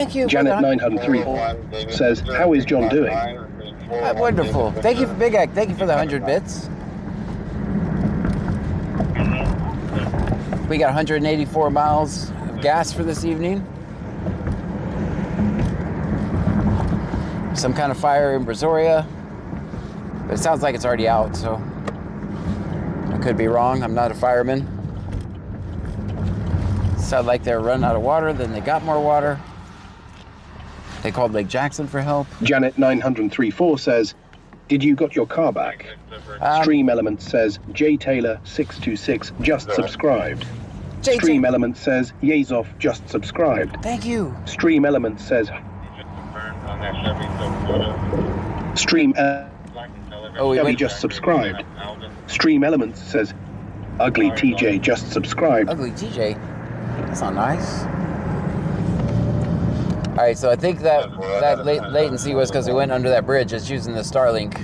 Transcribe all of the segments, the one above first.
Thank you. Janet 903 says, how is John doing? Wonderful. Thank you for Big Egg. Thank you for the 100 bits. We got 184 miles of gas for this evening. Some kind of fire in Brazoria. But it sounds like it's already out, so I could be wrong. I'm not a fireman. Sounded like they were running out of water, then they got more water. They called Lake Jackson for help. Janet 903 says, did you got your car back? Stream Element says, J Taylor 626 just subscribed. Stream Element says, Yazov just subscribed. Thank you. Stream Element says, Stream Chevy just subscribed. Stream Element says, Ugly TJ just subscribed. Ugly TJ? That's not nice. All right, so I think that latency was because we went under that bridge. It's using the Starlink.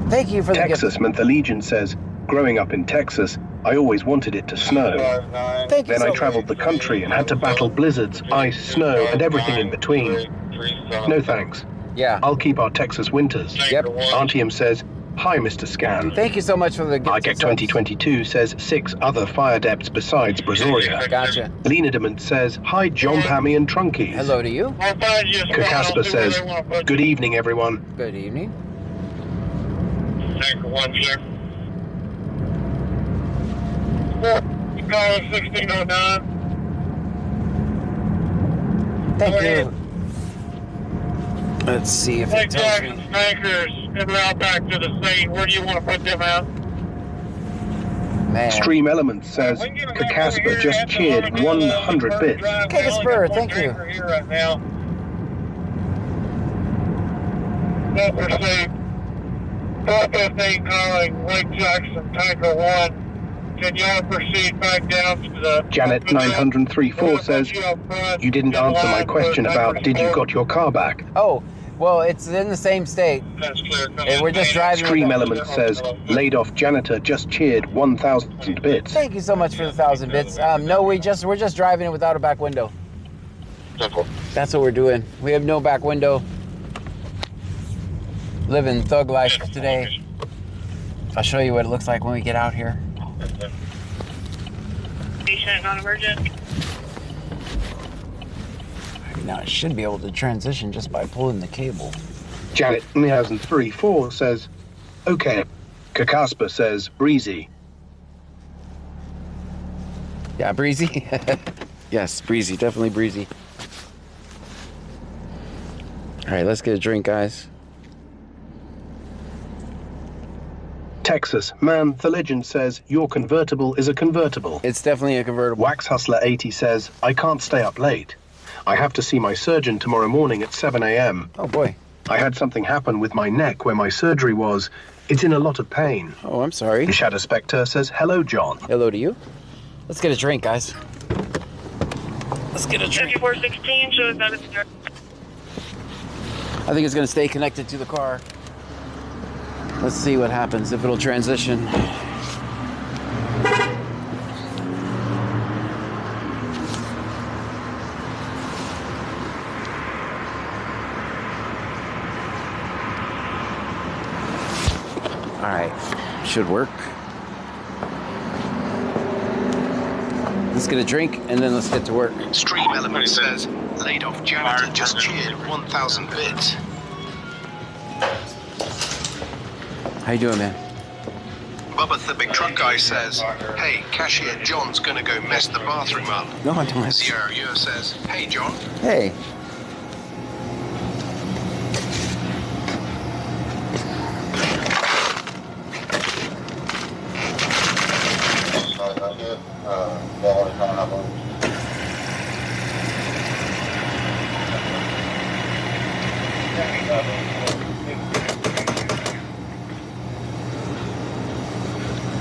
Thank you for the Texas Mentha Legion says, growing up in Texas, I always wanted it to snow. Thank you. Then I traveled the country and had to battle blizzards, ice, snow, and everything in between. No thanks. Yeah. I'll keep our Texas winters. Yep. Antium says, hi, Mr. Scan. Thank you so much for the gift. I get 2022 says 6 other fire depths besides Brazoria. Gotcha. Lenadament says, hi, John Pammy and Trunkies. Hello to you. Kakaspa says, good evening, everyone. Good evening. Tank 1, sir. 1609. Thank you. Let's see if Lake it tells me. Jackson tankers en route back to the scene. Where do you want to put them out? Man. Stream Element says, Kakaspa just cheered 100 bits. Kakasper, thank you. Here right now. Well received. 415 calling Lake Jackson Tanker 1. Can y'all proceed back down to the... Janet 903 says, you didn't answer my question about did you got your car back? Oh, well, it's in the same state. And we're just driving. Stream Element says, laid off janitor just cheered 1,000 bits. Thank you so much for the 1,000 bits. No, we're just driving it without a back window. That's what we're doing. We have no back window. Living thug life today. I'll show you what it looks like when we get out here. Patient non-emergent. Now I should be able to transition just by pulling the cable. Janet 903 says, okay. Kakaspa says, breezy. Yeah, breezy. Yes, breezy, definitely breezy. All right, let's get a drink, guys. Texas man, the legend says, your convertible is a convertible. It's definitely a convertible. Wax Hustler 80 says, I can't stay up late. I have to see my surgeon tomorrow morning at 7 a.m. Oh, boy. I had something happen with my neck where my surgery was. It's in a lot of pain. Oh, I'm sorry. Shadow Spectre says, hello, John. Hello to you. Let's get a drink, guys. Let's get a drink. 5416 shows that it's... I think it's going to stay connected to the car. Let's see what happens, if it'll transition. All right, should work. Let's get a drink and then let's get to work. Stream Element says, laid off janitor just cheered 1,000 bits. How you doing, man? Bubba the Big Truck Guy says, hey, Cashier John's gonna go mess the bathroom up. No, I don't. Sierra Ure says, hey, John. Hey.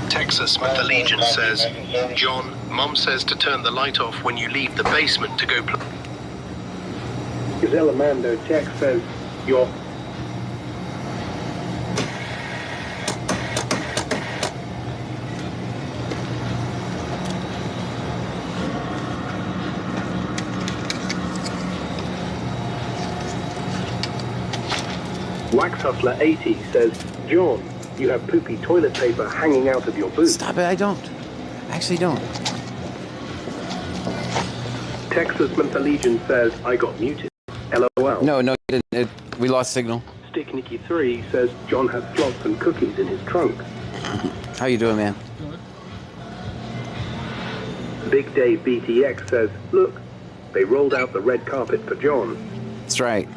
Texas with the Legion says, John, Mom says to turn the light off when you leave the basement to go play. Gazella Mando Tech says, you're... Wax Hustler 80 says, John, you have poopy toilet paper hanging out of your boot. Stop it, I don't. I actually don't. Texas Mental Legion says, I got muted. LOL. No, you didn't. We lost signal. Stick Nicky 3 says, John has slots and cookies in his trunk. How you doing, man? Big Dave BTX says, look, they rolled out the red carpet for John. That's right.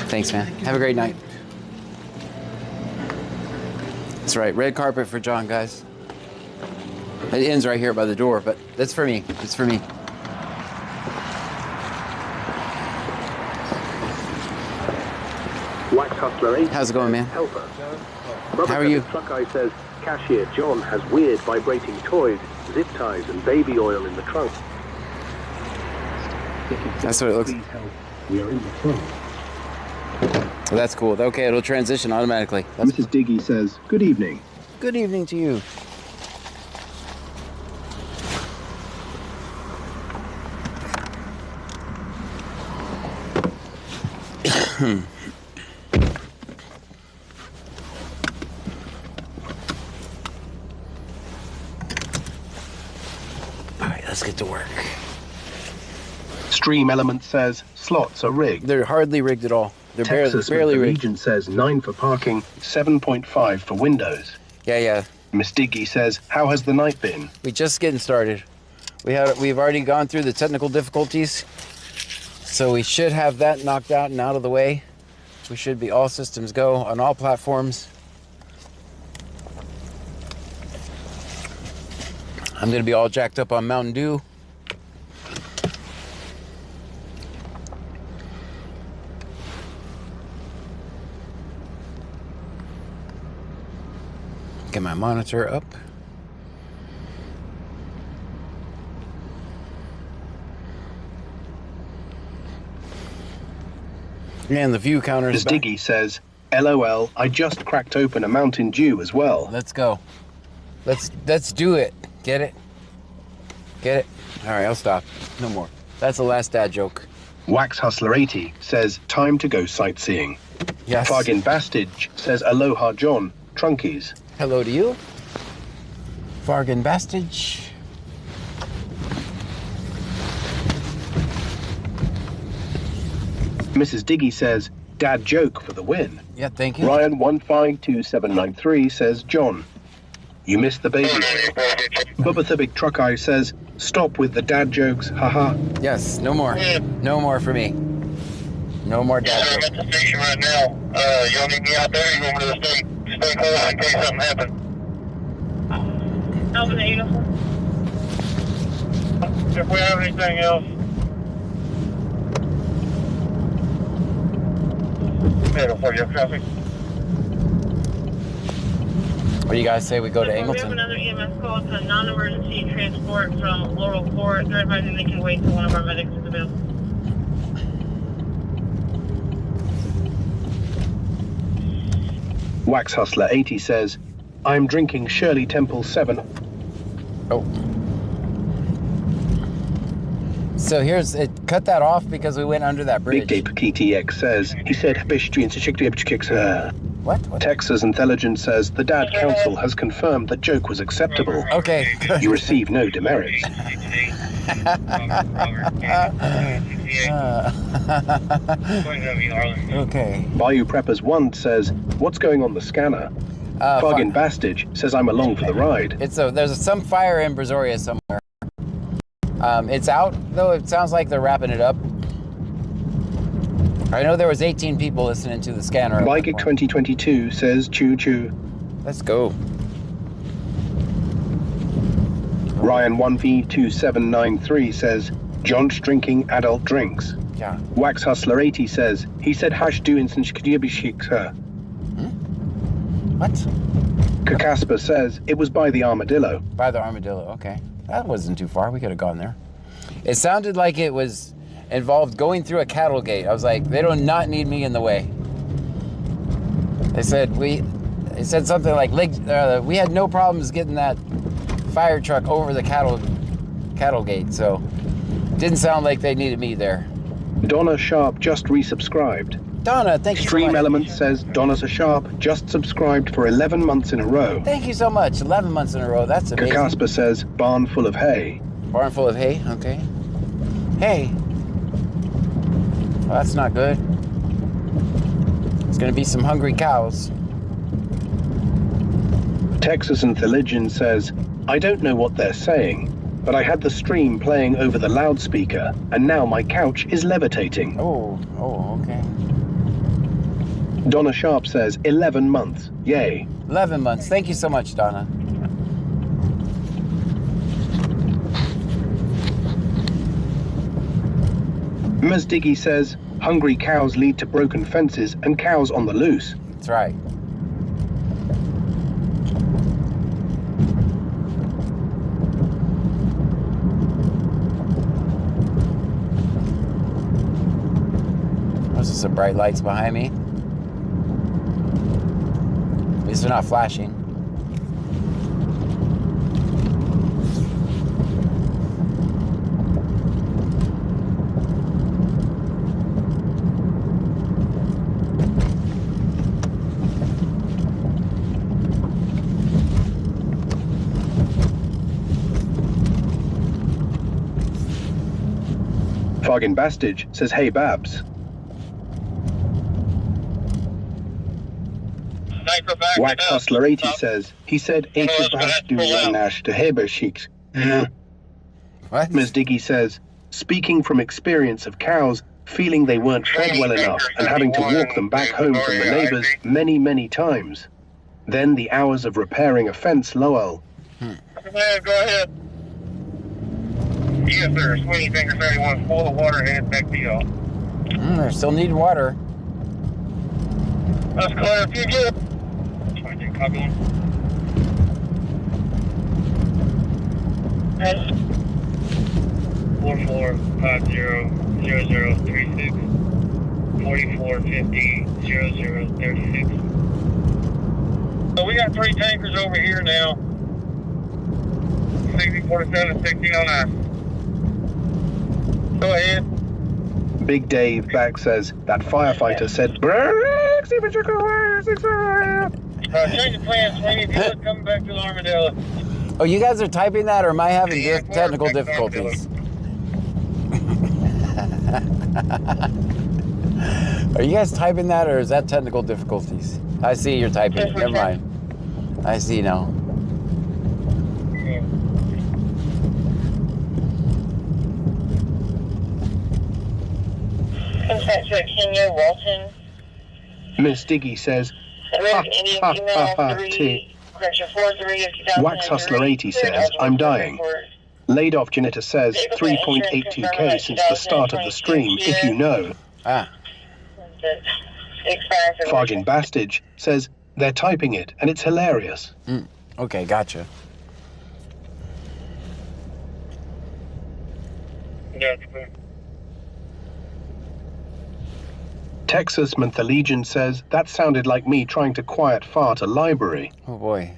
Thanks, man. Have a great night. That's right. Red carpet for John, guys. It ends right here by the door, but that's for me. It's for me. Wax Hustler 8. How's it going, man? Helper. How are you? Truck Guy says, Cashier John has weird vibrating toys, zip ties, and baby oil in the trunk. That's what it looks. Please help. We are in the trunk. Well, that's cool. Okay, it'll transition automatically. Mrs. Diggy says, good evening. Good evening to you. All right, let's get to work. Stream Element says, slots are rigged. They're hardly rigged at all. They're Texas barely rigged. Region says 9 for parking, 7.5 for windows. Yeah. Miss Diggy says, how has the night been? We just getting started. We've already gone through the technical difficulties, so we should have that knocked out and out of the way. We should be all systems go on all platforms. I'm gonna be all jacked up on Mountain Dew. Get my monitor up. And the view counter is Miss back. Diggy says, LOL, I just cracked open a Mountain Dew as well. Let's go. Let's do it. Get it? Get it? All right, I'll stop. No more. That's the last dad joke. Wax Hustler 80 says, time to go sightseeing. Yes. Fargin Bastage says, aloha John, trunkies. Hello to you. Fargan Bastage. Mrs. Diggy says, dad joke for the win. Yeah, thank you. Ryan152793 says, John, you missed the baby oil. Bubba the Big Truck Eye says, stop with the dad jokes, haha. Yes, no more. No more for me. No more dad I'm jokes. at the station right now. Y'all need me out there? You want me to stay close in case something happens? Over the uniform. If we have anything else. Middle for your traffic. What do you guys say we go to We have Angleton? another EMS call. It's a non-emergency transport from Laurel Court. They're advising they can wait till one of our medics is available. Wax Hustler 80 says, I'm drinking Shirley Temple 7. Oh. So here's it. Cut that off because we went under that bridge. Big Dave KTX says, he said, What? Texas Intelligence says, the Dad Council has confirmed that joke was acceptable. Okay. You receive no demerits. Okay. Bayou Preppers 1 says, what's going on the scanner? Fargin Bastage says, I'm along for the ride. There's some fire in Brazoria somewhere. It's out, though it sounds like they're wrapping it up. I know there was 18 people listening to the scanner. Bygig 2022 says, choo choo. Let's go. Ryan 1V2793 says, John's drinking adult drinks. Yeah. Wax Hustler 80 says, he said hash doing since What? Kakasper says, it was by the armadillo. By the armadillo, okay. That wasn't too far. We could have gone there. It sounded like it was involved going through a cattle gate. I was like, they do not need me in the way. They said something like, we had no problems getting that fire truck over the cattle cattle gate, so didn't sound like they needed me there. Donna Sharp just resubscribed. Donna, thank you so Stream much. Element says Donna Sharp just subscribed for 11 months in a row. Thank you so much. 11 months in a row. That's amazing. Kakaspa says barn full of hay. Barn full of hay. Okay. Hay. Well, that's not good. It's going to be some hungry cows. Texas and Theligian says, I don't know what they're saying, but I had the stream playing over the loudspeaker, and now my couch is levitating. Oh, okay. Donna Sharp says 11 months. Yay. 11 months. Thank you so much, Donna. Ms. Diggy says, hungry cows lead to broken fences and cows on the loose. That's right. Those are some bright lights behind me. At least they're not flashing. Fargan Bastage says, hey Babs. Wax Hustler 80 says, he said H is Babs do Nash to Hebersheiks. What? Ms. Diggy says, speaking from experience of cows, feeling they weren't fed well enough and having to walk them back home from the neighbors many, many times. Then the hours of repairing a fence, Lowell. Go ahead. Yes, sir. Sweeney Finger 31, full of water head back to y'all. They still need water. That's clear. If you get copy one. 44500036 44500036. So we got 3 tankers over here now. 6047 and 1609. Go ahead. Big Dave back says, that firefighter said, brakes, even check away, 6 Change the plan, Sweeney. If you look coming back to the Armadillo. Oh, you guys are typing that, or am I having technical difficulties? Are you guys typing that, or is that technical difficulties? I see you're typing it. Never mind. I see now. Kenya Walton. Miss Diggy says, ha, ha, ha, ha, T. Wax Hustler 80 says, I'm dying. Laid off Janetta says, 3.82k since the start of the stream, if you know. Fargin Bastage says, they're typing it, and it's hilarious. Okay, gotcha. Texas Legion says, that sounded like me trying to quiet fart a library. Oh boy.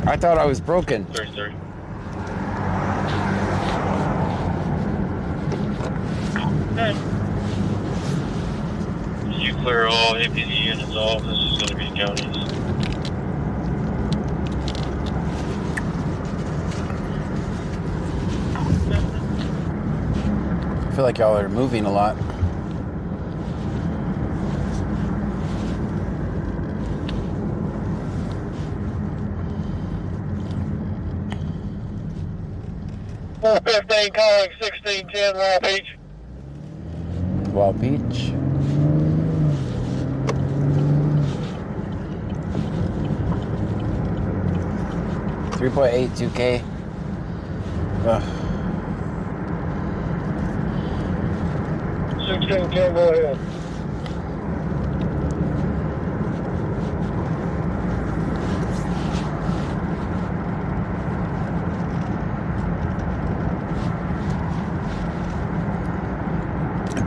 I thought I was broken. Sorry. You clear all APD units off. This is going to be counties. I feel like y'all are moving a lot. Full 15 calling 1610 Wall Beach. Wall Beach. $3.82K. 1610, go ahead.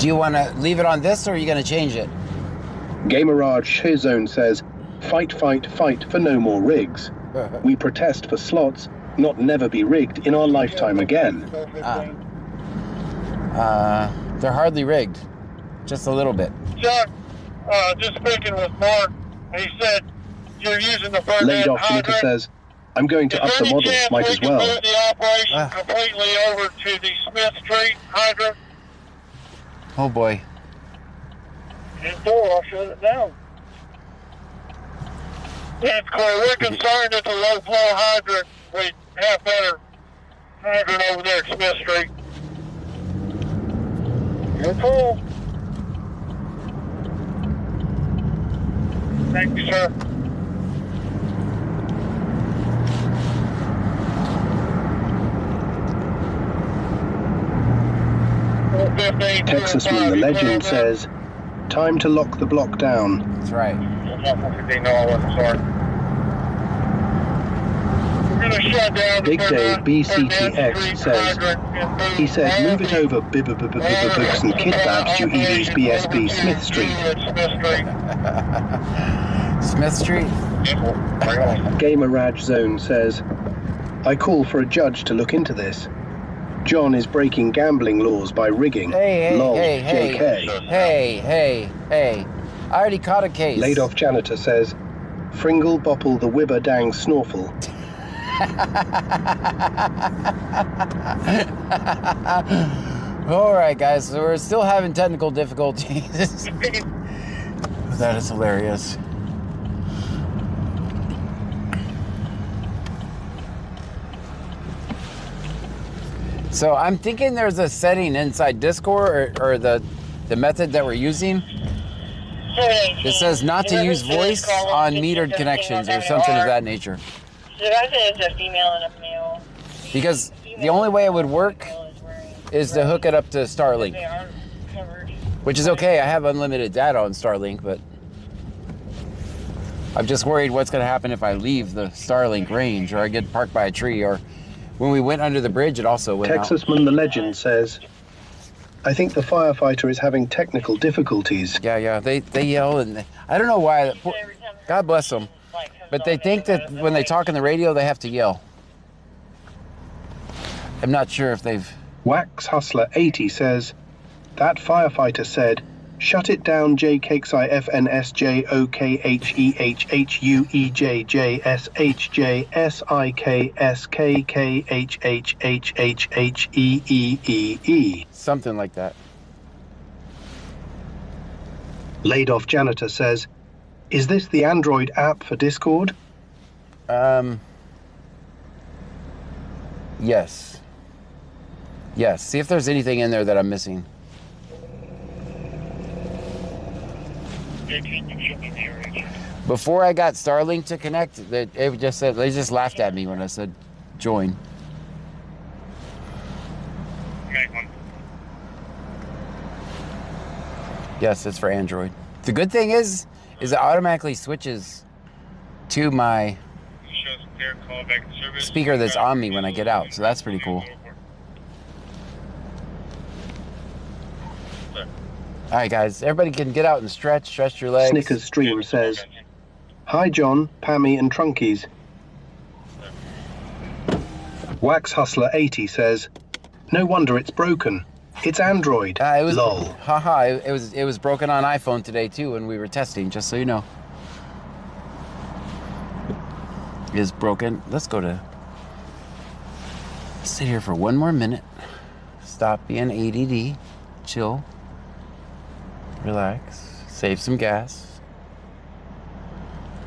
Do you want to leave it on this, or are you going to change it? Gamerage Showzone says, fight, fight, fight for no more rigs. We protest for slots, not never be rigged in our lifetime again. They're hardly rigged. Just a little bit. Chuck, just speaking with Mark, he said you're using the Burnett Laid off Janitor hydrant. says, I'm going to up the model, might as well. Move the operation completely over to the Smith Street hydrant. Oh boy. And 4, I'll shut it down. That's clear. We're concerned that the low flow hydrant, we have better hydrant over there at Smith Street. You're cool. Thank you, sir. Texasman the Legend says, time to lock the block down. That's right. Big Dave BCTX says, he said, move it over books and kid babs to EV's BSB Smith Street. Smith Street? Gamer Raj Zone says, I call for a judge to look into this. John is breaking gambling laws by rigging. Hey, Lol, hey, hey, JK. hey. I already caught a case. Laid off Janitor says, Fringle bopple the wibber dang snorfle. All right, guys, so we're still having technical difficulties. That is hilarious. So I'm thinking there's a setting inside Discord or the method that we're using. It says not to use voice on metered connections or something of that nature. Should I say it's a female and a male? Because the only way it would work is to hook it up to Starlink. They are covered. Which is okay, I have unlimited data on Starlink, but I'm just worried what's going to happen if I leave the Starlink range or I get parked by a tree, or when we went under the bridge, it also went out. Texasman the Legend says, I think the firefighter is having technical difficulties. Yeah, they yell, and I don't know why. God bless them. But they think that when they talk on the radio, they have to yell. I'm not sure if they've... Wax Hustler 80 says, that firefighter said, shut it down JKXIFNSJOKHEHHUEJJSHJSIKKHHHHHEEE. Something like that. Laid off Janitor says, is this the Android app for Discord? Yes. Yes, see if there's anything in there that I'm missing. Before I got Starlink to connect, it just said, they just laughed at me when I said join. Yes, it's for Android. The good thing is it automatically switches to my speaker that's on me when I get out, so that's pretty cool. All right, guys, everybody can get out and stretch your legs. Snickers Stream says, hi, John, Pammy, and Trunkies. Wax Hustler 80 says, no wonder it's broken. It's Android. It was, lol. Haha, it was broken on iPhone today, too, when we were testing, just so you know. It is broken. Let's sit here for one more minute. Stop being ADD. Chill. Relax, save some gas,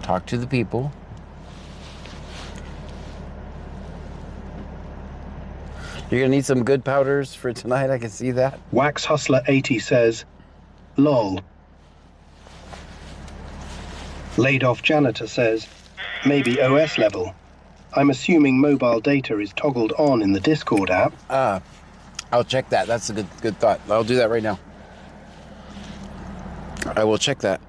talk to the people. You're gonna need some good powders for tonight, I can see that. Wax Hustler 80 says, lol. Laid off Janitor says, maybe OS level. I'm assuming mobile data is toggled on in the Discord app. I'll check that. That's a good thought. I'll do that right now. I will check that.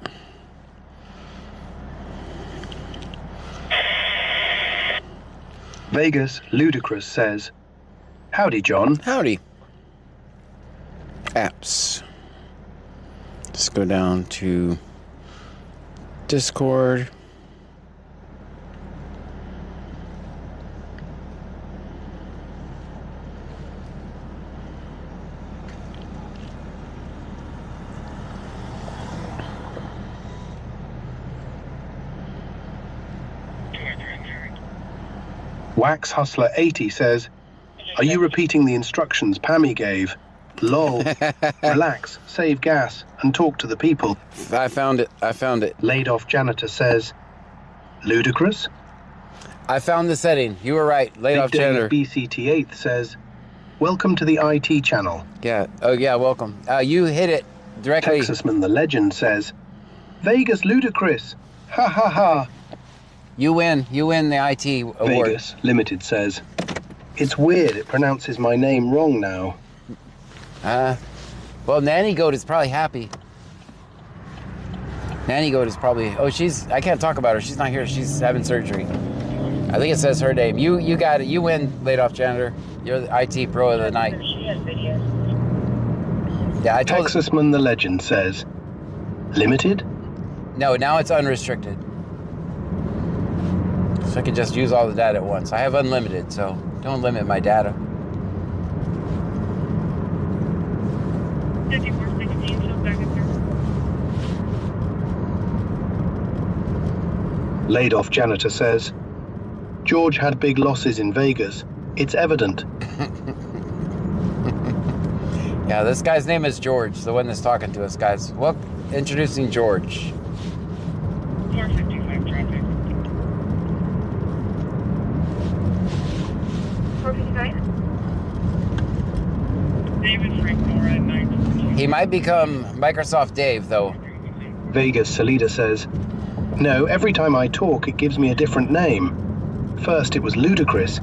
Vegas Ludicrous says, howdy, John. Howdy. Apps. Let's go down to Discord. Wax Hustler 80 says, "Are you repeating the instructions Pammy gave? Lol. Relax, save gas, and talk to the people." I found it. Laid off janitor says, "Ludicrous?" I found the setting. You were right. Laid off janitor. BCT8 says, "Welcome to the IT channel." Yeah. Oh, yeah, welcome. You hit it directly. Texasman the Legend says, "Vegas ludicrous. Ha ha ha." You win the IT award. Vegas Limited says, "It's weird it pronounces my name wrong now." Well, Nanny Goat is probably happy. Nanny Goat is probably, I can't talk about her. She's not here. She's having surgery. I think it says her name. You got it. You win, laid off janitor. You're the IT pro of the night. Yeah, I told Texasman the Legend says, "Limited?" No, now it's unrestricted. So I can just use all the data at once. I have unlimited, so don't limit my data. 5416, show back up here. Laid off janitor says, "George had big losses in Vegas. It's evident." Yeah, this guy's name is George, the one that's talking to us, guys. Well, introducing George. 455 traffic. 455? David Franco, right, 914. He might become Microsoft Dave, though. Vegas Salida says, "No, every time I talk it gives me a different name. First it was ludicrous,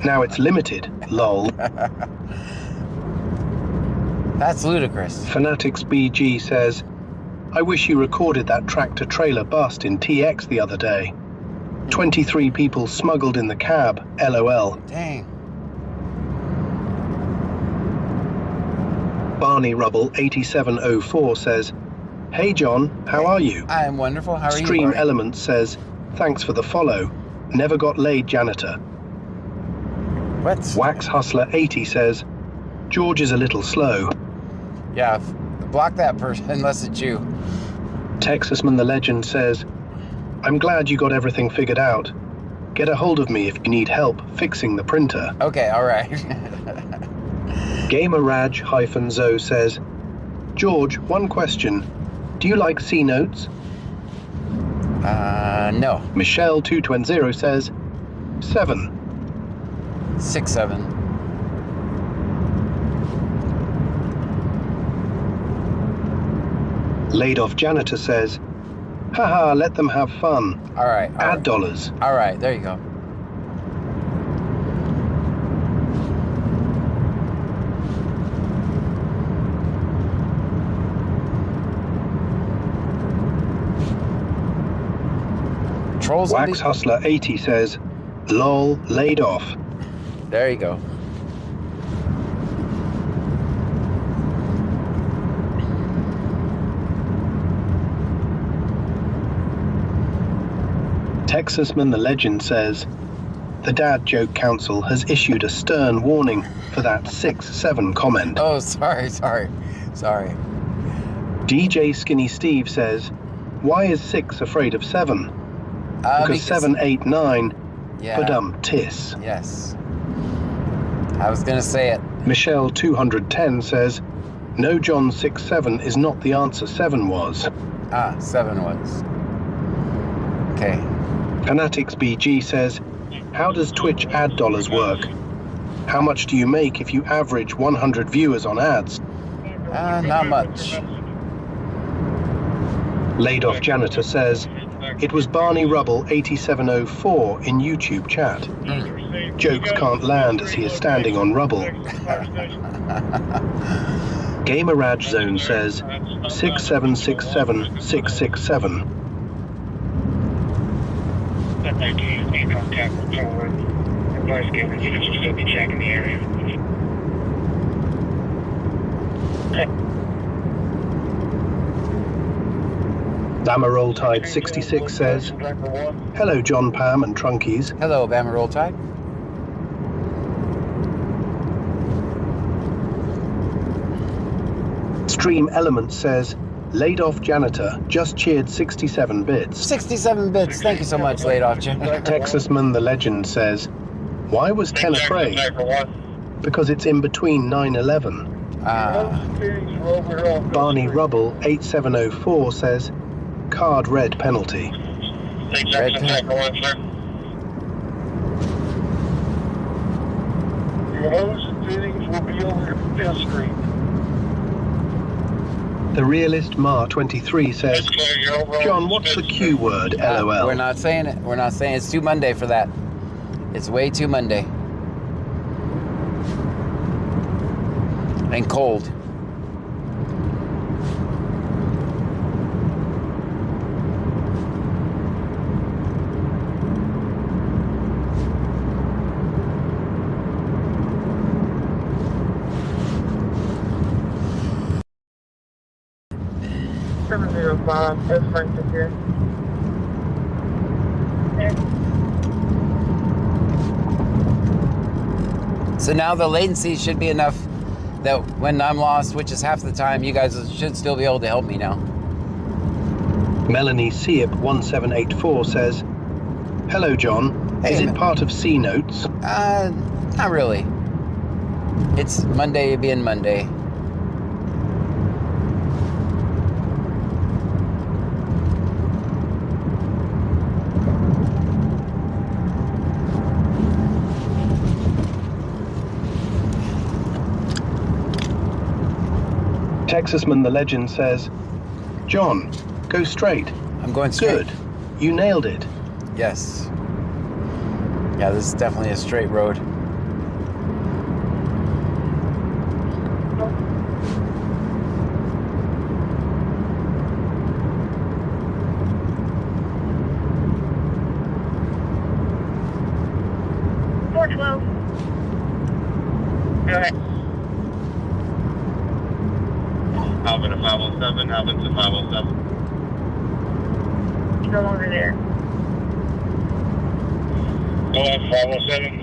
now it's limited. Lol." That's ludicrous. Fanatics BG says, "I wish you recorded that tractor trailer bust in TX the other day. 23 people smuggled in the cab, LOL." Dang. Barney Rubble 8704 says, "Hey John, how are you?" I am wonderful. How are you, Stream Barney? Elements says, "Thanks for the follow. Never got laid, janitor." What? Wax Hustler 80 says, "George is a little slow." Yeah, block that person unless it's you. Texasman the Legend says, "I'm glad you got everything figured out. Get a hold of me if you need help fixing the printer." Okay, all right. GamerRaj-Zo says, "George, one question. Do you like C notes?" No. Michelle220 says, 7. 6-7. Laid off janitor says, "Haha, let them have fun. All right. Add dollars." All right, there you go. Trolls on Wax these- Hustler 80 says, "Lol, laid off." There you go. Texasman the Legend says, "The Dad Joke Council has issued a stern warning for that 6-7 comment." Oh, sorry. DJ Skinny Steve says, "Why is 6 afraid of 7? Because 7, 8, 9, Yeah. badum tis." Yes. I was gonna say it. Michelle 210 says, "No, John 6-7 is not the answer 7 was." 7 was. Okay. Fanatics BG says, "How does Twitch ad dollars work? How much do you make if you average 100 viewers on ads?" Not much. Laid off janitor says, "It was Barney Rubble 8704 in YouTube chat. Jokes can't land as he is standing on rubble." GamerRaj Zone says, 6767667. That 19 is in contact with forward. Advice given, units will still be checking the area. Bama Roll Tide 66 says, hello John, Pam and Trunkies. Hello, Bama Roll Tide. Stream Element says, laid off janitor, just cheered 67 bits. 67 bits, thank you so much, laid off janitor. Texasman the Legend says, why was 10 afraid? Because it's in between 9/11. Barney Rubble 8704 says, card red penalty. Red penalty. Your hose and fittings will be over your fifth screen. The Realist Mar 23 says, John, what's the Q word, LOL? We're not saying it. We're not saying it. It's too Monday for that. It's way too Monday. And cold. That's fine to hear. So now the latency should be enough that when I'm lost, which is half the time, you guys should still be able to help me now. Melanie Seip 1784 says, hello John, Hey, is it part of C Notes? Not really. It's Monday being Monday. Texasman the Legend says, John, go straight. I'm going straight. Good. You nailed it. Yes. Yeah, this is definitely a straight road. Alvin to 507, Alvin to 507. No longer there. Go on 507.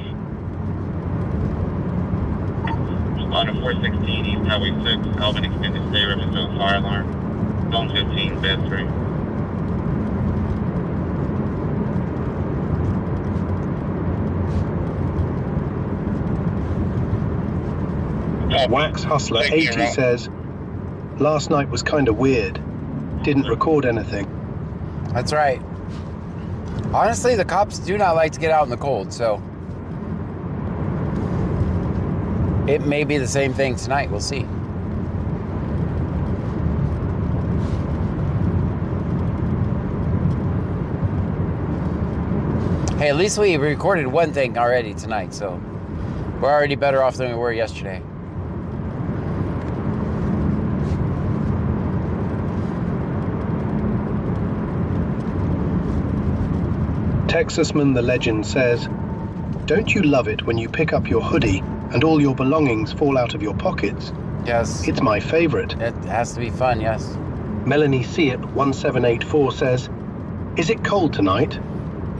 Respond to 416 East Highway 6, Alvin extended stay, Rivensville fire alarm. Zone 15, bed 3. Wax Hustler 80 says, last night was kind of weird. Didn't record anything. That's right. Honestly, the cops do not like to get out in the cold, so it may be the same thing tonight. We'll see. Hey, at least we recorded one thing already tonight, so we're already better off than we were yesterday. Texasman the Legend says, don't you love it when you pick up your hoodie and all your belongings fall out of your pockets? Yes. It's my favorite. It has to be fun, yes. Melanie Seip 1784 says, is it cold tonight?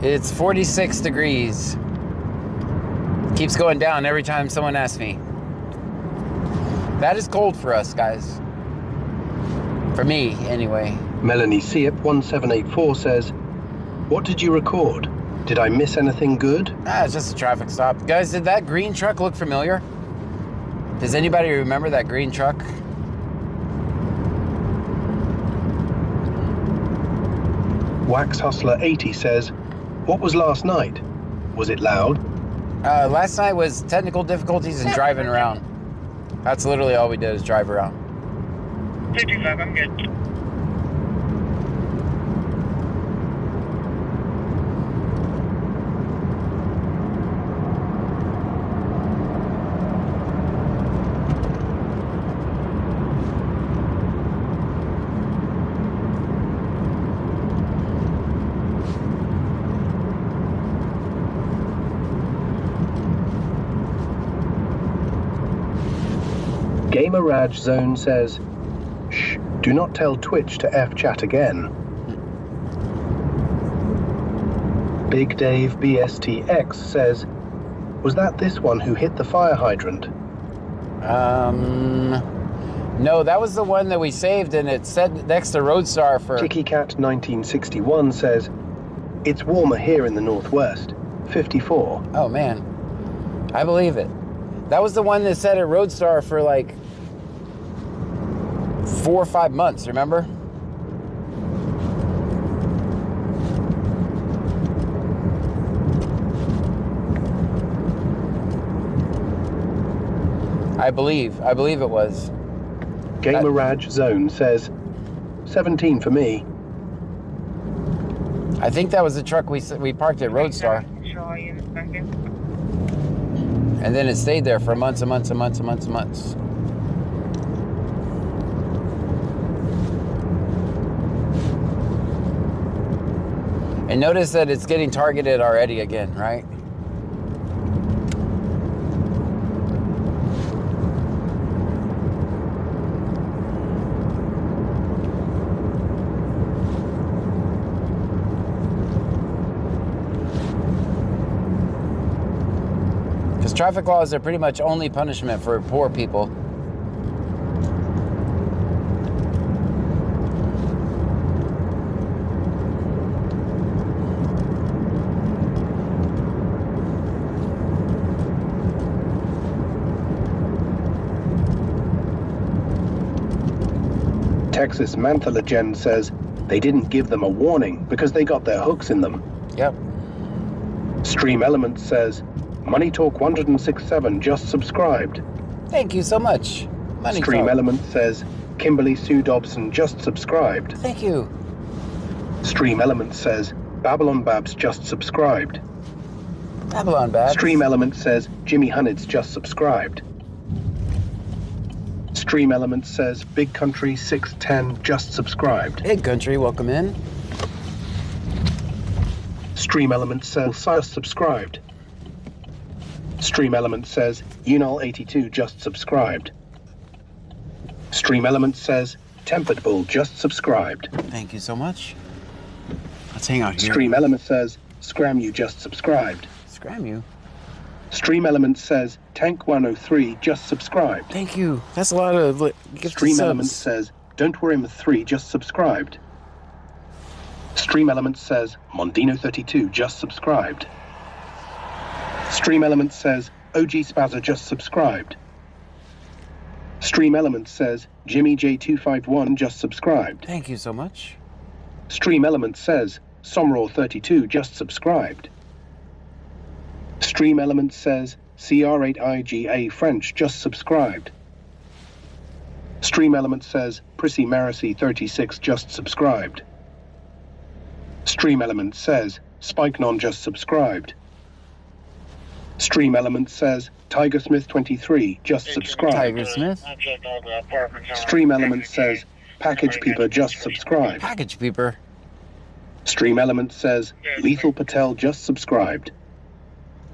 It's 46 degrees. Keeps going down every time someone asks me. That is cold for us, guys. For me, anyway. Melanie Seip 1784 says, what did you record? Did I miss anything good? It's just a traffic stop. Guys, did that green truck look familiar? Does anybody remember that green truck? Wax Hustler 80 says, what was last night? Was it loud? Last night was technical difficulties and driving around. That's literally all we did is drive around. 55, I'm good. Gamer Raj Zone says, shh, do not tell Twitch to F-chat again. Big Dave BSTX says, was that this one who hit the fire hydrant? No, that was the one that we saved, and it said next to Roadstar for... Chicky Cat 1961 says, it's warmer here in the northwest, 54. Oh, man. I believe it. That was the one that said at Roadstar for like 4 or 5 months, remember? I believe it was. Gamer Raj Zone says, 17 for me. I think that was the truck we parked at Roadstar. And then it stayed there for months and months and months and months and months. And notice that it's getting targeted already again, right? Traffic laws are pretty much only punishment for poor people. Texas Mantha Legend says they didn't give them a warning because they got their hooks in them. Yep. Stream Element says, Money Talk 106.7 just subscribed. Thank you so much. Money Stream Talk. Element says, Kimberly Sue Dobson just subscribed. Thank you. Stream Element says, Babylon Babs just subscribed. Babylon Babs. Stream Element says, Jimmy Hunnits just subscribed. Stream Element says, Big Country 610 just subscribed. Big Country, welcome in. Stream Element says, just subscribed. Stream Element says, Unal82 just subscribed. Stream Element says, Tempered Bull just subscribed. Thank you so much. Let's hang out here. Stream Element says, Scram You just subscribed. Scram You? Stream Element says, Tank 103 just subscribed. Thank you. That's a lot of Stream Element says, Don't Worry 3 just subscribed. Stream Element says, Mondino 32 just subscribed. Stream Element says, OG Spazza just subscribed. Stream Element says, Jimmy J251 just subscribed. Thank you so much. Stream Element says, Somraw 32 just subscribed. Stream Element says, CR8IGA French just subscribed. Stream Element says, Prissy Maracy 36 just subscribed. Stream Element says, Spikenon just subscribed. Stream Element says, Tiger Smith 23 just subscribed. Tiger Smith. Stream Element says, Package Peeper just subscribed. Package Peeper. Stream Element says, Lethal Patel just subscribed.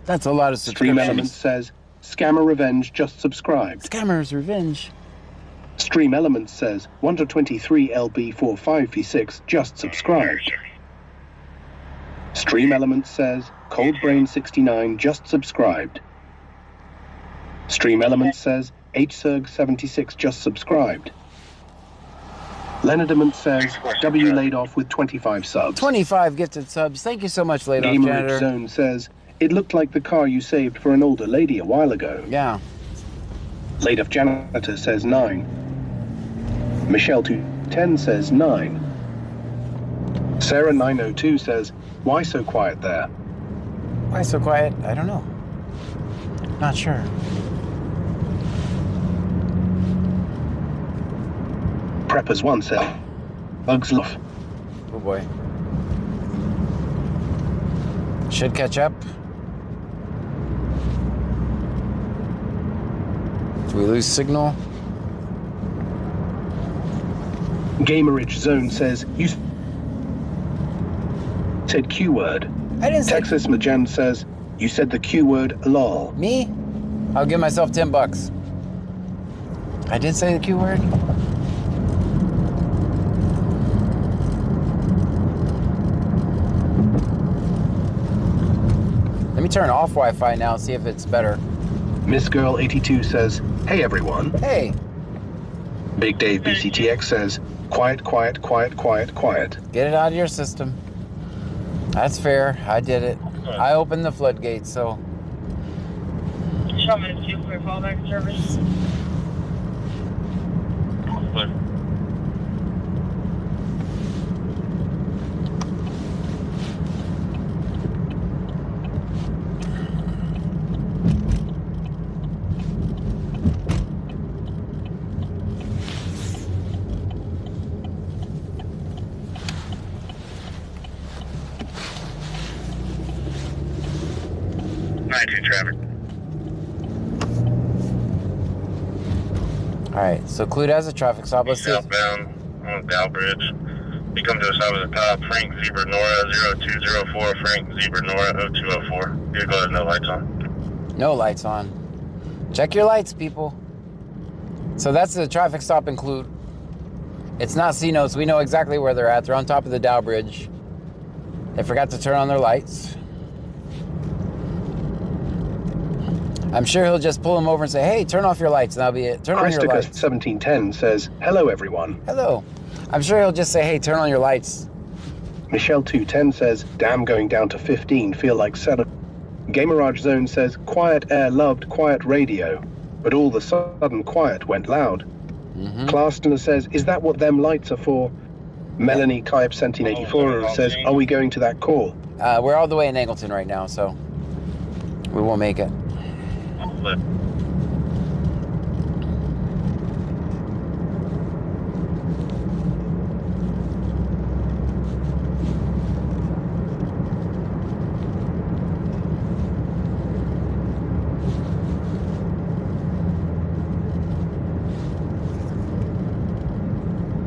That's a lot of subscriptions. Stream Element says, Scammer Revenge just subscribed. Scammer's Revenge. Stream Element says, Wonder 23 LB45V6 just subscribed. Stream Element says, Cold Brain 69 just subscribed. Stream Element says, HSerg 76 just subscribed. Leonardament says, W laid off with 25 subs. 25 gifted subs. Thank you so much, Laid Off Gamer Janitor. Zone says, it looked like the car you saved for an older lady a while ago. Yeah. Laid Off Janitor says 9. Michelle 210 says 9. Sarah 902 says, why so quiet there? Why so quiet? I don't know. Not sure. Preppers 1 said, Bugs Love. Oh boy. Should catch up. Do we lose signal? Gamerage Zone says, you said Q word. I didn't say... Texas Majan says, you said the Q word, lol. Me? I'll give myself $10. I did say the Q word? Let me turn off Wi-Fi now, see if it's better. Miss Girl 82 says, hey everyone. Hey. Big Dave BCTX says, quiet, quiet, quiet, quiet, quiet. Get it out of your system. That's fair. I did it. I opened the floodgates, so. Show me the queue for fallback service. Traffic. Alright, so Clued has a traffic stop. Let's see. Southbound on Dow Bridge. You come to the stop at the top. Frank Zebra Nora 0204. Frank Zebra Nora 0204. Vehicle has no lights on. No lights on. Check your lights, people. So that's the traffic stop in Clued. It's not C-Notes. We know exactly where they're at. They're on top of the Dow Bridge. They forgot to turn on their lights. I'm sure he'll just pull them over and say, hey, turn off your lights, and that'll be it. Turn on your lights. 1710 says, hello, everyone. Hello. I'm sure he'll just say, hey, turn on your lights. Michelle 210 says, damn, going down to 15, feel like 7. Gamerage Zone says, quiet air loved quiet radio, but all of a sudden quiet went loud. Clarston says, is that what them lights are for? Melanie Kaib 1784 says, are we going to that call? We're all the way in Angleton right now, so we won't make it.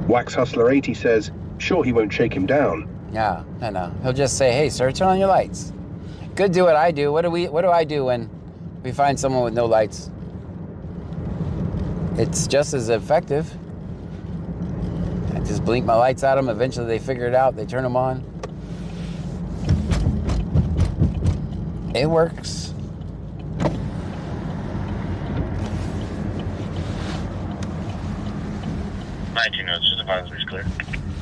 Wax Hustler 80 says, sure he won't shake him down. Yeah, I know. He'll just say, hey, sir, turn on your lights. Could do what I do. What do I do when we find someone with no lights? It's just as effective. I just blink my lights at them. Eventually they figure it out. They turn them on. It works. Just advisory's clear.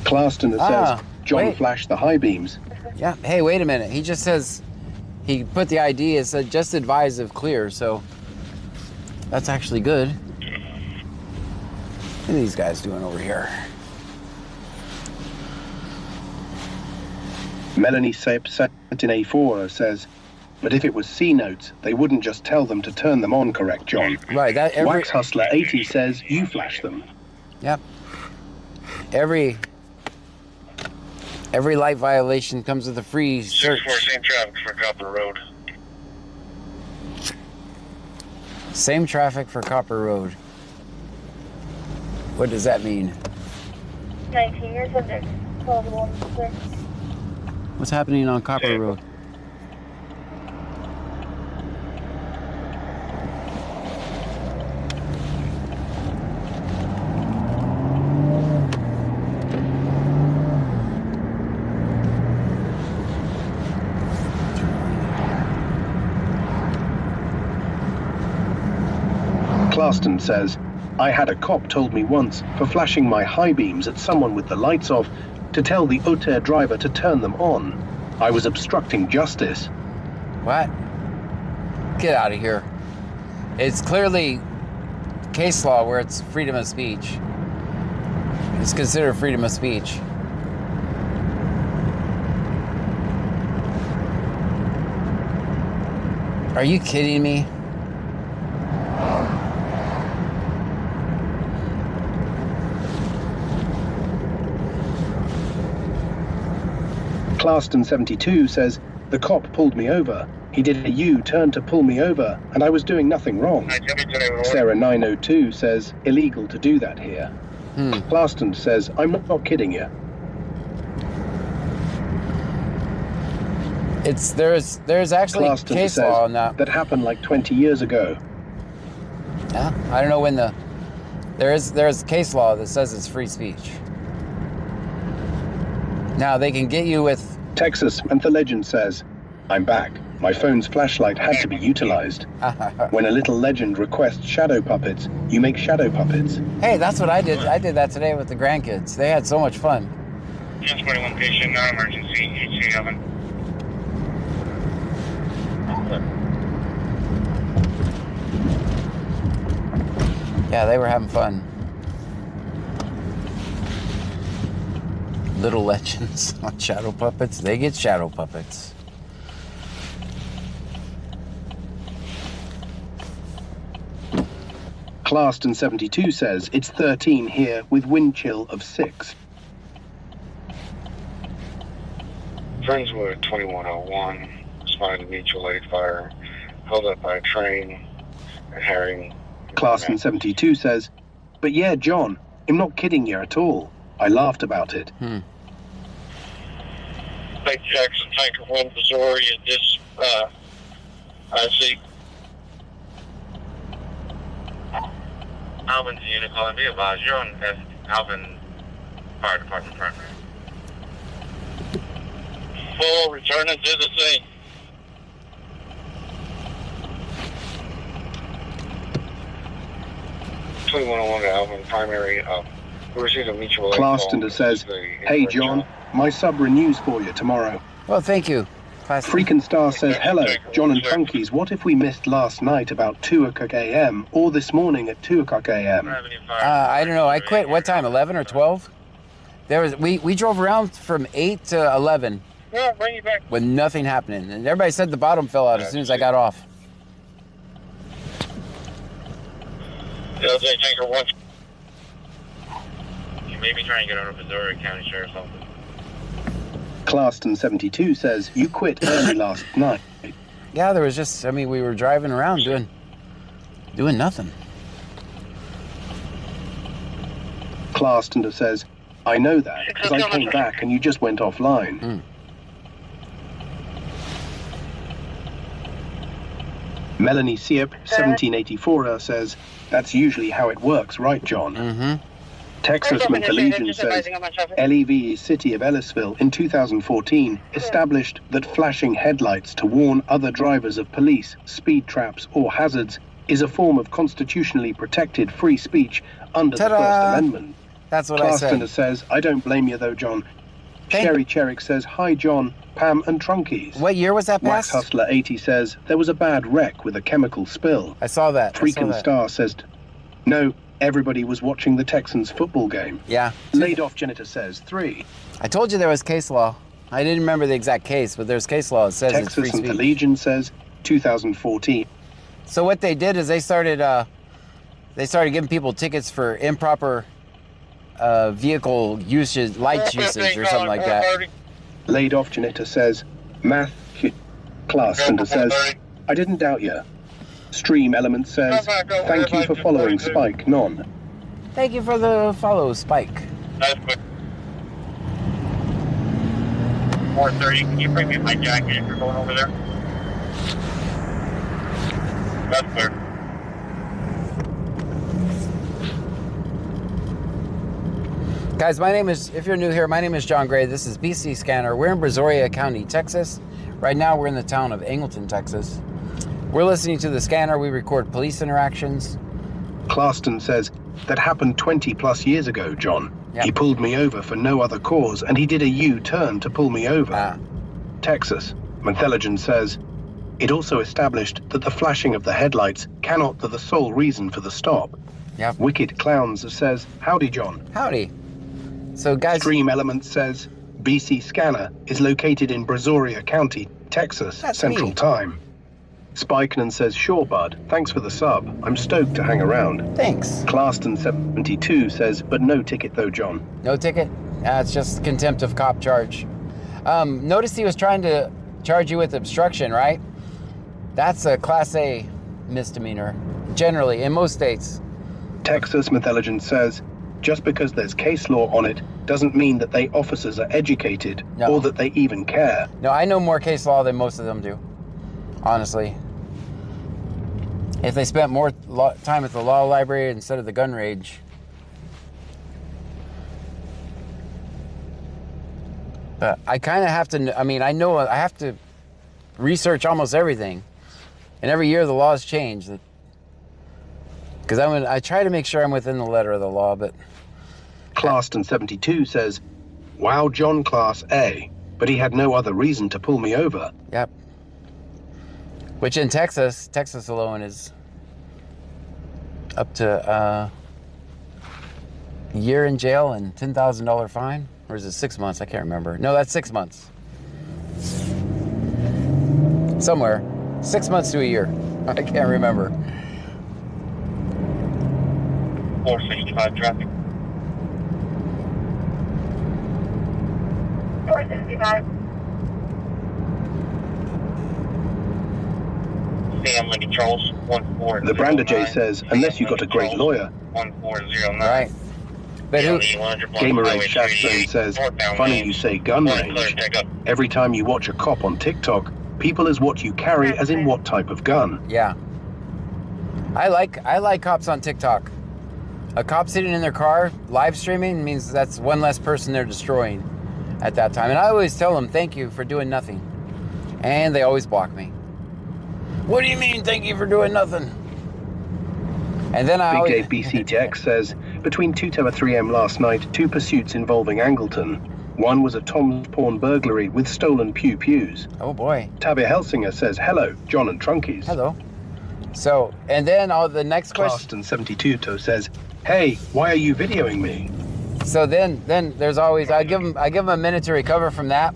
Clarston says, John flashed the high beams. Yeah, hey, wait a minute. He just says, he put the ID as just advise if clear, so that's actually good. What are these guys doing over here? Melanie Sape 1784 says, but if it was C-Notes, they wouldn't just tell them to turn them on, correct, John? Right. Wax Hustler 80 says, you flash them. Yep. Every light violation comes with a free search. 64, same traffic for Copper Road. Same traffic for Copper Road. What does that mean? 19 years of this. What's happening on Copper Road? Clarston says, I had a cop told me once for flashing my high beams at someone with the lights off to tell the Oter driver to turn them on. I was obstructing justice. What? Get out of here. It's clearly case law where it's freedom of speech. It's considered freedom of speech. Are you kidding me? Clarston 72 says, the cop pulled me over. He did a U-turn to pull me over, and I was doing nothing wrong. Sarah 902 says, illegal to do that here. Clarston says, I'm not kidding you. There's actually Clarston case says, law on that. that happened like 20 years ago. Yeah, I don't know when there's case law that says it's free speech. Now they can get you with Texas and the legend says, I'm back. My phone's flashlight had to be utilized. When a little legend requests shadow puppets, you make shadow puppets. Hey, that's what I did. I did that today with the grandkids. They had so much fun. 1041 patient, non-emergency, HC oven. Yeah, they were having fun. Little legends on shadow puppets. They get shadow puppets. Clarston 72 says it's 13 here with wind chill of 6. Friendswood 2101, spotted a mutual aid fire, held up by a train at Herring. Clarston 72 says, but yeah, John, I'm not kidding you at all. I laughed about it. Lake Jackson, Tanker 1, Missouri, and this, I see. Albin's unit calling me advised. You're on Albin Fire Department primary. Full returning to the scene. (2101) Albin primary. We received a mutual aid call. Clarston says, hey John, my sub renews for you tomorrow. Well, thank you. Freaking Star says, hello, John and Funkies, what if we missed last night about 2 o'clock a.m. or this morning at 2 o'clock a.m.? I don't know. I quit. What time? 11 or 12? There was we drove around from 8 to 11 Yeah, bring you back. with nothing happening. And everybody said the bottom fell out as soon as I got off. LJ Tanker 1. You may be trying to get on a Missouri County Sheriff's Office. Clarston 72 says, you quit early last night. Yeah, there was just, I mean, we were driving around doing nothing. Clarston says, I know that, because I came back and you just went offline. Melanie Siep, 1784, says, that's usually how it works, right, John? Texas Mental Legion says, LEV City of Ellisville in 2014 established that flashing headlights to warn other drivers of police, speed traps, or hazards is a form of constitutionally protected free speech under the First Amendment. That's what I said. Clarston says, I don't blame you though, John. Sherry Cherrick says, hi, John, Pam, and Trunkies. What year was that Wax passed? Hustler 80 says, there was a bad wreck with a chemical spill. I saw that. Freakin' Star says, no, everybody was watching the Texans football game. Yeah. Laid off janitor says 3. I told you there was case law. I didn't remember the exact case, but there's case law. It says it's free Texas speech. Legion says 2014. So what they did is they started giving people tickets for improper vehicle usage, lights usage, or something like that. Laid off janitor says, math Clarston says, I didn't doubt you. Stream Element says, thank you for following Spike Non. Thank you for the follow, Spike. That's quick. 430, can you bring me my jacket if you're going over there? That's clear. Guys, my name is, if you're new here, my name is John Gray. This is BC Scanner. We're in Brazoria County, Texas. Right now, we're in the town of Angleton, Texas. We're listening to the scanner. We record police interactions. Clarston says, that happened 20 plus years ago, John. Yep. He pulled me over for no other cause, and he did a U-turn to pull me over. Texas. Mentheligen says, it also established that the flashing of the headlights cannot be the sole reason for the stop. Yep. Wicked Clowns says, howdy, John. Howdy. So, guys... Stream Element says, BC Scanner is located in Brazoria County, Texas, That's Central me. Time. Spikenan says, sure, bud. Thanks for the sub. I'm stoked to hang around. Thanks. Clarston 72 says, but no ticket though, John. No ticket? It's just contempt of cop charge. Notice he was trying to charge you with obstruction, right? That's a Class A misdemeanor, generally, in most states. Texas Mentheligen says, just because there's case law on it doesn't mean that they officers are educated or that they even care. No, I know more case law than most of them do, honestly. If they spent more time at the law library instead of the gun range. But I kind of have to, I mean, I know I have to research almost everything. And every year the laws change. Because I try to make sure I'm within the letter of the law, but... Claston72 says, wow, John Class A, but he had no other reason to pull me over. Yep. Which in Texas alone is up to a year in jail and $10,000 fine. Or is it 6 months? I can't remember. No, that's 6 months. Somewhere. 6 months to a year. I can't remember. 465 traffic. 465. Sam Lenny Charles, 1409. The Brander J says, unless you got a great lawyer. 1409. Right. But who? Gamer Ray Shaftstone says, funny you say gun range. Every time you watch a cop on TikTok, people is what you carry as in what type of gun. Yeah. I like cops on TikTok. A cop sitting in their car live streaming means that's one less person they're destroying at that time. And I always tell them, thank you for doing nothing. And they always block me. What do you mean, thank you for doing nothing? And then Big Dave BCTX says, between 2 to 3 a.m. last night, 2 pursuits involving Angleton. One was a Tom's Pawn burglary with stolen pew-pews. Oh boy. Tabia Helsinger says, hello, John and Trunkies. Hello. So, and then the next question. Claston72 says, hey, why are you videoing me? So then there's always, I give them a minute to recover from that.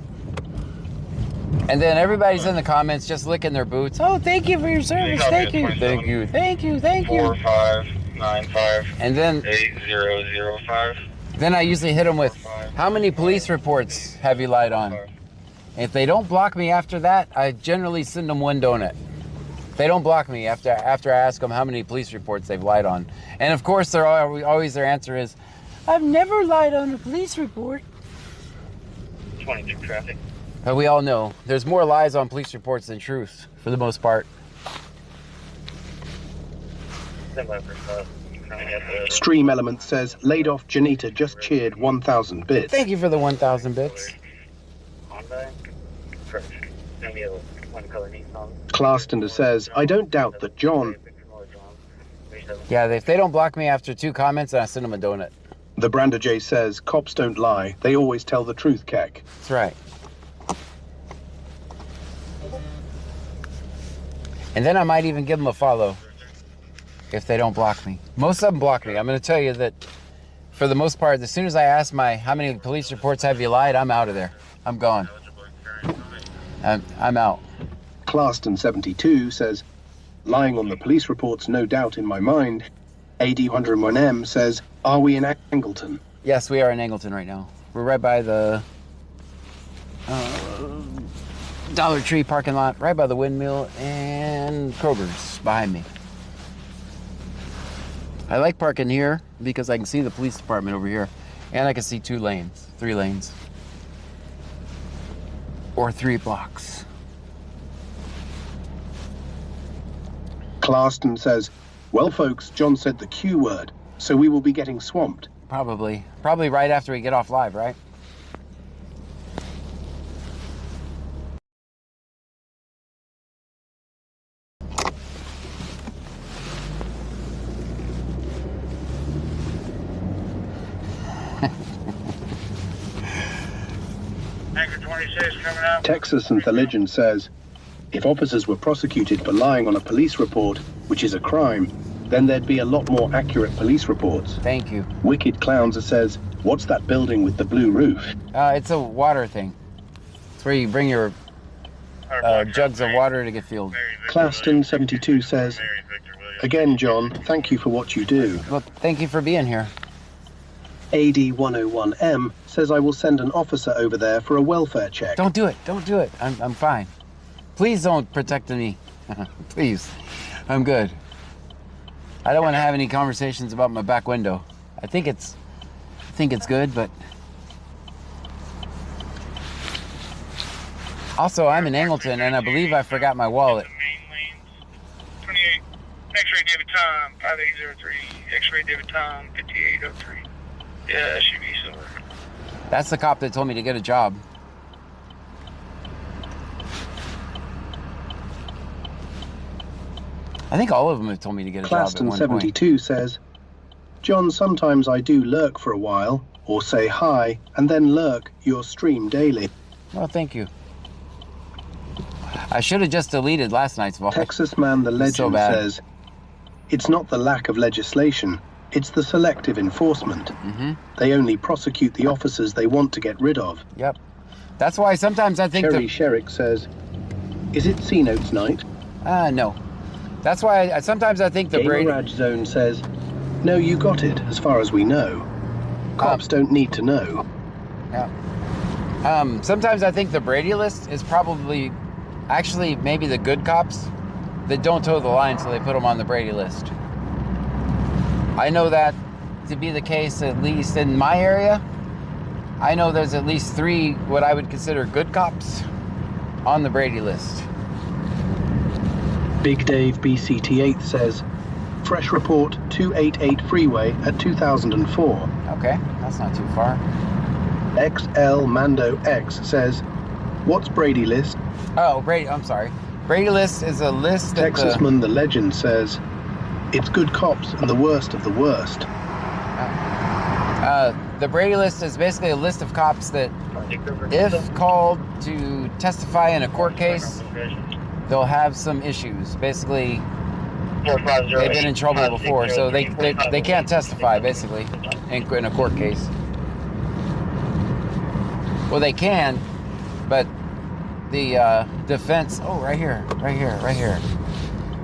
And then everybody's in the comments just licking their boots. Oh, thank you for your service. Thank you. Thank you. Thank you. Thank you. 4595. And then 8005. Then I usually hit them with, how many police reports have you lied on? If they don't block me after that, I generally send them one donut. If they don't block me after I ask them how many police reports they've lied on. And of course, always their answer is, I've never lied on a police report. 22 traffic. But we all know there's more lies on police reports than truth, for the most part. Stream Element says, laid off Janita just cheered 1,000 bits. Thank you for the 1,000 bits. Claston says, I don't doubt that John... Yeah, if they don't block me after 2 comments, then I send them a donut. The Brander J says, cops don't lie. They always tell the truth, Keck. That's right. And then I might even give them a follow if they don't block me. Most of them block me. I'm going to tell you that for the most part, as soon as I ask how many police reports have you lied, I'm out of there. I'm gone. I'm out. Claston72 says, lying on the police reports, no doubt in my mind. AD101M says, are we in Angleton? Yes, we are in Angleton right now. We're right by the Dollar Tree parking lot, right by the windmill and Kroger's behind me. I like parking here because I can see the police department over here and I can see 2 lanes, 3 lanes, or 3 blocks. Claston says, well, folks, John said the Q word, so we will be getting swamped. Probably right after we get off live, right? Anchor 26 coming out. Texas and the Legend says, if officers were prosecuted for lying on a police report, which is a crime, then there'd be a lot more accurate police reports. Thank you. Wicked Clowns says, what's that building with the blue roof? It's a water thing. It's where you bring your jugs of water to get filled. Claston72 says, again, John, thank you for what you do. Well, thank you for being here. AD101M says I will send an officer over there for a welfare check. Don't do it. Don't do it. I'm fine. Please don't protect me. Please. I'm good. I don't want to have any conversations about my back window. I think it's good, but also I'm in Angleton and I believe I forgot my wallet. 28 X-ray David Tom 5803 X-ray David Tom 5803. Yeah, that should be silver. That's the cop that told me to get a job. I think all of them have told me to get a job at one point. Claston72 says, John, sometimes I do lurk for a while, or say hi, and then lurk your stream daily. Well, thank you. I should have just deleted last night's VOD. Texas Man the Legend says, it's not the lack of legislation, it's the selective enforcement. They only prosecute the officers they want to get rid of. Yep. That's why sometimes I think Cherry Sherrick says, is it C-Notes night? No. That's why sometimes I think the Brady... Raj Zone says, no, you got it, as far as we know. Cops don't need to know. Yeah. Sometimes I think the Brady list is probably actually maybe the good cops that don't toe the line, so they put them on the Brady list. I know that to be the case, at least in my area. I know there's at least 3 what I would consider good cops on the Brady list. Big Dave BCT8 says, fresh report 288 freeway at 2004. Okay, that's not too far. XL Mando X says, what's Brady list? Oh, Brady, I'm sorry. Brady list is a list that Texasman the Legend says, it's good cops and the worst of the worst. The Brady list is basically a list of cops that, if called to testify in a court case, they'll have some issues. Basically, they've been in trouble before, so they can't testify, basically, in a court case. Well, they can, but the defense... Oh, right here.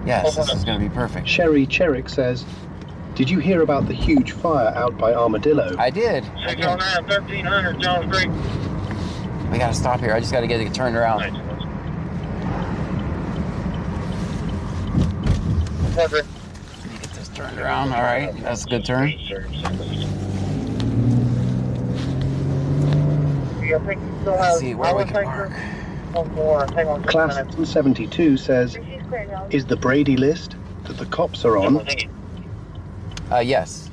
Yes, this is going to be perfect. Sherry Cherrick says, did you hear about the huge fire out by Armadillo? I did. 609, 1300, Jones Creek. We got to stop here. I just got to get it turned around. Let me get this turned around. All right, that's a good turn. Let's see where we can mark. Class 72 says, is the Brady list that the cops are on? Yes.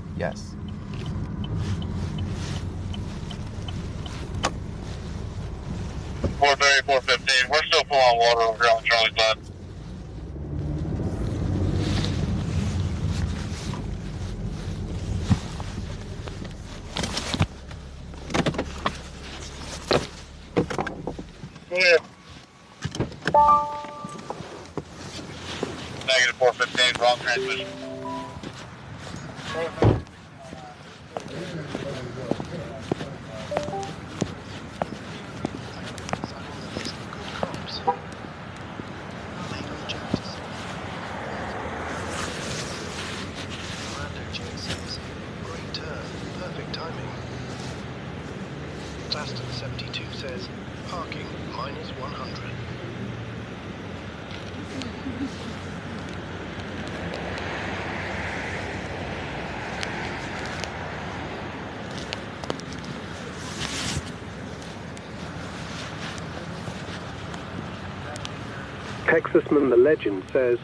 430, 415. We're still full on water over here on Charlie's side. Yeah. Negative 415, wrong transmission. Perfect timing. Claston 72 says, parking minus 100. Texasman the Legend says,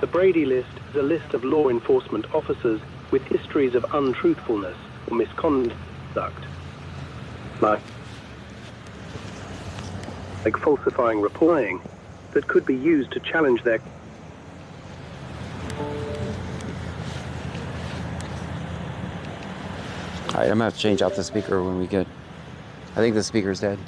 the Brady list is a list of law enforcement officers with histories of untruthfulness or misconduct, like falsifying reporting, that could be used to challenge their... All right, I'm gonna have to change out the speaker when we get... I think the speaker's dead.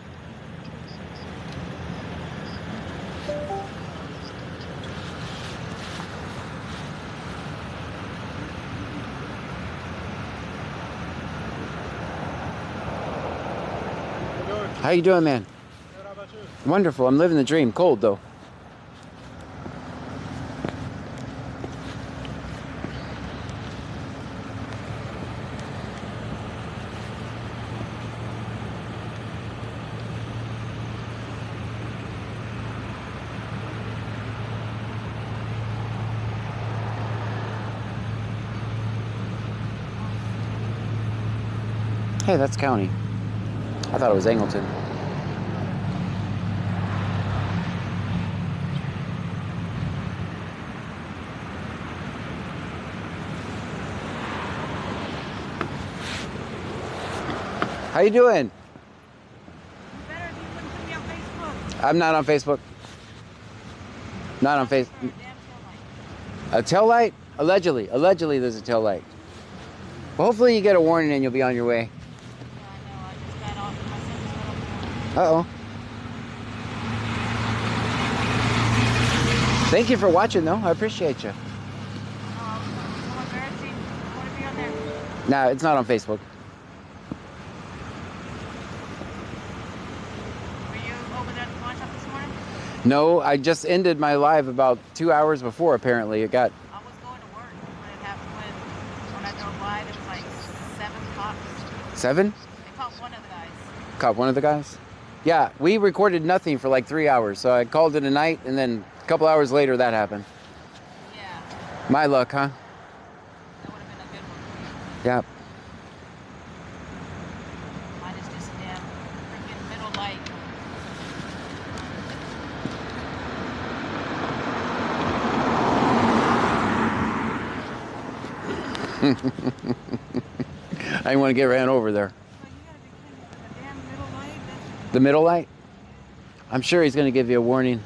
How you doing, man? Good, how about you? Wonderful. I'm living the dream. Cold, though. Hey, that's county. I thought it was Angleton. How you doing? Better if you wouldn't put me on Facebook. I'm not on Facebook. Not on Facebook. A tail light? Allegedly. Allegedly there's a tail light. Well, hopefully you get a warning and you'll be on your way. Yeah, I know. I just got off. My son just got off. Uh-oh. Thank you for watching, though. I appreciate you. Oh, embarrassing. I want to be on there. No, it's not on Facebook. Were you over there at the pawn shop this morning? No, I just ended my live about 2 hours before, apparently. It got... I was going to work when it happened. When I drove by, there was like 7 cops. 7? They caught one of the guys. Caught one of the guys? Yeah, we recorded nothing for like 3 hours, so I called it a night, and then a couple hours later that happened. Yeah. My luck, huh? That would have been a good one. Yeah. Mine is just a damn freaking middle light. I didn't want to get ran over there. Oh, you gotta be kidding. A damn middle light? That's... The middle light? I'm sure he's going to give you a warning.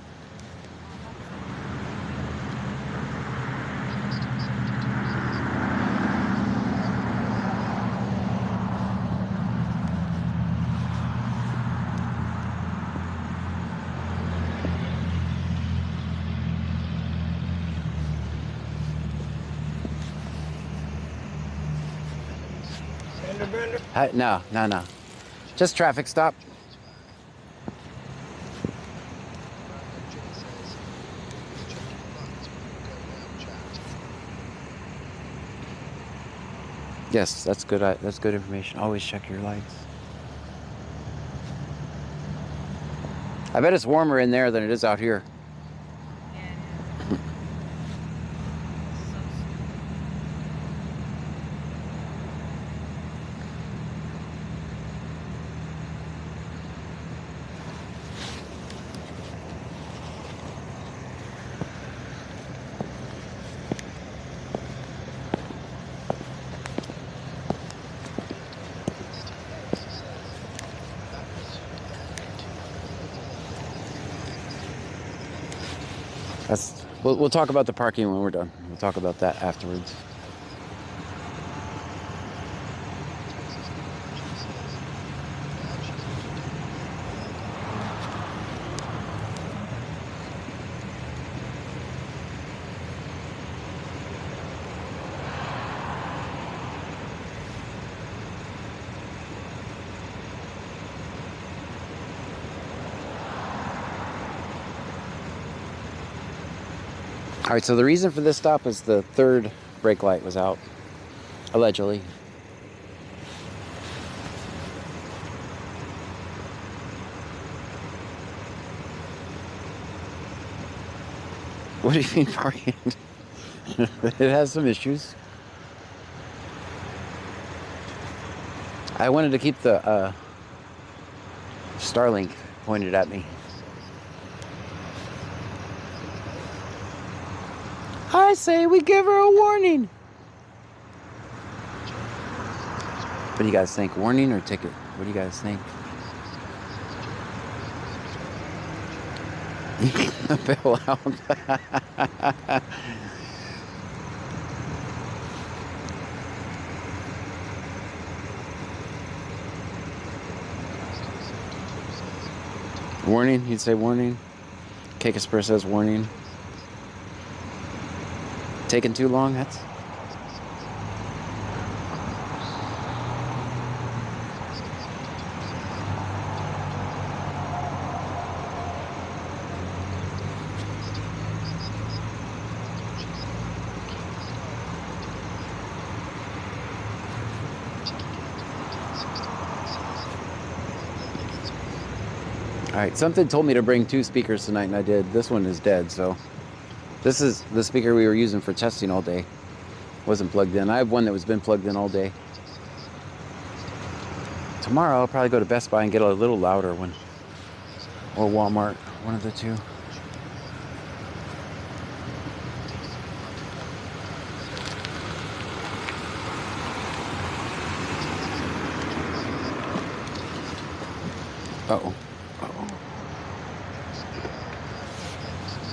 No. Just traffic stop. Yes, that's good. That's good information. Always check your lights. I bet it's warmer in there than it is out here. Yeah, it is. So stupid. We'll talk about the parking when we're done. We'll talk about that afterwards. All right, so the reason for this stop is the third brake light was out, allegedly. What do you mean parking? It has some issues. I wanted to keep the Starlink pointed at me. I say we give her a warning. What do you guys think? Warning or ticket? What do you guys think? Bail out. Warning? You'd say warning? Cake Espresso says warning. Taking too long? That's... All right, something told me to bring 2 speakers tonight, and I did. This one is dead, so this is the speaker we were using for testing all day. Wasn't plugged in. I have one that was been plugged in all day. Tomorrow I'll probably go to Best Buy and get a little louder one, or Walmart, one of the two. Uh-oh.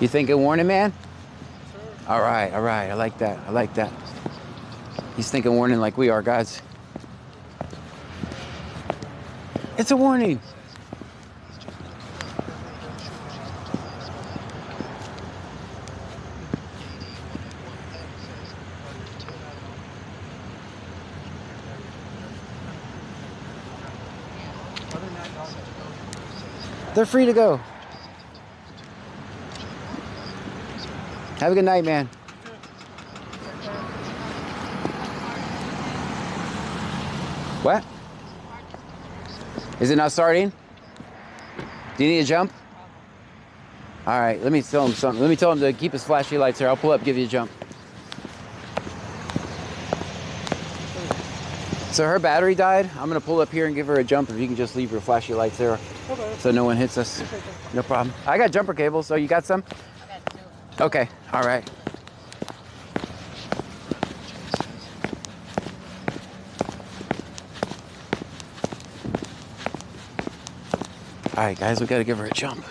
You think a warning, man? Sure. All right, all right. I like that. I like that. He's thinking warning like we are, guys. It's a warning. They're free to go. Have a good night, man. What? Is it not starting? Do you need a jump? All right, let me tell him something. Let me tell him to keep his flashy lights there. I'll pull up, give you a jump. So her battery died. I'm gonna pull up here and give her a jump. If you can just leave your flashy lights there, so no one hits us. No problem. I got jumper cables, so you got some? I got 2. Okay, all right. All right, guys, we gotta give her a jump.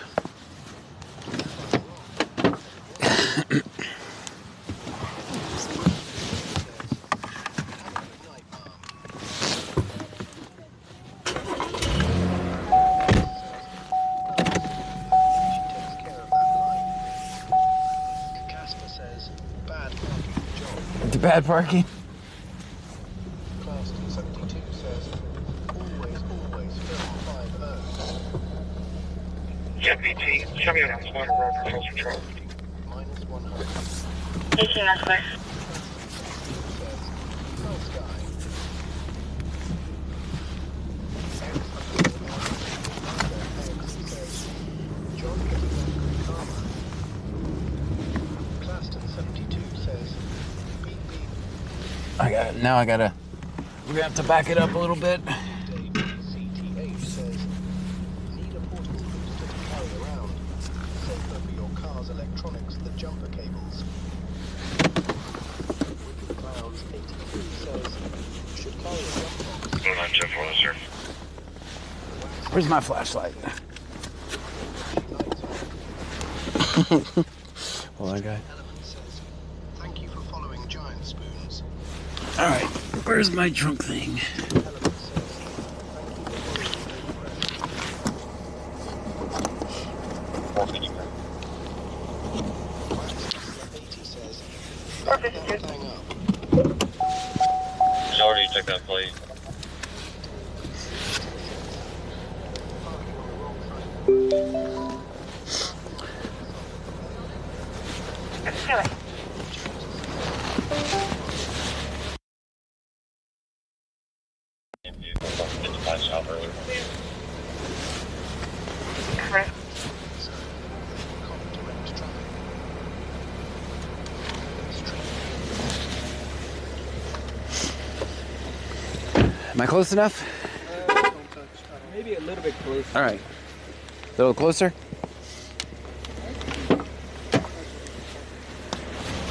Bad parking. Class 72 says, always verify JPT, show me an outside road for close control. -100. 18, that's clear. Now I gotta, we're gonna have to back it up a little bit. CTH says, need a portable booster to carry around. Safer for your car's electronics, the jumper cables. Wicked Clouds 83 says, should carry a jump box. 0910 sir. Where's my flashlight? Hold on, guy. Element says, thank you for following Giant Spoons. All right, where's my trunk thing? He's already took that plate. Let's do it. Correct. Am I close enough? Maybe a little bit closer. All right, a little closer.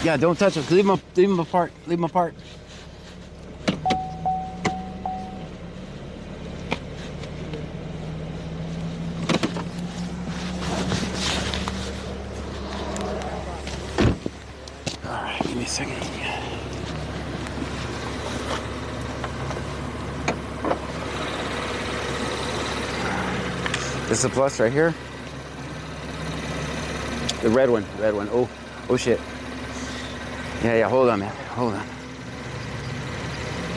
Yeah, don't touch them. Leave them apart. Leave them apart. All right, give me a second. This is a plus right here. The red one. Oh shit. Yeah, hold on, man. Hold on.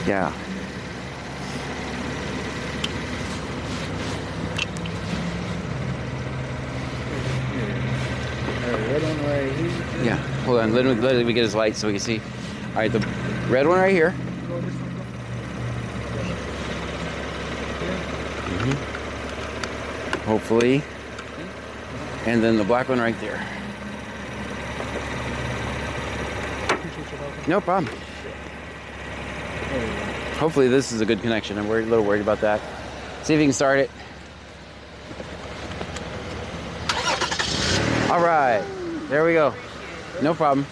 Yeah. Red one right here. Yeah, hold on. Let me get his light so we can see. All right, the red one right here. Hopefully. And then the black one right there. No problem. Hopefully this is a good connection. I'm a little worried about that. See if you can start it. All right, there we go. No problem.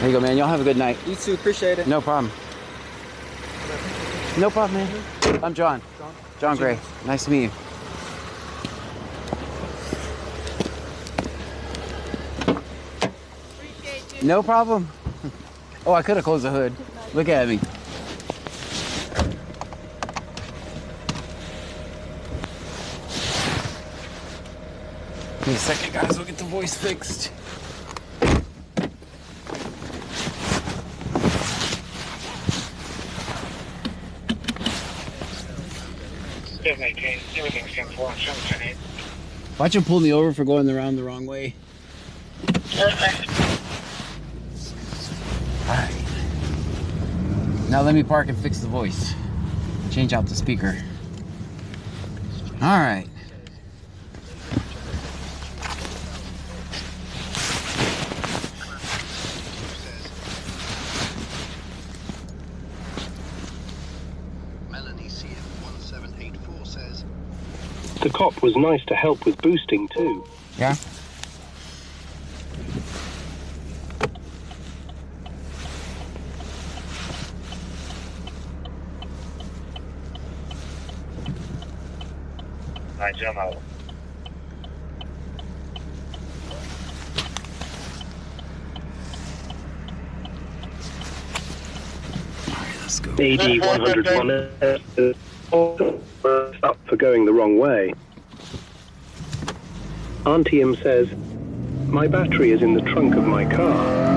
There you go, man. Y'all have a good night. You too, appreciate it. No problem. No problem, man. I'm John. John Gray. Nice to meet you. No problem. Oh, I could have closed the hood. Look at me. Give me a second, guys. We'll get the voice fixed. Watch him pull me over for going around the wrong way. Okay. Alright. Now let me park and fix the voice. Change out the speaker. Alright. The cop was nice to help with boosting too. Yeah? I jump out. Let's go. AD 101 up for going the wrong way. Auntie M says, my battery is in the trunk of my car.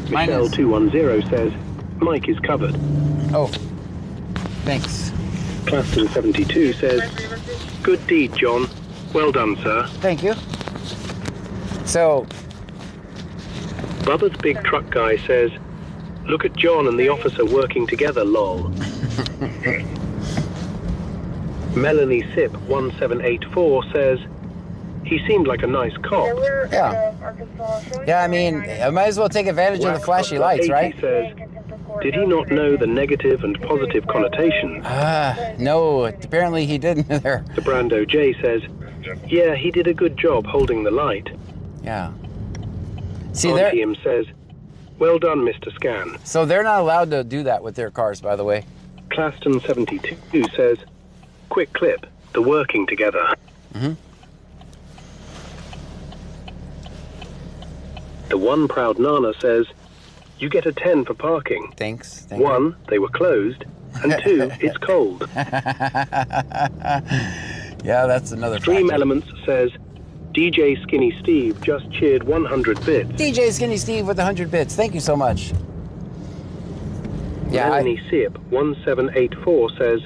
Michelle 210 says, Mike is covered. Oh, thanks. Claston 72 says, good deed, John. Well done, sir. Thank you. So, Bubba's big truck guy says, look at John and the officer working together, lol. Melanie Sip 1784 says, he seemed like a nice cop. yeah. Yeah, I mean, I might as well take advantage of the flashy lights, right? Says, did he not know the negative and positive connotations? No, apparently he didn't there. The Brando J says, yeah, he did a good job holding the light. Yeah. See, there. RTM says, well done, Mr. Scan. So they're not allowed to do that with their cars, by the way. Claston 72 says, quick clip, the working together. Mm-hmm. The One Proud Nana says, you get a 10 for parking. Thanks. 1, they were closed, and 2, it's cold. Yeah, that's another Stream factor. Elements says, DJ Skinny Steve just cheered 100 bits. DJ Skinny Steve with 100 bits. Thank you so much. Yeah, Melanie Sip 1784 says,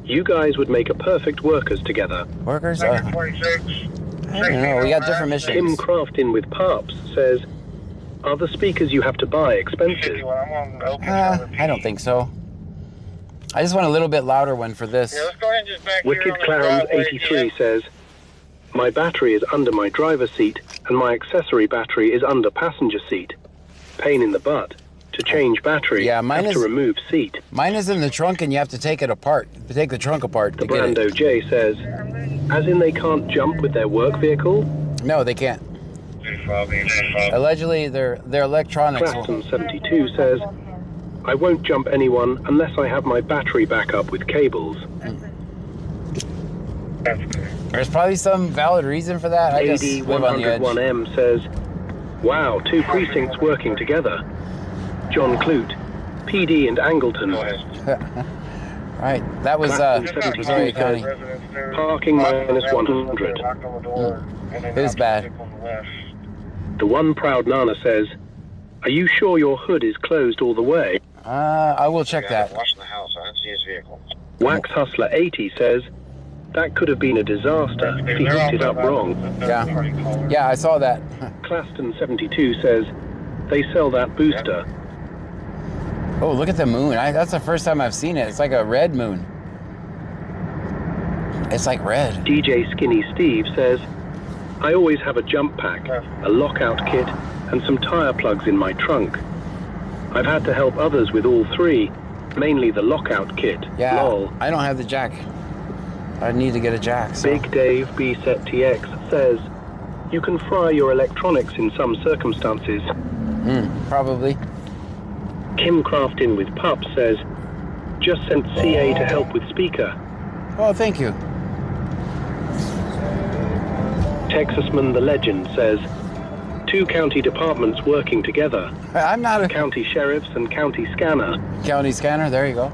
you guys would make a perfect workers together. Workers? I don't know. We got different missions. Tim Craftin with Parps says, are the speakers you have to buy expensive? I don't think so. I just want a little bit louder one for this. Yeah, let's go ahead and just back Wicked here on the Clowns driveway 83 here. says, my battery is under my driver's seat and my accessory battery is under passenger seat. Pain in the butt. To change battery, Yeah, mine have is- to remove seat. Mine is in the trunk and you have to take it apart. Take the trunk apart The to get Brando it. J says, as in they can't jump with their work vehicle? No, they can't. Allegedly, their electronics will... Claston 72 says, I won't jump anyone unless I have my battery backup with cables. There's probably some valid reason for that. I just AD live on the edge. 101M says, wow, 2 precincts working together. John Clute, PD and Angleton. Right, that was Claston Brazoria 72 County. says, parking minus 100. It was bad. The One Proud Nana says, are you sure your hood is closed all the way? I will check that. Watching the house, I didn't see his vehicle. Wax Hustler 80 says, that could have been a disaster if he hooked it up wrong. Yeah. Yeah, I saw that. Claston 72 says, they sell that booster. Oh, look at the moon. That's the first time I've seen it. It's like a red moon. It's like red. DJ Skinny Steve says, I always have a jump pack, a lockout kit, and some tire plugs in my trunk. I've had to help others with all 3, mainly the lockout kit. Yeah, Lol. I don't have the jack. I need to get a jack. So. Big Dave BSET-TX says, you can fry your electronics in some circumstances. Probably. Kim Craftin with Pup says, just sent CA to help with speaker. Oh, thank you. Texasman the Legend says, 2 county departments working together. I'm not a county sheriffs and county scanner. County scanner, there you go.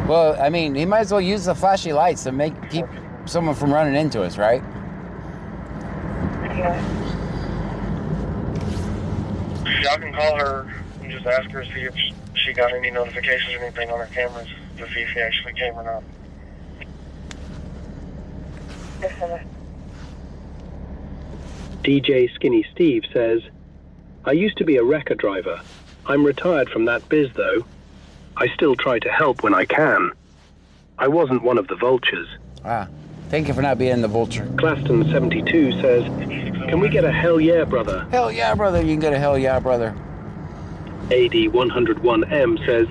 Well, I mean, he might as well use the flashy lights to keep someone from running into us, right? Y'all can call her and just ask her to see if she got any notifications or anything on her cameras to see if he actually came or not. DJ Skinny Steve says, I used to be a wrecker driver. I'm retired from that biz though. I still try to help when I can. I wasn't one of the vultures. Thank you for not being the vulture. Claston 72 says, can we get a hell yeah, brother? Hell yeah, brother. You can get a hell yeah, brother. AD 101M says,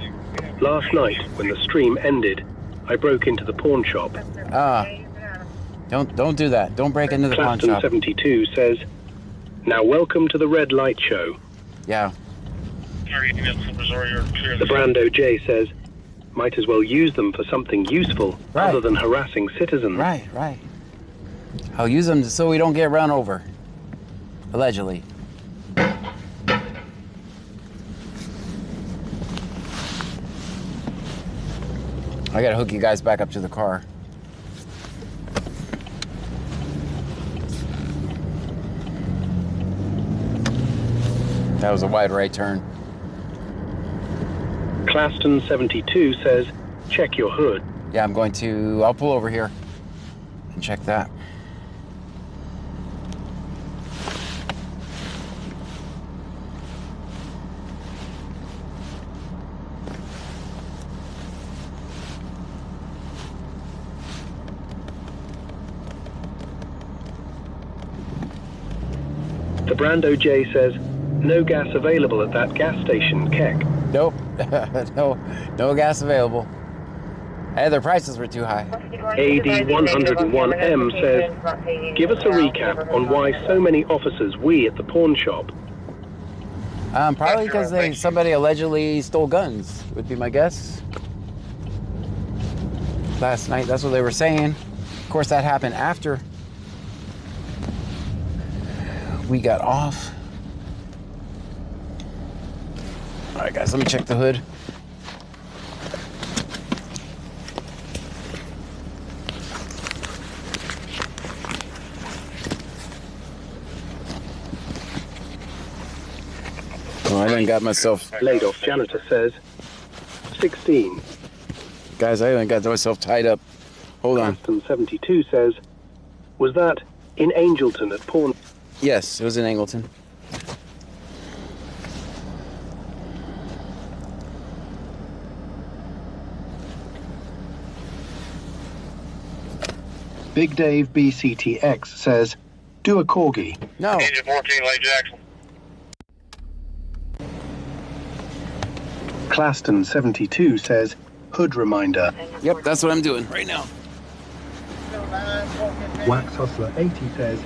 last night when the stream ended, I broke into the pawn shop. Don't do that. Don't break into the pawn shop. Claston 72 says, now welcome to the red light show. Yeah. The Brando J says, might as well use them for something useful other than harassing citizens. Right. I'll use them so we don't get run over. Allegedly. I gotta hook you guys back up to the car. That was a wide right turn. Claston 72 says, check your hood. Yeah, I'll pull over here and check that. The Brando J says, no gas available at that gas station, Keck. Nope. no gas available. Hey, their prices were too high. AD 101M says, give us a recap on why so many officers we at the pawn shop. Probably because somebody allegedly stole guns, would be my guess. Last night, that's what they were saying. Of course, that happened after we got off. All right, guys, let me check the hood. Oh, I done got myself laid off. Janitor says 16. Guys, I even got myself tied up. Hold on. Aston 72 says, was that in Angleton at pawn? Yes, it was in Angleton. Big Dave BCTX says, do a corgi. No. Agent 14, Lake Jackson. Claston 72 says, hood reminder. Yep, that's what I'm doing right now. Wax Hustler 80 says,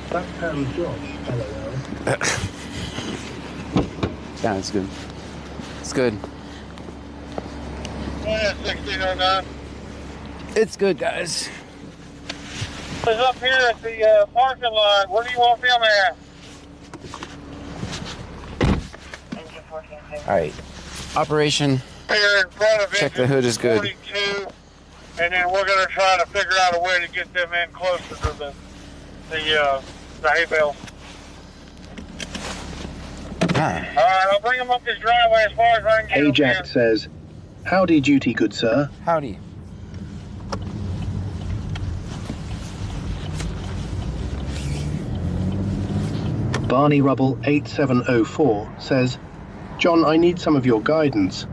that's Pam's job, LOL. Yeah, it's good. It's good. Yeah, 1609. It's good, guys. It's up here at the parking lot. Where do you want them at? All right. Operation. Here in front of Check the hood is good. 42, and then we're going to try to figure out a way to get them in closer to the hay bales. All right, I'll bring them up this driveway as far as I can get Hey Jack says, howdy duty, good sir. Howdy. Barney Rubble 8704 says, John, I need some of your guidance.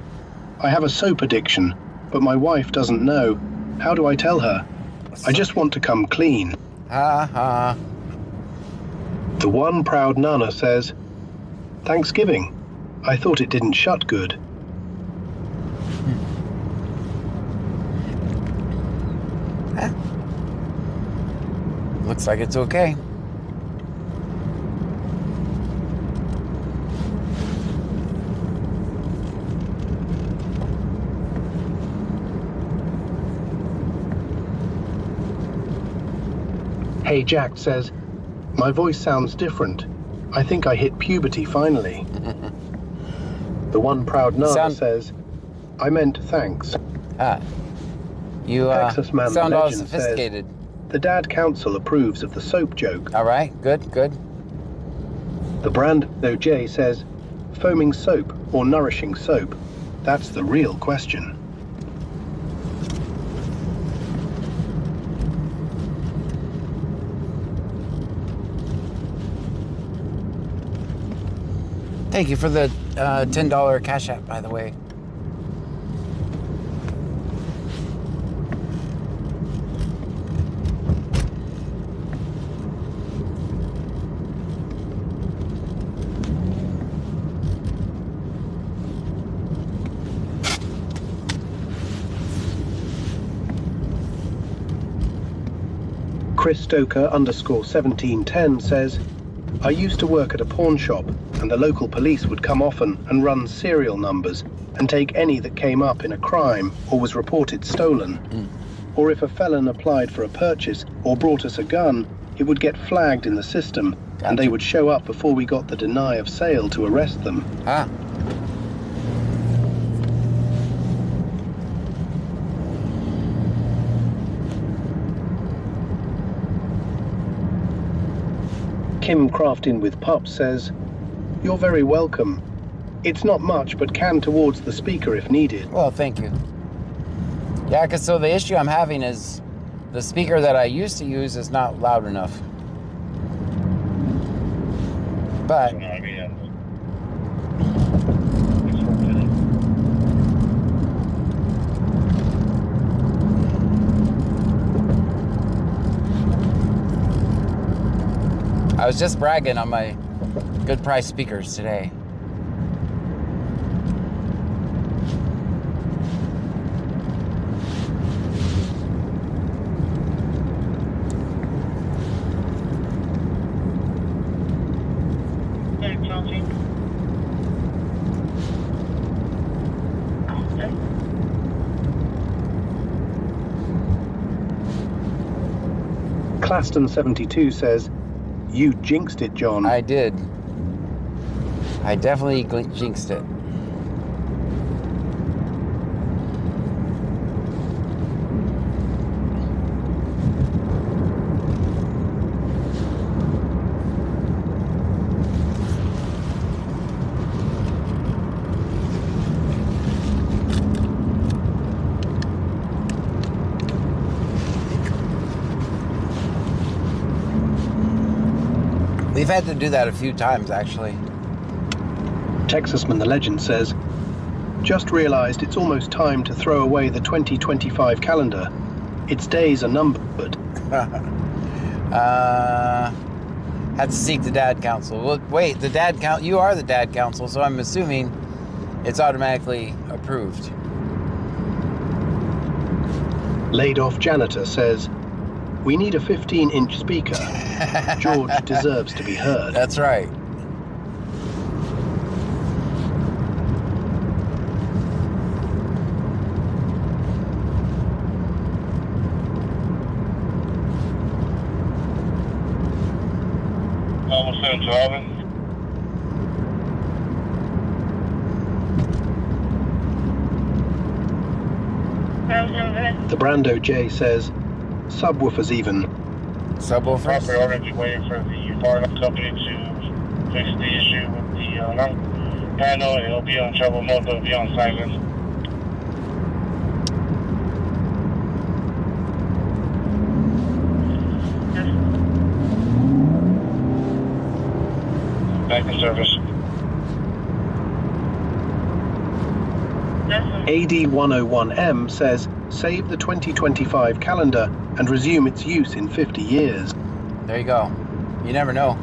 I have a soap addiction, but my wife doesn't know. How do I tell her? I just want to come clean. Ha ha. The One Proud Nana says, Thanksgiving. I thought it didn't shut good. Looks like it's okay. Hey Jack says, my voice sounds different. I think I hit puberty finally. The one proud Nana says, I meant thanks. You Texas Man sound the all Legend sophisticated. Says, the Dad Council approves of the soap joke. All right, good. The Brando J says, foaming soap or nourishing soap? That's the real question. Thank you for the $10 Cash App, by the way. Chris Stoker _1710 says, I used to work at a pawn shop and the local police would come often and run serial numbers and take any that came up in a crime or was reported stolen. Or if a felon applied for a purchase or brought us a gun, it would get flagged in the system and they would show up before we got the deny of sale to arrest them. Kim Craftin with Pup says, you're very welcome. It's not much, but can towards the speaker if needed. Well, thank you. Yeah, because so the issue I'm having is the speaker that I used to use is not loud enough. But I was just bragging on my good price speakers today. Claston72 says, you jinxed it, John. I did. I definitely jinxed it. We've had to do that a few times, actually. Texasman the Legend says, just realized it's almost time to throw away the 2025 calendar. Its days are numbered. Had to seek the Dad Council. Well, wait, the Dad Council, you are the Dad Council, so I'm assuming it's automatically approved. Laid off janitor says, we need a 15-inch speaker. George deserves to be heard. That's right. The Brando J says, subwoofers even. Subwoofers? Proper orange waiting for the fire company to fix the issue with the panel. It'll be on trouble mode, but it'll be on silent. Back in service. AD101M says, save the 2025 calendar and resume its use in 50 years. There you go. You never know.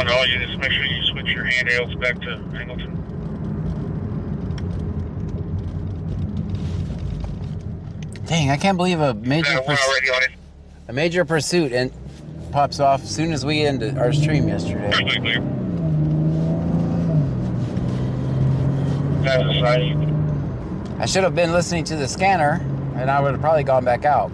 All units, make sure you switch your handrails back to Angleton. Dang, I can't believe a major pursuit and pops off as soon as we ended our stream yesterday. I should have been listening to the scanner, and I would have probably gone back out.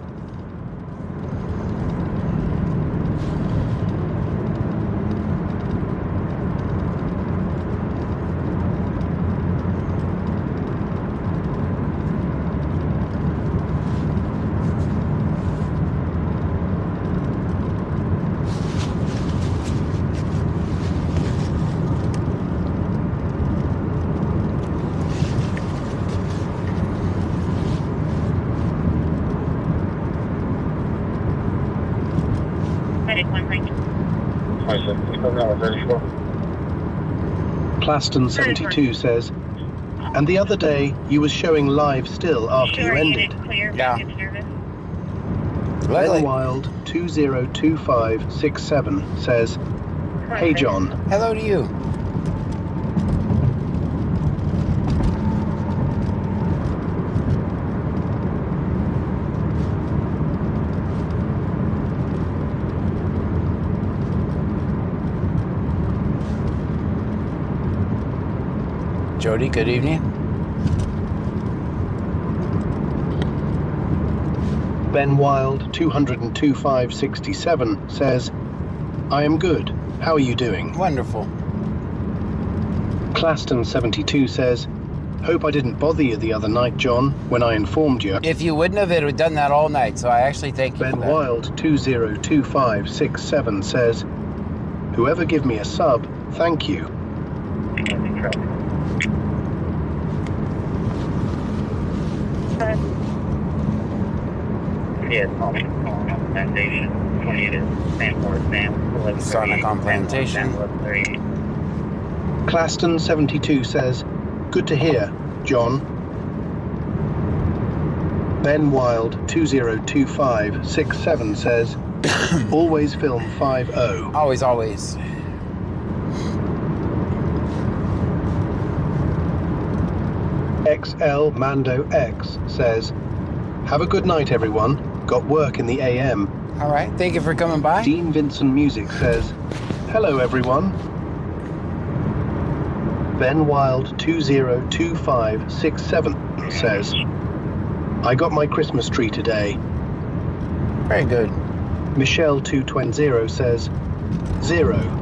Plaston 72 says, and the other day you was showing live still after you ended. Yeah. Ben Wild 202567 says, hey John. Hello to you. Jody, good evening. Ben Wild 202567 says, I am good. How are you doing? Wonderful. Claston 72 says, hope I didn't bother you the other night, John, when I informed you. If you wouldn't have, it would have done that all night, so I actually thank you. Ben Wild 202567 says, whoever give me a sub, thank you. Sonic on plantation. Claston 72 says, good to hear, John. Ben Wild 202567 says, always film 5-0. Always, always. XL Mando X says, have a good night, everyone. Got work in the AM. All right, thank you for coming by. Dean Vincent Music says, hello, everyone. Ben Wild 202567 says, I got my Christmas tree today. Very good. Michelle 220 says, 0.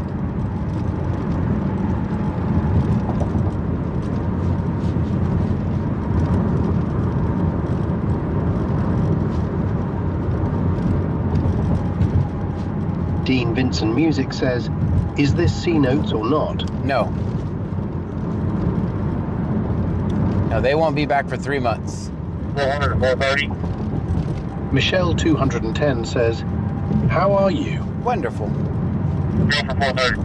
Dean Vincent Music says, is this C Notes or not? No. No, they won't be back for 3 months. 400 to 430. Michelle 210 says, how are you? Wonderful. Go for 430.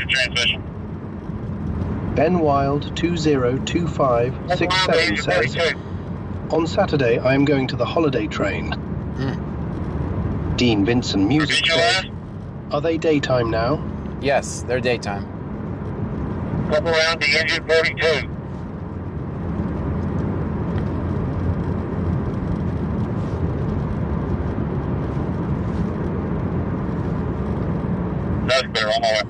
Transmission. Ben Wild 202567 says, on Saturday I am going to the holiday train. Dean Vincent Music says, are they daytime now? Yes, they're daytime. Come around the engine 42. That's clear, on my way.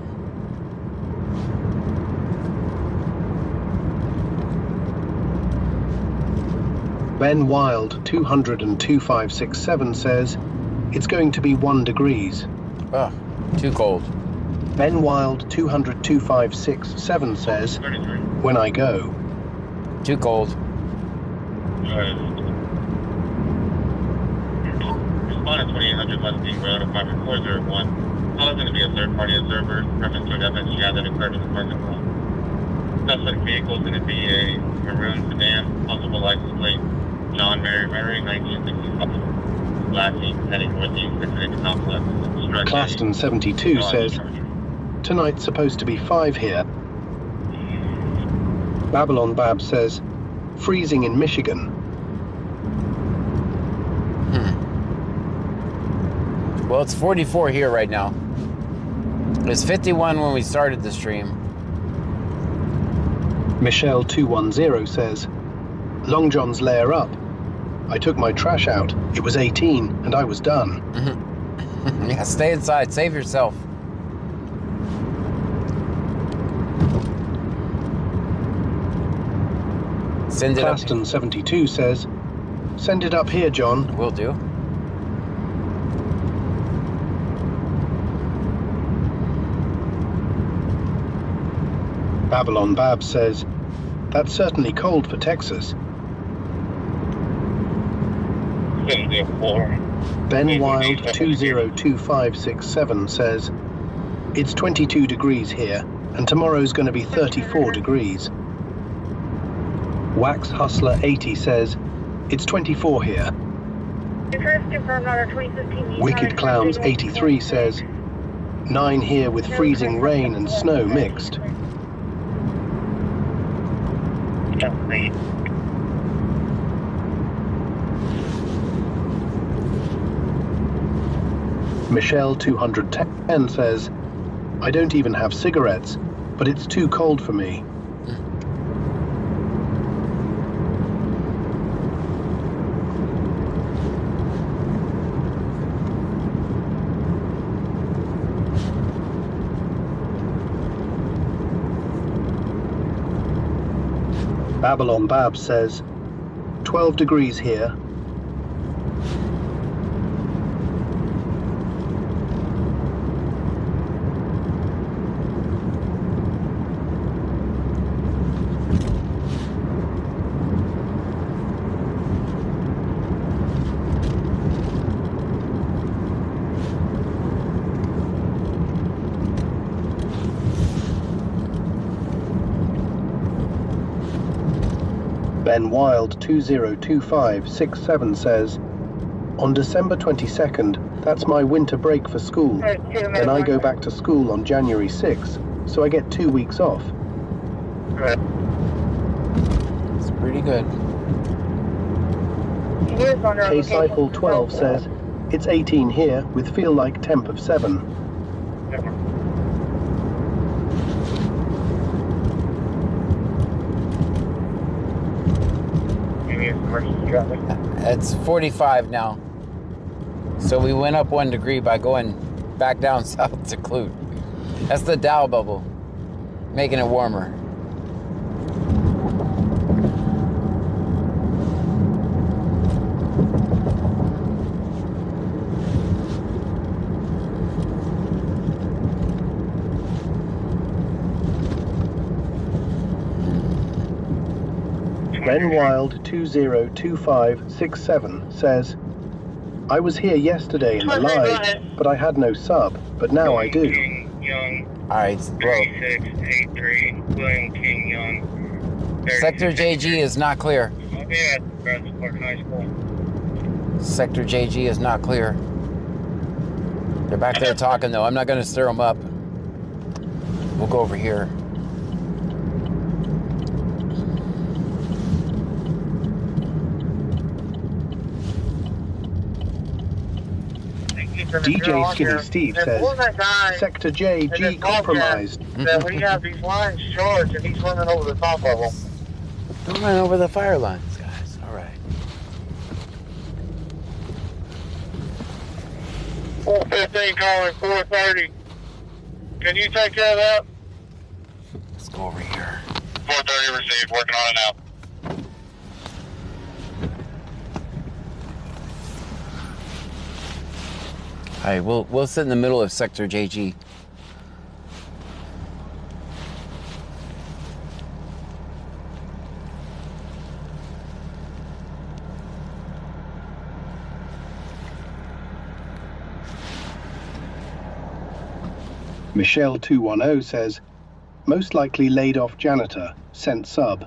Ben Wild 202.567 says, it's going to be 1 degrees. Oh, too cold. Ben Wild 202.567 says, when I go. Too cold. Respondent 2800 Mustang Road, apartment 401. Call is going to be a third-party observer. Reference to an FSGI that occurred in the parking lot. Suspect vehicle is going to be a maroon sedan, possible license plate John Mary 1965. Lastly, heading northeast, exiting the complex. Claston 72 says, tonight's supposed to be 5 here. Babylon Bab says, freezing in Michigan. Well, it's 44 here right now. It was 51 when we started the stream. Michelle210 says, Long John's layer up. I took my trash out. It was 18 and I was done. Yeah, stay inside. Save yourself. Send it up. Claston72 says, send it up here, John. Will do. Babylon Bab says, that's certainly cold for Texas. 74. Ben Wild 202567 says, it's 22 degrees here, and tomorrow's going to be 34 degrees. Wax Hustler 80 says, it's 24 here. Wicked Clowns 83 says, 9 here with freezing rain and snow mixed. Michelle 210 says, I don't even have cigarettes, but it's too cold for me. Babylon Bab says, 12 degrees here. Ben Wild 202567 says, on December 22nd, that's my winter break for school. Then I go back to school on January 6th, so I get 2 weeks off. It's pretty good. K-Cycle 12 says, it's 18 here with feel like temp of 7. It's 45 now. So we went up 1 degree by going back down south to Clute. That's the Dow bubble, making it warmer. Ben Wild 202567 says, I was here yesterday in the live, but I had no sub, but now I do. Young, Alright, well, 3683, William King Young. Sector JG is not clear. Yeah, Bradford Park High School. Sector JG is not clear. They're back there talking though. I'm not going to stir them up. We'll go over here. DJ Skinny Steve says, Sector JG compromised. That we have these lines charged and he's running over the top of them. Don't run over the fire lines, guys. All right. 415 calling 430. Can you take care of that? Let's go over here. 430 received, working on it now. All right, we'll sit in the middle of Sector JG. Michelle 210 says, most likely laid off janitor, sent sub.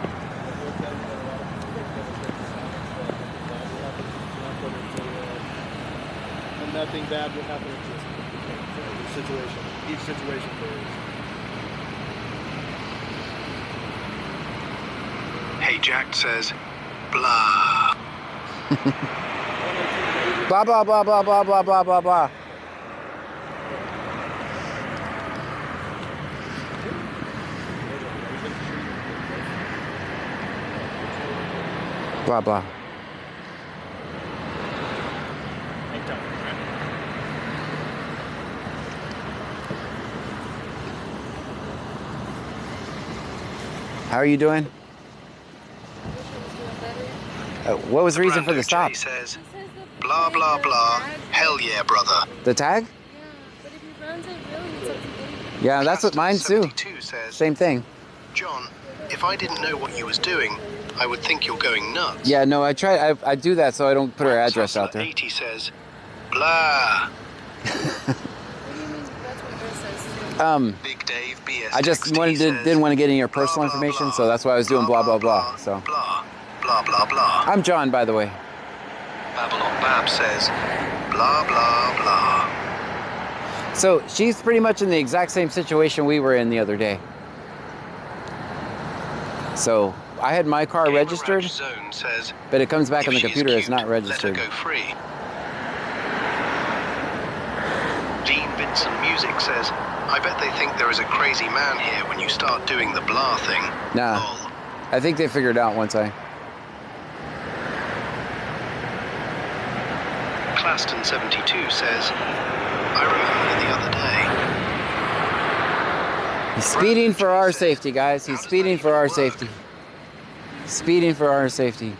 nothing bad will happen in this situation. Each situation varies. Hey Jack says, blah. Blah, blah, blah, blah, blah, blah, blah, blah, blah. Blah, blah. How are you doing? What was the reason for the stop? Says, blah, blah, blah. Hell yeah, brother. The tag? Yeah, but if he runs it, really, it's up to him. Yeah, that's what mine too. Says, same thing. John, if I didn't know what you was doing, I would think you're going nuts. Yeah, no, I try. I do that so I don't put her address out there. 80 says, blah. Big Dave BS. I just didn't want to get any of your personal information, so that's why I was doing blah blah blah. So. Blah blah blah blah. I'm John, by the way. Babylon Bab says, blah blah blah. So she's pretty much in the exact same situation we were in the other day. So I had my car registered, Zone says, but it comes back on the computer it's not registered. Let her go free. Dean Vincent Music says, I bet they think there is a crazy man here when you start doing the blah thing. Nah, I think they figured it out once I... Claston 72 says, I remember the other day. He's speeding for our safety, guys. He's speeding for our safety. Speeding for our safety.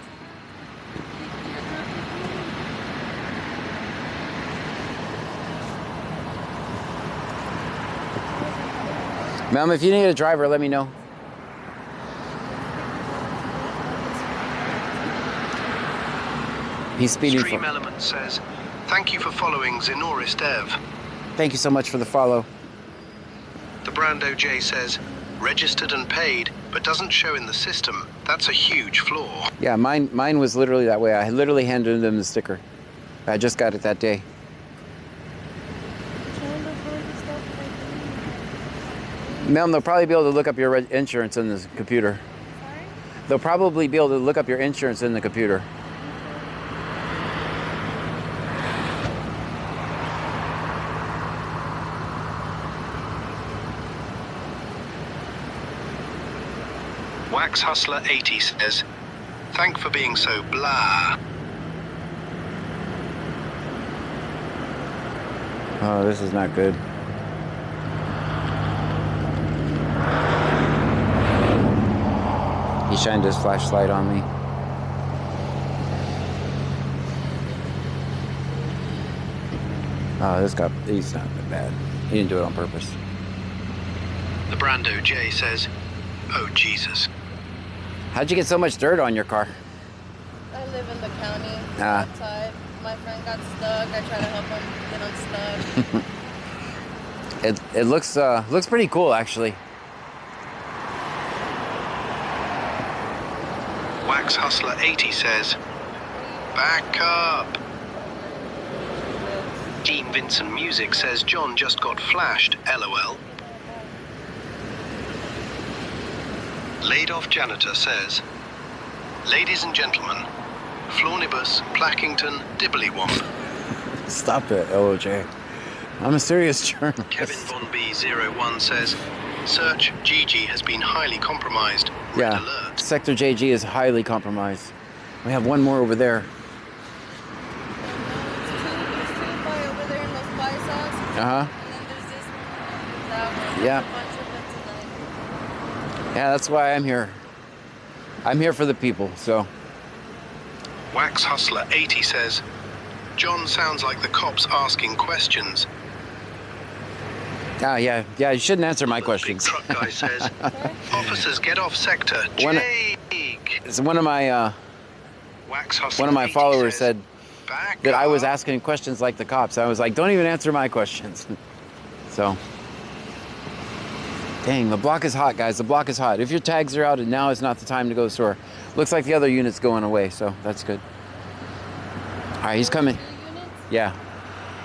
Ma'am, if you need a driver, let me know. He's speeding. Stream Element says, thank you for following Zenoris Dev. Thank you so much for the follow. The Brando J says, registered and paid, but doesn't show in the system. That's a huge flaw. Yeah, mine was literally that way. I literally handed them the sticker. I just got it that day. Ma'am, they'll probably be able to look up your insurance in the computer. Sorry? They'll probably be able to look up your insurance in the computer. Wax Hustler 80 says, thank for being so blah. Oh, this is not good. He shined his flashlight on me. Oh, he's not that bad. He didn't do it on purpose. The Brando J says, oh Jesus. How'd you get so much dirt on your car? I live in the county, Ah. outside. My friend got stuck. I try to help him get unstuck. It looks pretty cool, actually. Wax Hustler 80 says, back up. Dean Vincent Music says John just got flashed, LOL. Laid off janitor says, ladies and gentlemen, Flawnibus, Plackington, Dibblywomp. Stop it, LOJ. I'm a serious journalist. Kevin Von B01 says, search GG has been highly compromised. Red Yeah, alert. Sector JG is highly compromised. We have one more over there. There's two by over there in Los Paisas. Uh-huh. And then there's this one. That one. Yeah. A bunch of them tonight. Yeah, that's why I'm here. I'm here for the people, so. Wax Hustler 80 says, John sounds like the cops asking questions. Ah, yeah, you shouldn't answer my questions. Big truck guy says, officers get off sector. Jake. It's one of my Wax Hustler one of my 80 followers says, said back that I was up. asking questions like the cops. I was like, don't even answer my questions. So, dang, the block is hot, guys. The block is hot. If your tags are out, and now is not the time to go to the store. Looks like the other unit's going away, so that's good. All right, he's coming. Yeah.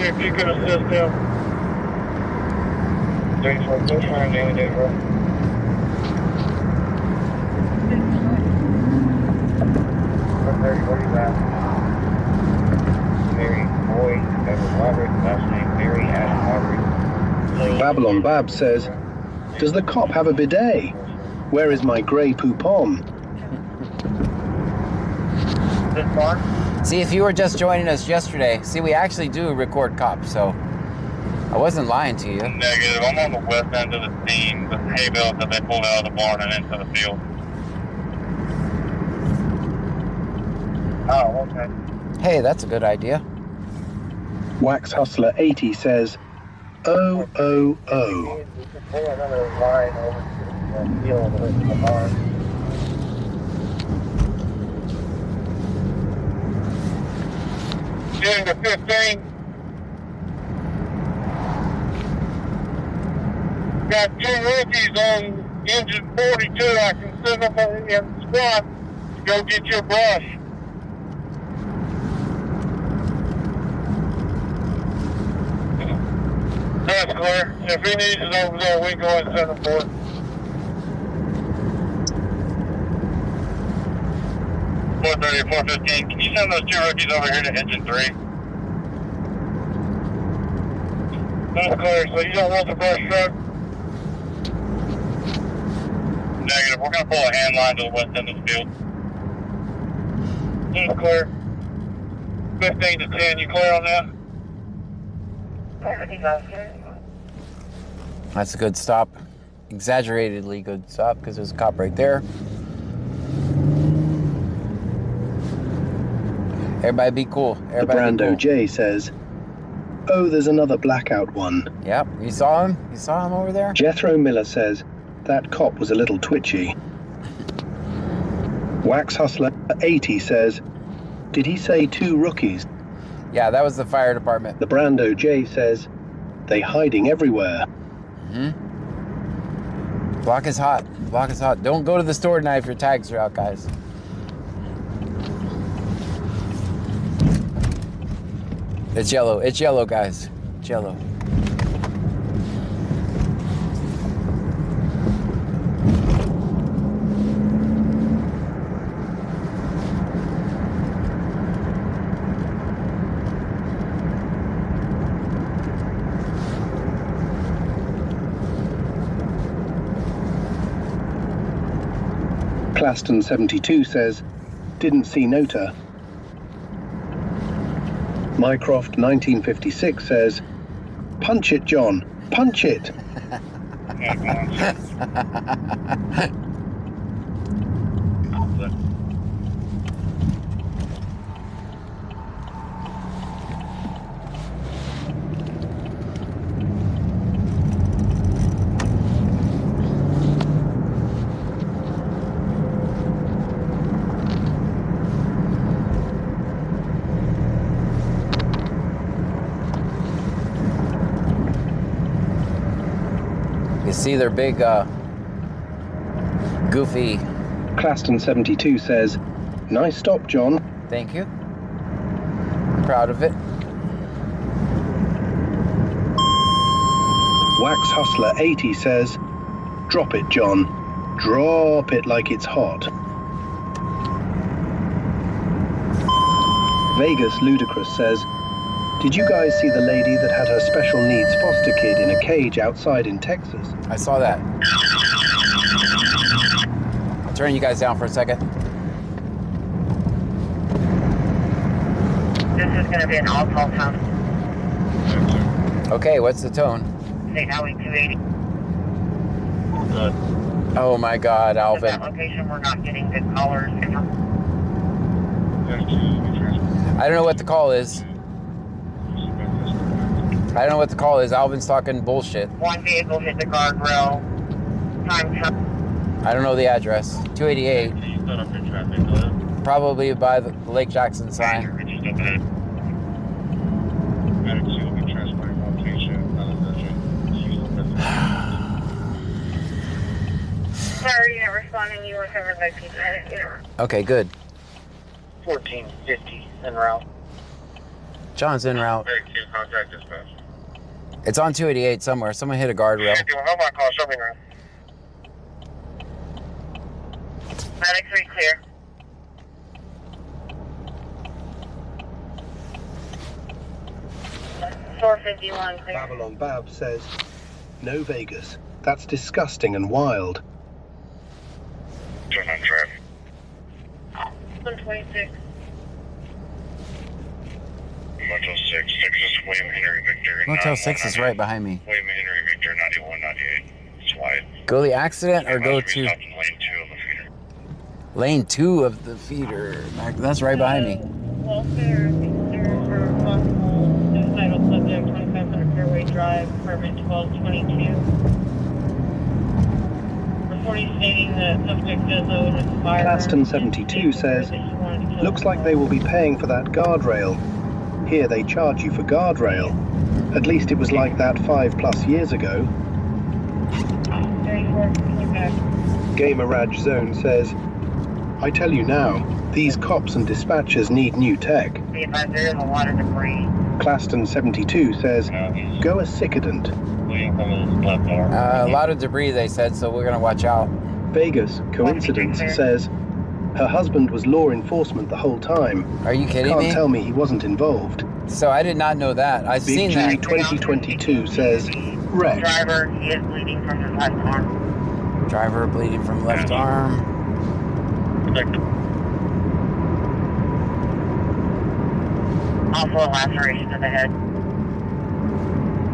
If you can assist him. 34, push for him, daily day, bro. What are you at? Mary Boy, Edward Robert, last name Mary Adam Robert. Babylon Bab says, does the cop have a bidet? Where is my grey poupon? This bar? See, if you were just joining us yesterday, see, we actually do record cops, so I wasn't lying to you. Negative. I'm on the west end of the scene, the hay bales that they pulled out of the barn and into the field. Oh, okay. Hey, that's a good idea. Wax Hustler 80 says, oh, oh, oh. We could pull another line over to the field of the barn. Shooting to 15. Got 2 rookies on engine 42. I can send them in the squad to go get your brush. That's clear. If he needs it over there, we can go ahead and send him for it. 430, 415. Can you send those 2 rookies over here to engine 3? That's clear. So you don't want the brush truck? Negative. We're going to pull a hand line to the west end of the field. That's clear. 15 to 10. You clear on that? That's a good stop. Exaggeratedly good stop because there's a cop right there. Everybody be cool. Everybody the Brando J says, oh, there's another blackout one. Yep, you saw him? You saw him over there? Jethro Miller says, that cop was a little twitchy. Wax Hustler 80 says, did he say 2 rookies? Yeah, that was the fire department. The Brando J says, they hiding everywhere. Block is hot. Block is hot. Don't go to the store tonight if your tags are out, guys. It's yellow. It's yellow, guys. It's yellow. Claston 72 says, didn't see Nota. Mycroft 1956 says, punch it, John, punch it. You see their big, goofy... Claston 72 says, nice stop, John. Thank you. I'm proud of it. Wax Hustler 80 says, drop it, John. Drop it like it's hot. Vegas Ludicrous says, did you guys see the lady that had her special needs foster kid in a cage outside in Texas? I saw that. I'll turn you guys down for a second. This is going to be an all-call town. Okay, what's the tone? St. Highway 280. Good. Oh my God, At that Alvin. location, we're not getting good callers. I don't know what the call is. I don't know what the call is. Alvin's talking bullshit. One vehicle hit the guardrail. Time. I don't know the address. 288. Can you set up your traffic light? Probably by the Lake Jackson sign. Medic 2 will be transferring location. Sorry, you're not responding. You were covered by people. Okay, good. 1450 en route. John's en route. Very keen contact dispatch. It's on 288 somewhere. Someone hit a guardrail. Call shopping room. Medic 3 clear. $451 clear. Babylon Bab says, no Vegas. That's disgusting and wild. 200. 126. Motel 6, 6 is William Henry Victor. Motel 6 is right behind me. William Henry Victor, 9198. It's wide. Go the accident or go to Lane 2 of the feeder. lane 2 of the feeder. That's right behind me. Welfare for possible suicidal subject, 2500 Fairway Drive, permit 1222. Reporting stating that subject does own a fire. Claston 72 says, looks like they will be paying for that guardrail. Here they charge you for guardrail. At least it was like that 5+ years ago. Gamer Raj Zone says, I tell you now, these cops and dispatchers need new tech. Claston 72 says, go a Sicadent. A lot of debris, they said, so we're going to watch out. Vegas Coincidence says, her husband was law enforcement the whole time. Are you kidding me? Can't tell me he wasn't involved. So I did not know that. I've seen that. Big G 2022 says, wreck. Driver, he is bleeding from his left arm. Driver bleeding from left arm. Also a laceration to the head.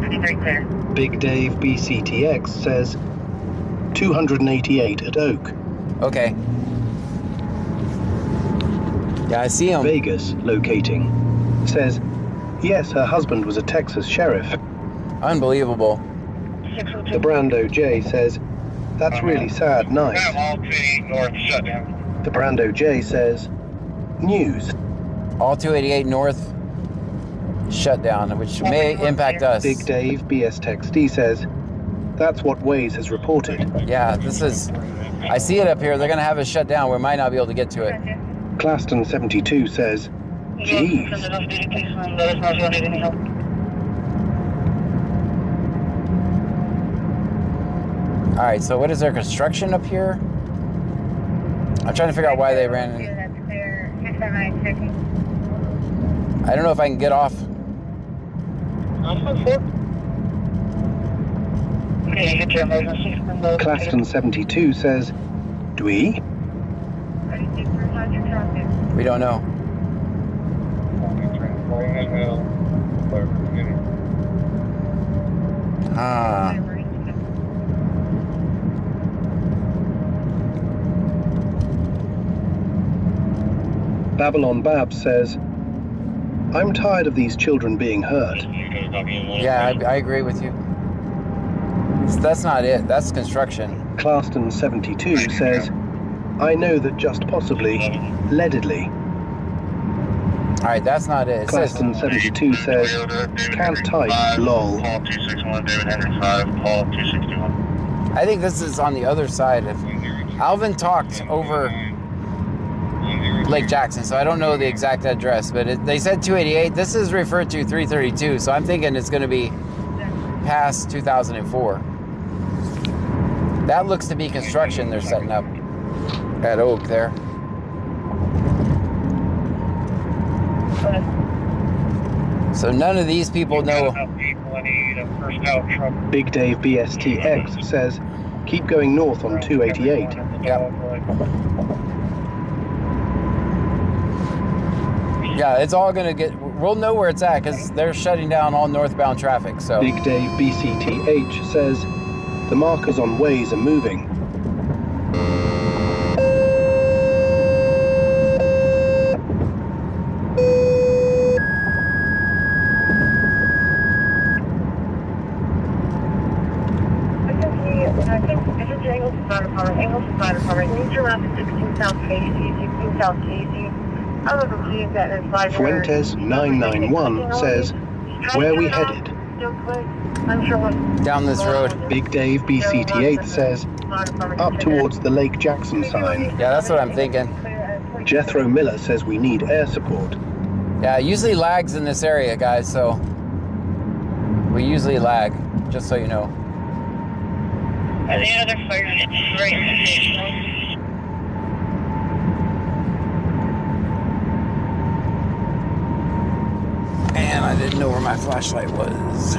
53 clear. Big Dave BCTX says, 288 at Oak. Okay. Yeah, I see him. Vegas locating. Says, yes, her husband was a Texas sheriff. Unbelievable. The Brando J says, that's really sad night. All 288 North shut down. The Brando J says, news. All 288 North shut down, which may impact us. Big Dave BS Text D says, that's what Waze has reported. Yeah, this is, I see it up here. They're going to have us shut down. We might not be able to get to it. Claston 72 says, geez. All right, so what is there, construction up here? I'm trying to figure out why they ran in. I don't know if I can get off. Claston 72 says, Dwee? We don't know. Ah. Babylon Bab says, I'm tired of these children being hurt. Yeah, I agree with you. That's not it. That's construction. Claston 72 says, I know that just possibly, leadedly. All right, that's not it. Claston 72 says, can't type, lol. Call 261, David Henry 5, call 2621. I think this is on the other side. If Alvin talked over Lake Jackson, so I don't know the exact address, but they said 288. This is referred to 332, so I'm thinking it's going to be past 2004. That looks to be construction they're setting up at Oak there. So none of these people know. Big Dave BSTX says, keep going north on 288. Yep. Yeah, it's all gonna get, we'll know where it's at because they're shutting down all northbound traffic, so. Big Dave BCTH says, the markers on Waze are moving. Fuentes 991 says, where are we headed? Down this road. Big Dave BCT8 says, up towards the Lake Jackson sign. Yeah, that's what I'm thinking. Jethro Miller says we need air support. Yeah, it usually lags in this area, guys, so we usually lag, just so you know. And the other fire is right in the station. And I didn't know where my flashlight was.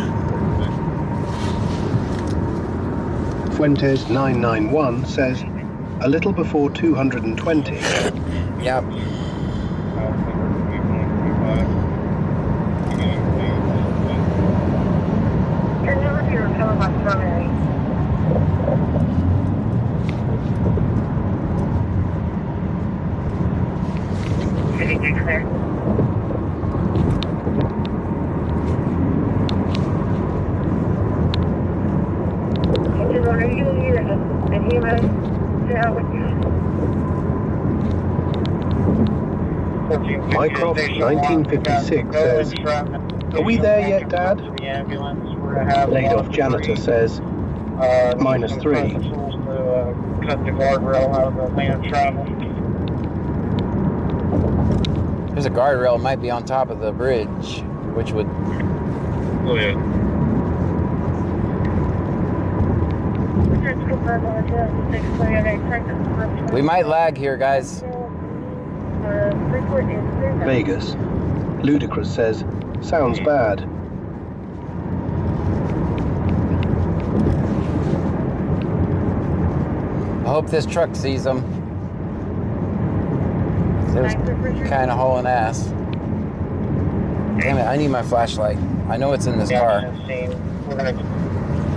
Fuentes 991 says, a little before 220. Yep. Turn over to your Philip Strawberry. Did you get clear? Mycroft 1956 says, are we there yet, Dad? Laid-off janitor says, -3. Cut the guardrail out of the lane of travel. There's a guardrail, might be on top of the bridge, which would... Oh, yeah. We might lag here, guys. Vegas. Ludicrous says, sounds bad. I hope this truck sees them. It was kind of hauling ass. Damn it, I need my flashlight. I know it's in this car.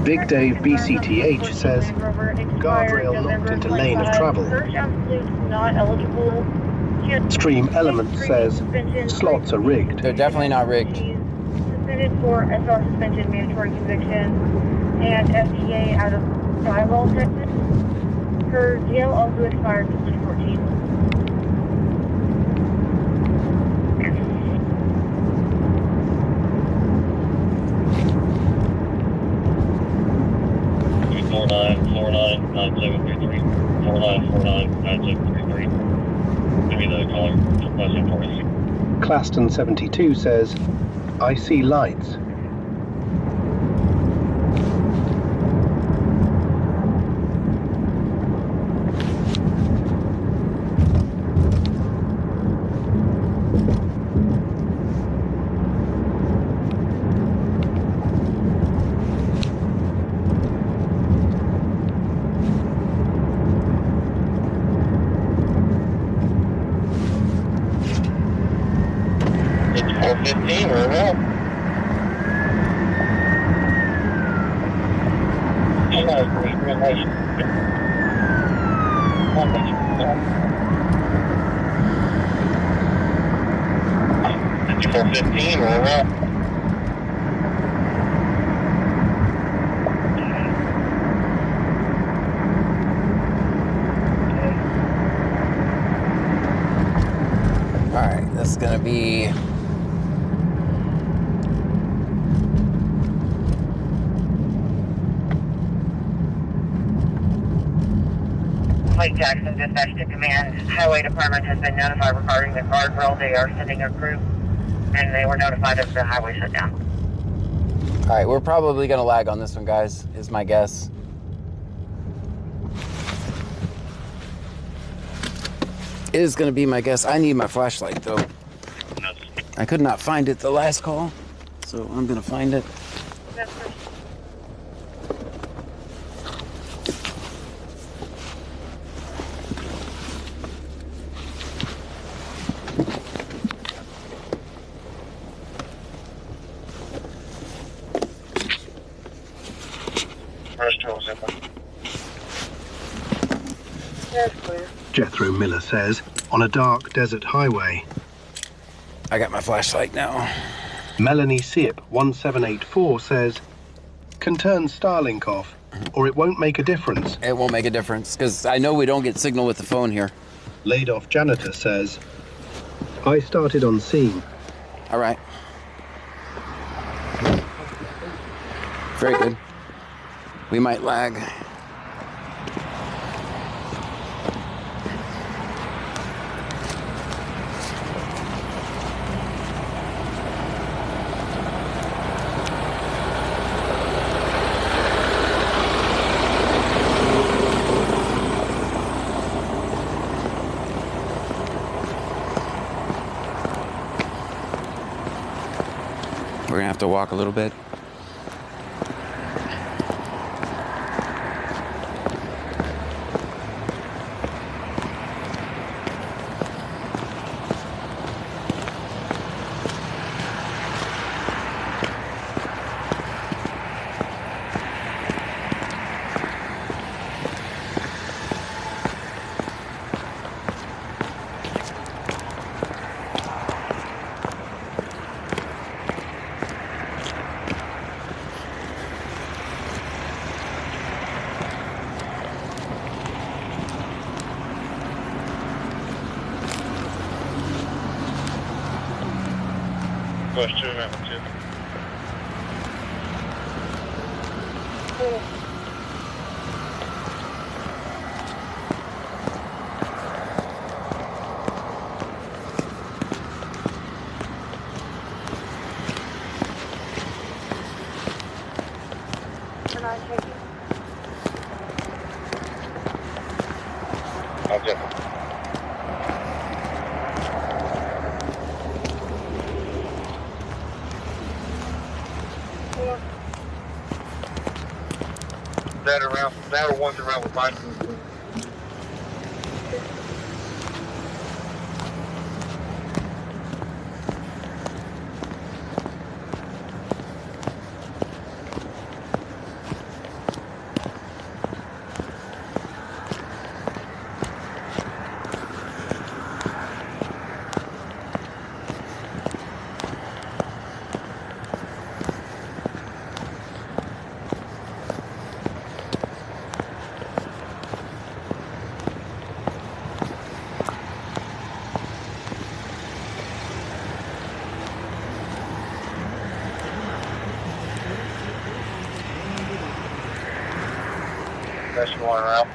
Big Dave BCTH says, guardrail locked into lane of travel. Not eligible. Stream Element says, slots are rigged. They're definitely not rigged. Suspended for SR suspension, mandatory conviction, and FTA out of Drywall, Texas. Her jail also expired in 2014. Claston 72 says, I see lights. Alright, that's gonna be... Lake Jackson, dispatch to command. Highway Department has been notified regarding the guardrail. They are sending a crew, and they were notified of the highway shutdown. Alright, we're probably gonna lag on this one, guys, is my guess. It is gonna be my guess. I need my flashlight, though. I could not find it the last call, so I'm gonna find it. Jethro Miller says, on a dark desert highway. I got my flashlight now. Melanie Siep 1784 says, can turn Starlink off, or it won't make a difference. It won't make a difference, because I know we don't get signal with the phone here. Laid off janitor says, I started on scene. All right. Very good. We might lag. to walk a little bit. Push 2, remember 2. Okay. That or one's around with mine. That's one around.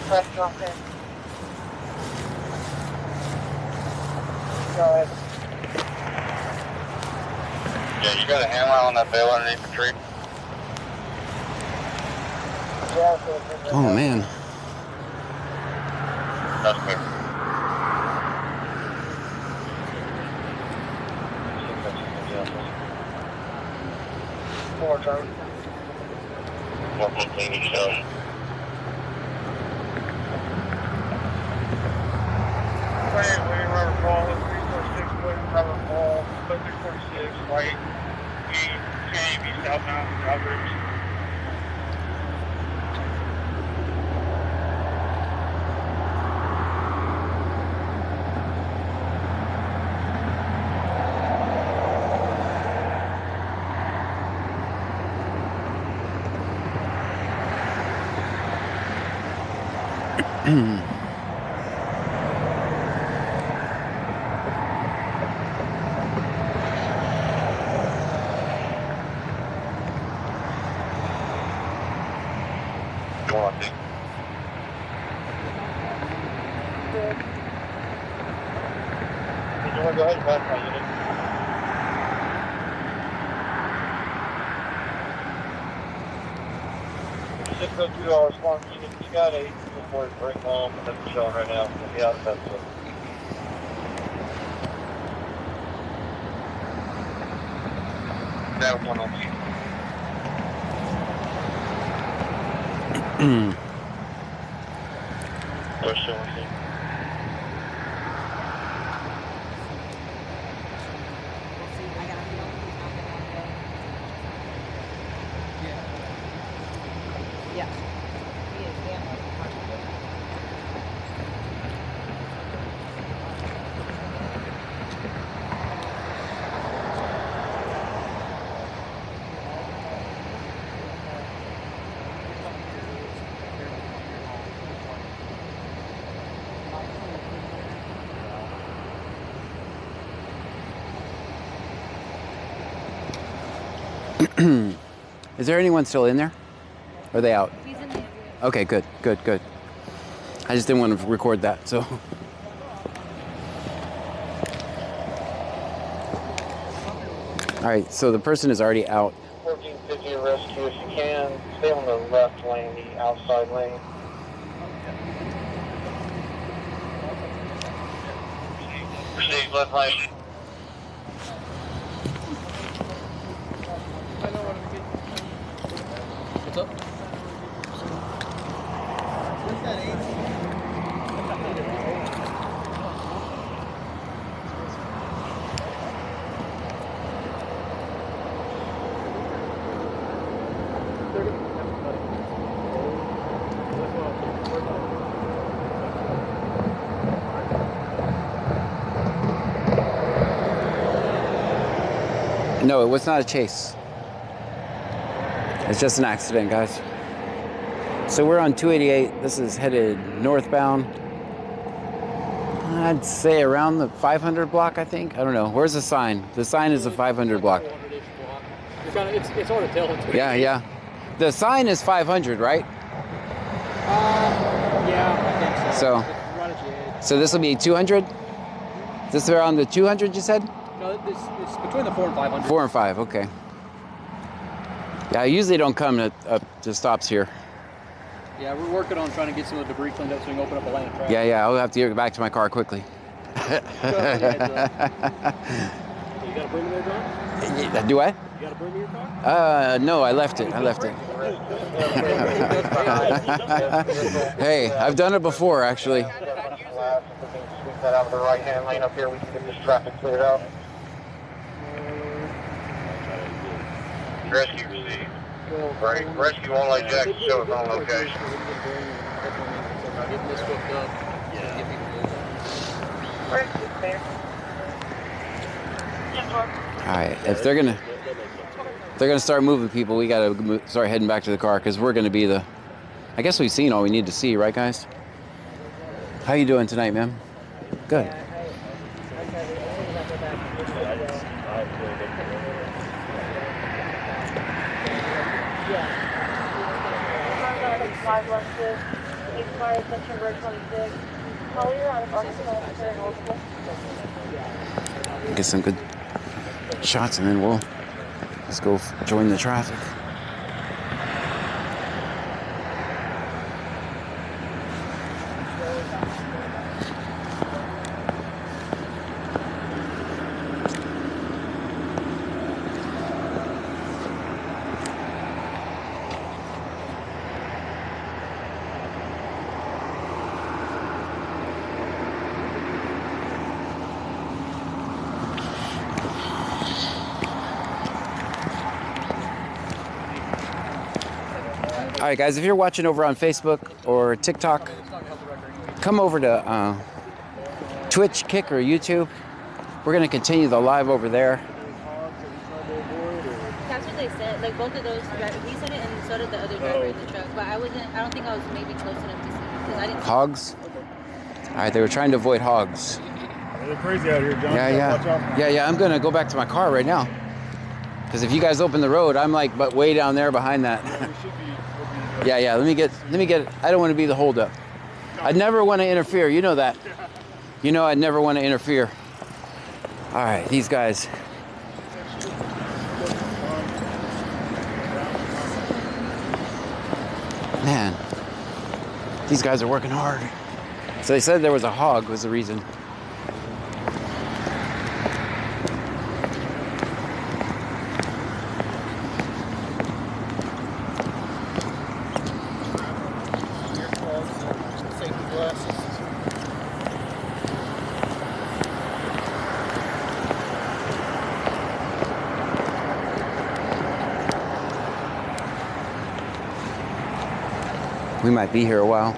Press off there. Go ahead. Yeah, you got a handle on that bale underneath the tree? Yeah, Oh man. That's clear. More drone. More container shells. William Rubber Ball, 346, William Rubber Ball, 346, white, KAB southbound, Roberts. Go on, dude. You want to go ahead and pass my unit? $602 long unit. You got a report right home, and that's showing right now. We'll be out of that. That one on me. Push 2, 1, 2. Is there anyone still in there? Or are they out? He's in there. Okay, good, good, good. I just didn't want to record that, so. All right, so the person is already out. 1450 rescue if you can. Stay on the left lane, the outside lane. Proceed, left lane. No, it was not a chase. It's just an accident, guys. So we're on 288. This is headed northbound. I'd say around the 500 block, I think. I don't know. Where's the sign? The sign is a 500 block. It's hard to tell. Yeah, yeah. The sign is 500, right? Yeah, I think so. So this will be 200? Is this around the 200 you said? No, it's between the 4 and 500. 4 and 5, okay. Yeah, I usually don't come up to stops here. Yeah, we're working on trying to get some of the debris cleaned up so we can open up a lane of traffic. Yeah, yeah, I'll have to get back to my car quickly. So you got a broom in there, John? Do I? You got a broom in your car? No, I left it. Hey, I've done it before, actually. Sweep that out of the right-hand lane up here. We can get this traffic cleared out. Rescue received. Right. Rescue on light jacket shows on location. Getting this hooked up. Yeah. All right, if they're gonna start moving people, we gotta start heading back to the car because we're gonna be the. I guess we've seen all we need to see, right, guys? How you doing tonight, ma'am? Good. Get some good shots and then let's go join the traffic. All right, guys, if you're watching over on Facebook or TikTok, come over to Twitch, Kick, or YouTube. We're going to continue the live over there. That's what they said. Like, both of those, he said it, and so did the other driver in the truck. But I don't think I was maybe close enough to see because I didn't see Hogs? All right, they were trying to avoid hogs. They're crazy out here, John. Yeah, I'm going to go back to my car right now. Because if you guys open the road, I'm like, but way down there behind that. Yeah, let me get, I don't want to be the holdup. I'd never want to interfere, you know that. You know I'd never want to interfere. All right, these guys. Man, these guys are working hard. So they said there was a hog was the reason. We might be here a while.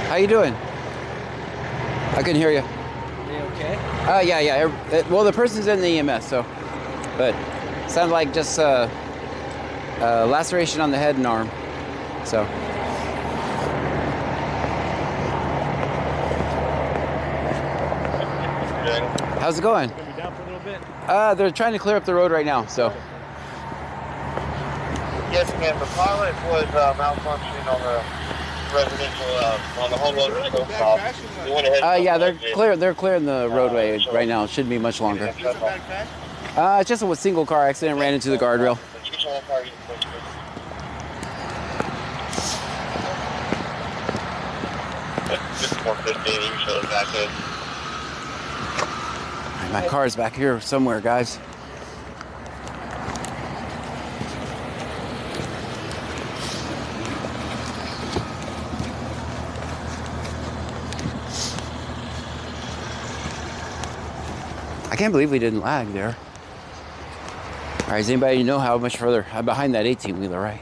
How you doing? I can hear you. Are you okay? Yeah. Well, the person's in the EMS, so. But sounded like just laceration on the head and arm. So. How's it going? Gonna be down for a little bit. They're trying to clear up the road right now, so. Yes, ma'am. The pilot was malfunctioning on the residential, on the homeowner. Yeah, they're clearing the roadway right now. It shouldn't be much longer. It's just a single car accident, ran into the guardrail. My car's back here somewhere, guys. I can't believe we didn't lag there. All right, does anybody know how much further? I'm behind that 18-wheeler, right?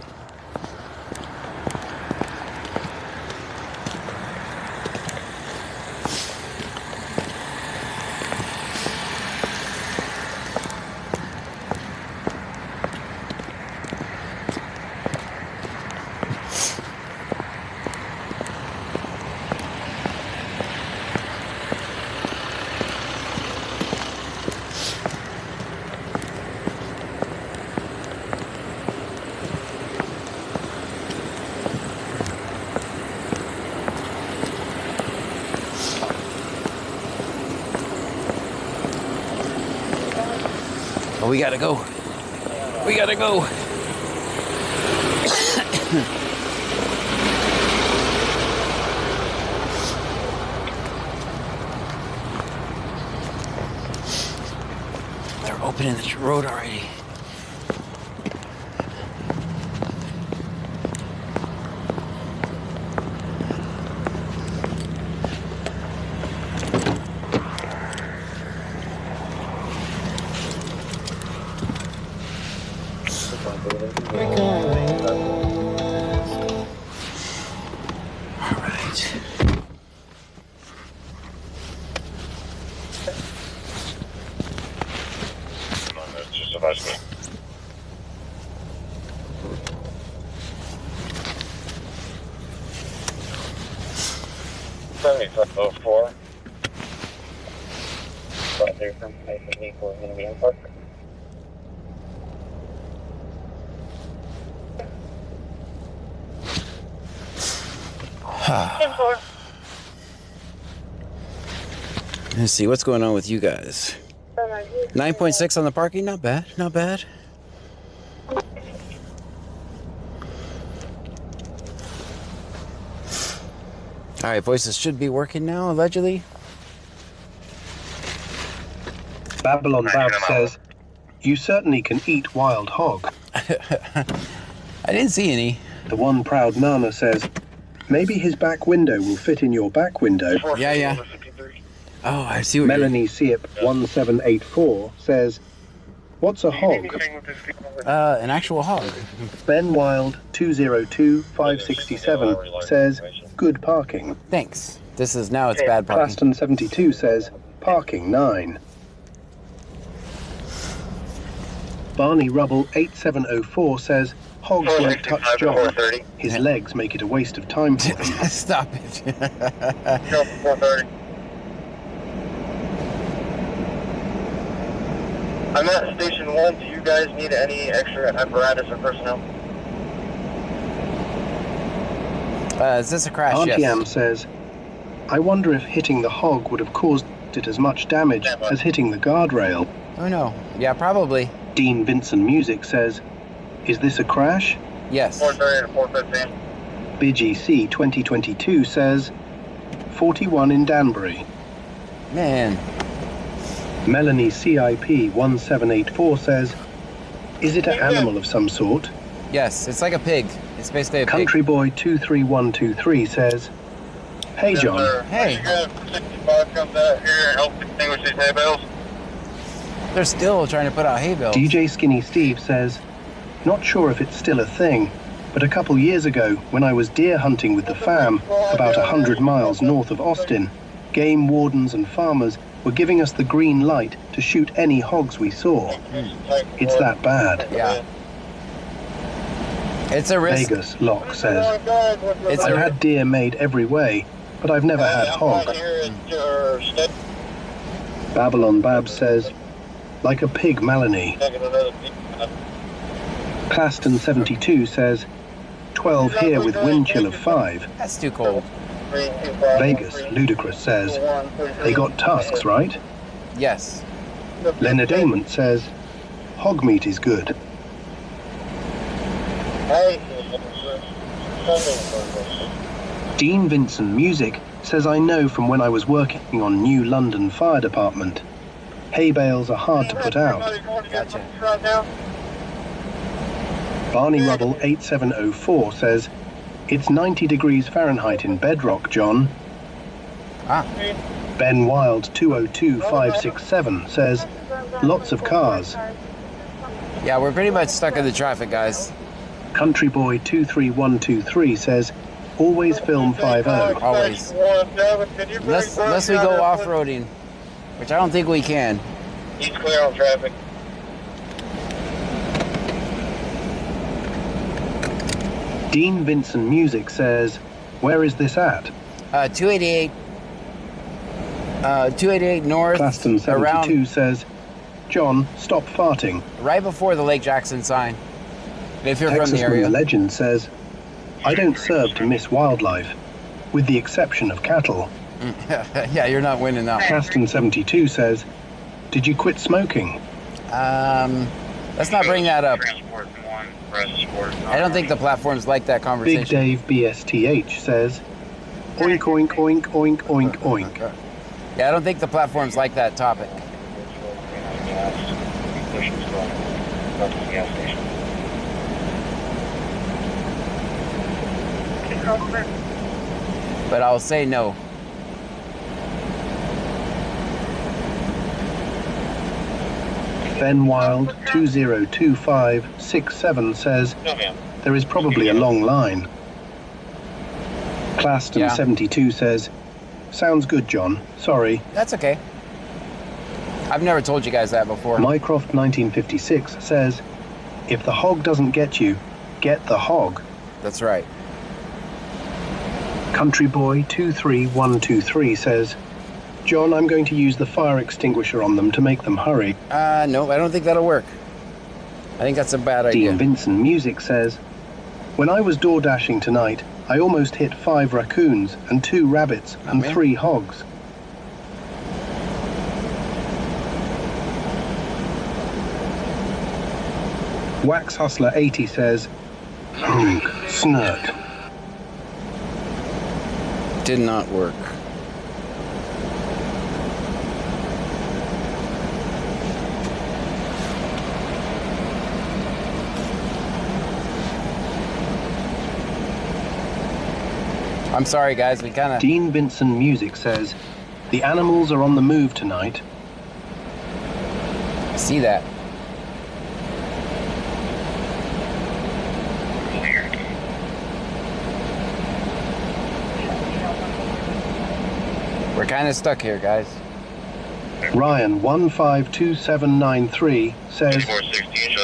Oh, we gotta go. We gotta go. They're opening the road already. Let's see what's going on with you guys. 9.6 on the parking, not bad, not bad. All right, voices should be working now, allegedly. Babylon Bab says, "You certainly can eat wild hog." I didn't see any. The One Proud Nana says, "Maybe his back window will fit in your back window." Yeah. Oh, I see what Melanie Siep 1784 says, "What's a hog?" An actual hog. Ben Wild 202567 says, "Good parking." Thanks. This is now it's bad parking. Plaston 72 says, "Parking 9." Barney Rubble 8704 says, "Hogs won't touch John. His legs make it a waste of time for him." Stop it. I'm at Station 1. Do you guys need any extra apparatus or personnel? Is this a crash? Auntie Yes. Am says, "I wonder if hitting the hog would have caused it as much damage as hitting the guardrail." Oh no. Yeah, probably. Dean Vincent Music says, "Is this a crash?" Yes. 4:30 to 4:15. BGC 2022 says, 41 in Danbury. Man. Melanie CIP 1784 says, "Is it an animal of some sort?" Yes, it's like a pig. It's basically a pig. Country Boy 23123 says, "Hey John." Hey. 65 comes out here and help extinguish these hay bales. They're still trying to put out hay bales. DJ Skinny Steve says, "Not sure if it's still a thing, but a couple years ago when I was deer hunting with the fam about 100 miles north of Austin, game wardens and farmers were giving us the green light to shoot any hogs we saw. It's that bad." Yeah. It's a risk. Vegas Locke says, It's "I've a had deer made every way, but I've never had hog." Babylon Bab says, "Like a pig, Melanie." Claston 72 says, 12 here with wind chill of 5. That's too cold. Vegas Ludicrous says, "They got tusks, right?" Yes. Leonard Amont says, "Hog meat is good." Dean Vincent Music says, "I know from when I was working on New London Fire Department. Hay bales are hard to put out." Gotcha. Barney Rubble 8704 says, "It's 90 degrees Fahrenheit in Bedrock, John." Ah. Ben Wild 202567 says, "Lots of cars." Yeah, we're pretty much stuck in the traffic, guys. Country Boy 23123 says, always film 5-0. Always. Unless we go off-roading, which I don't think we can. He's clear on traffic. Dean Vincent Music says, where is this at? 288. 288 north. Claston 72 around, says, John, stop farting. right before the Lake Jackson sign. If you're Texas from the area. the Legend says, I don't serve to miss wildlife, with the exception of cattle. Yeah, you're not winning that one. Claston 72 says, did you quit smoking? Let's not bring that up. I don't think the platforms like that conversation. Big Dave BSTH says, oink, oink, oink, oink, oink, oink. Yeah, I don't think the platforms like that topic. But I'll say no. Ben Wild 202567 says, there is probably a long line. Claston 72 says, sounds good, John. Sorry. That's okay. I've never told you guys that before. Mycroft 1956 says, if the hog doesn't get you, get the hog. That's right. Country Boy 23123 says, John, I'm going to use the fire extinguisher on them to make them hurry. No, I don't think that'll work. I think that's a bad idea. Dean Vincent Music says, when I was door dashing tonight, I almost hit 5 raccoons and 2 rabbits and 3 hogs. Wax Hustler 80 says, snurk. Did not work. I'm sorry, guys. We kind of... Dean Vincent Music says, the animals are on the move tonight. I see that. We're kind of stuck here, guys. Ryan 152793 says,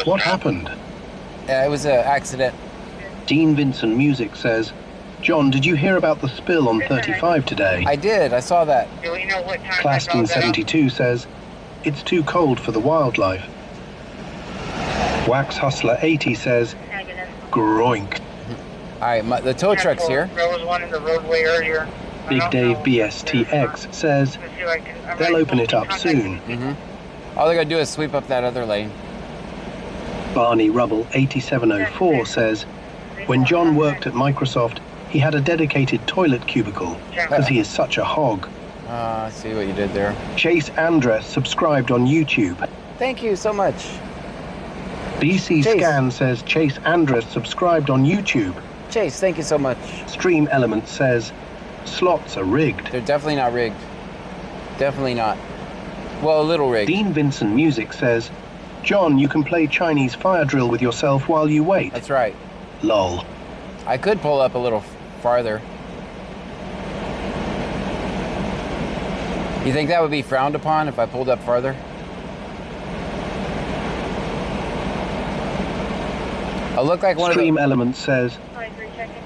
what happened? It was an accident. Dean Vincent Music says, John, did you hear about the spill on 35 today? I did. I saw that. Do we know what time Claston 72 says, it's too cold for the wildlife. Wax Hustler 80 says, groink. All right, the tow truck's here. There was one in the roadway earlier. Big Dave BSTX says, they'll open it up soon. All they're going to do is sweep up that other lane. Barney Rubble 8704 says, when John worked at Microsoft, he had a dedicated toilet cubicle because he is such a hog. I see what you did there. Chase Andress subscribed on YouTube. Thank you so much. BC Chase. Scan says Chase Andress subscribed on YouTube. Chase, thank you so much. Stream Element says slots are rigged. They're definitely not rigged. Definitely not. Well, a little rigged. Dean Vincent Music says, John, you can play Chinese fire drill with yourself while you wait. That's right. Lol. I could pull up a little farther. You think that would be frowned upon if I pulled up farther? I'll look like one Stream of the... Element says,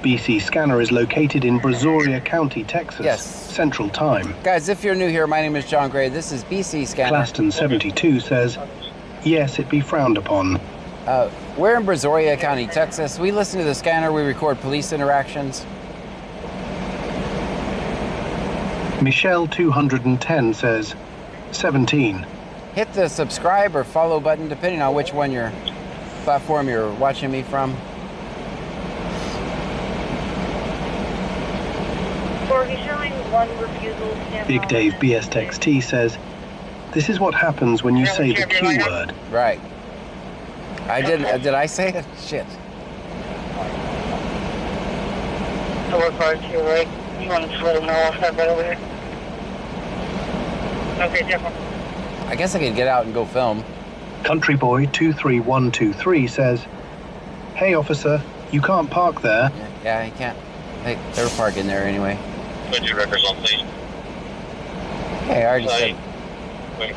BC Scanner is located in Brazoria County, Texas. Yes. Central Time. Guys, if you're new here, my name is John Gray. This is BC Scanner. Claston 72 says, yes, it be frowned upon. We're in Brazoria County, Texas. We listen to the scanner. We record police interactions. Michelle 210 says, 17. Hit the subscribe or follow button, depending on which one your platform you're watching me from. Big Dave BSTXT says, this is what happens when you say the keyword. Right. I didn't. Did I say it? Shit. So we're far to your right. You want to let them know off that right over here? Okay, definitely. I guess I could get out and go film. Country Boy 23123 says, "Hey officer, you can't park there." Yeah, he can't. They're parking there anyway. Put your records on, please. Hey, I already said.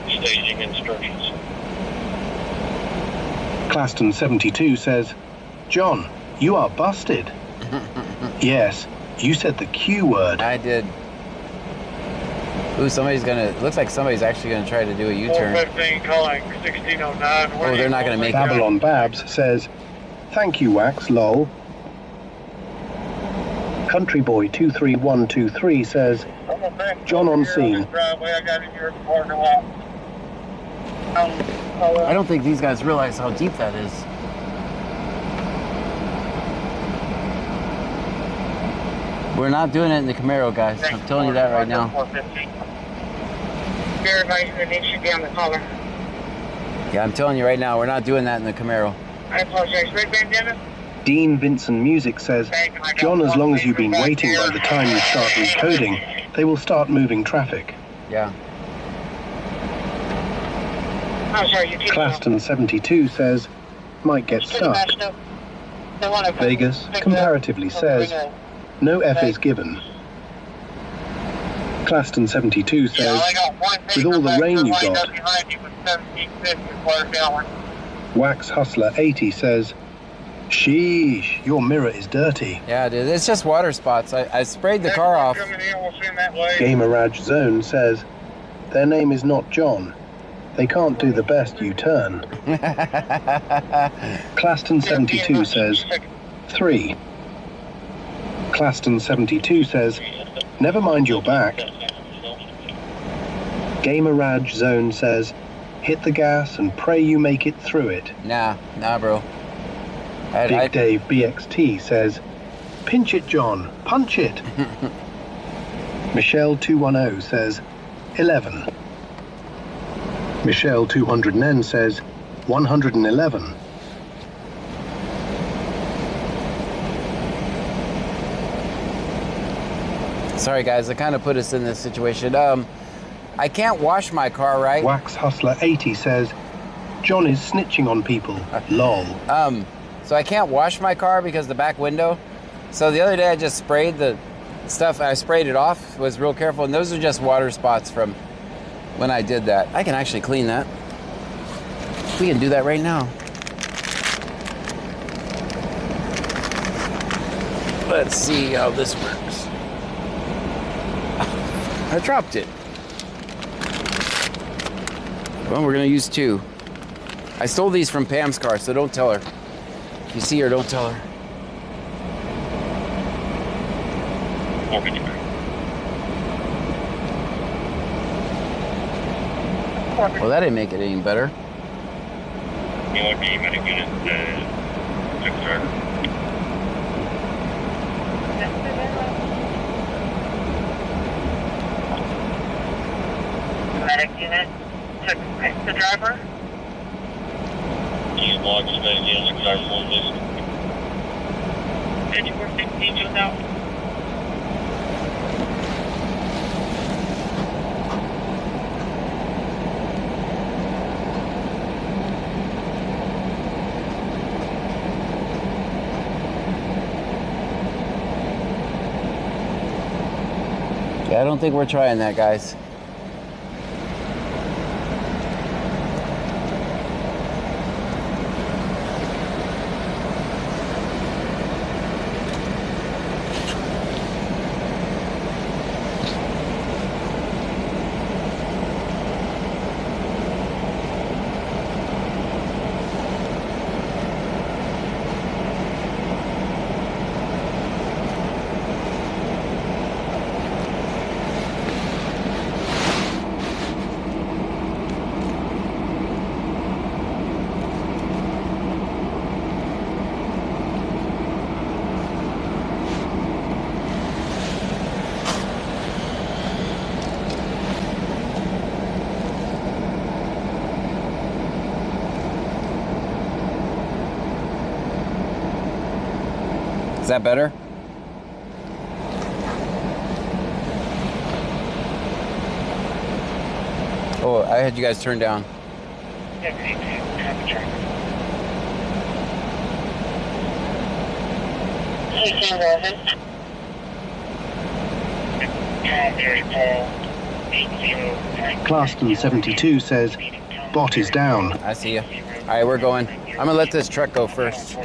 Staging instructions. Claston 72 says, "John, you are busted." Yes, you said the Q word. I did. Ooh, looks like somebody's actually gonna try to do a U-turn. 415 calling 1609. Oh, they're not gonna make it. Babylon Babs says, "Thank you, Wax, lol." Country Boy 23123 says, "John on scene." I don't think these guys realize how deep that is. We're not doing it in the Camaro, guys. I'm telling you that right now. Everybody should be on the collar. Yeah, I'm telling you right now, we're not doing that in the Camaro. I apologize. Red bandana? Dean Vincent Music says, "John, as long as you've been waiting by the time you start recoding, they will start moving traffic." Yeah. Oh, sorry, Claston 72 says, "Might get stuck." Vegas comparatively says, "No F is given." Claston 72 says, "With all the rain you got." Wax Hustler 80 says, "Sheesh, your mirror is dirty." Yeah, dude, it's just water spots. I sprayed the car off. Gamer Raj Zone says, "Their name is not John. They can't do the best U-turn." Claston 72 says, 3. Claston 72 says, "Never mind your back." Gamer Raj Zone says, "Hit the gas and pray you make it through it." Nah, bro. Big Dave BXT says, "Pinch it, John, punch it." Michelle 210 says, 11. Michelle 200N says, 111. Sorry guys, I kind of put us in this situation. I can't wash my car, right? Wax Hustler 80 says, "John is snitching on people, lol." So I can't wash my car because the back window. So the other day I just sprayed the stuff, I sprayed it off, was real careful, and those are just water spots from when I did that. I can actually clean that. We can do that right now. Let's see how this works. I dropped it. Well, we're gonna use 2. I stole these from Pam's car, so don't tell her. If you see her, don't tell her. Well, that didn't make it any better. Medic unit 6 driver. Medic unit took the driver. He's logged the medic unit, the driver on this. 5416 just out. Yeah, I don't think we're trying that, guys. Is that better? Oh, I had you guys turn down. Claston 72 says, bot is down. I see you. All right, we're going. I'm gonna let this truck go first.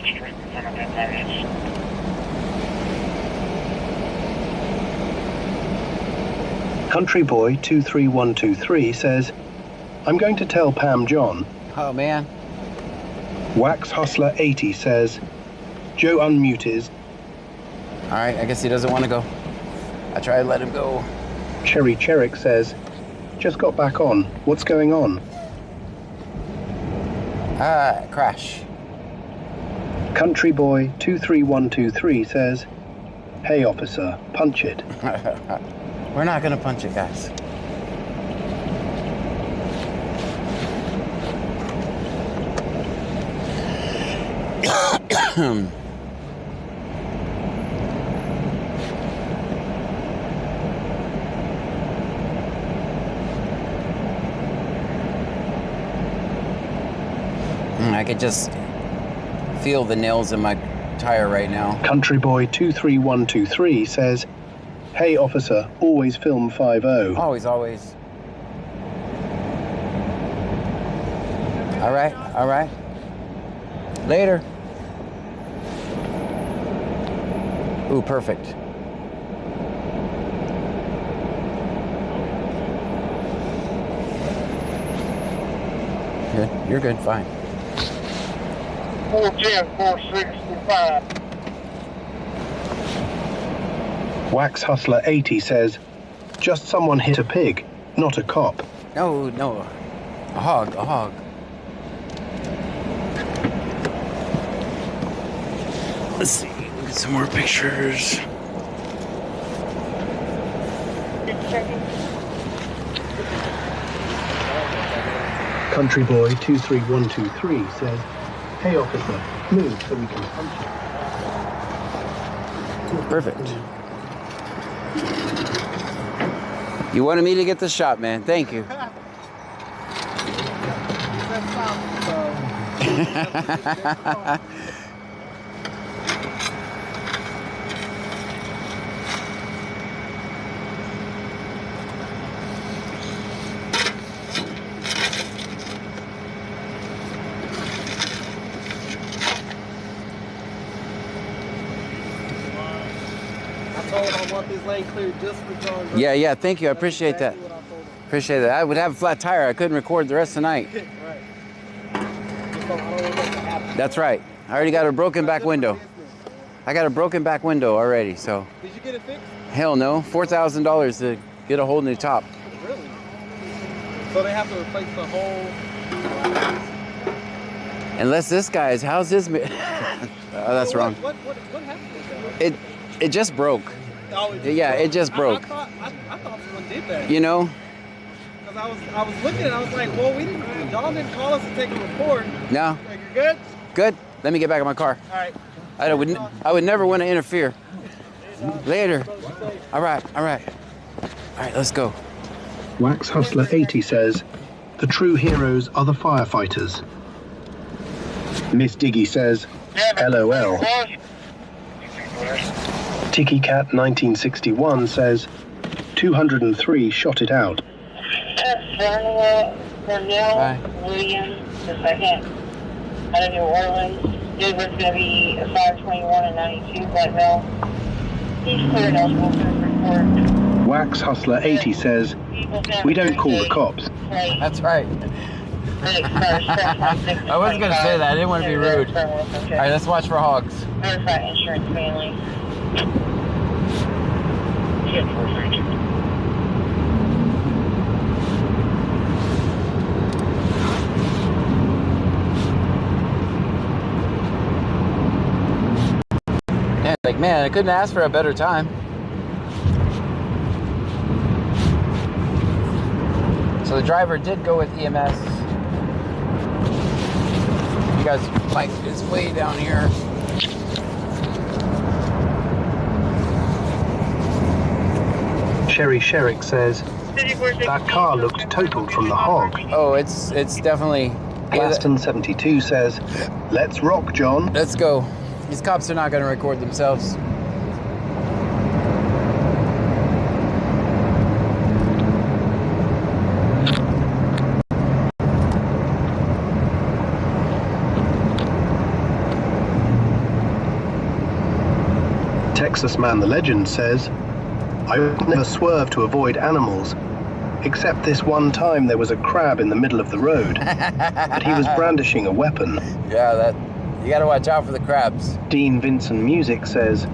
Country Boy 23123 says, I'm going to tell Pam John. Oh man. Wax Hustler 80 says, Joe unmuted. All right, I guess he doesn't want to go. I try to let him go. Cherry Cherrick says, just got back on. What's going on? Crash. Country Boy 23123 says, hey officer, punch it. We're not gonna punch it, guys. I could just feel the nails in my tire right now. Country Boy 23123 says, hey officer, always film 5-0. Always, always. All right, all right. Later. Ooh, perfect. Good, you're good, fine. 410, 465. Wax Hustler 80 says, just someone hit a pig, not a cop. No, no, a hog, a hog. Let's see, look at some more pictures. Country Boy 23123 says, hey officer, move so we can punch it. Perfect. You wanted me to get the shot, man. Thank you. I want this lane cleared just for John. Yeah, yeah, thank you. I appreciate that. Appreciate that. I would have a flat tire. I couldn't record the rest of the night. Right. Just don't want that to happen. That's right. I already got a broken back window. I got a broken back window already, so. Did you get it fixed? Hell no. $4,000 to get a whole new top. Really? So they have to replace the whole... Unless this guy's, how's his... oh, that's so wrong. What happened with that? It just broke. Oh, yeah, broke? It just broke. I thought someone did that. You know? Because I was looking and I was like, well, John didn't call us to take a report. No. Like, you're good? Good. Let me get back in my car. All right. I would never want to interfere. Later. All right, all right. All right, let's go. Wax Hustler 80 says, the true heroes are the firefighters. Miss Diggy says, LOL. Tiki Cat 1961 says, 203 shot it out. Cornell Williams II, out of New Orleans. It was going to be a 521 and 92 black male. He's clear and eligible for the report. Wax Hustler 80 says, we don't call the cops. That's right. I wasn't going to say that. I didn't want to be rude. All right, let's watch for hogs. Verify insurance family. Yeah, like, man, I couldn't ask for a better time. So the driver did go with EMS. You guys, Mike is way down here. Sherry Sherrick says, that car looked totaled from the hog. Oh, it's definitely Glaston 72 says, let's rock, John. Let's go. These cops are not going to record themselves. Texas Man the Legend says, I would never swerve to avoid animals, except this one time there was a crab in the middle of the road, but he was brandishing a weapon. Yeah, you gotta watch out for the crabs. Dean Vincent Music says,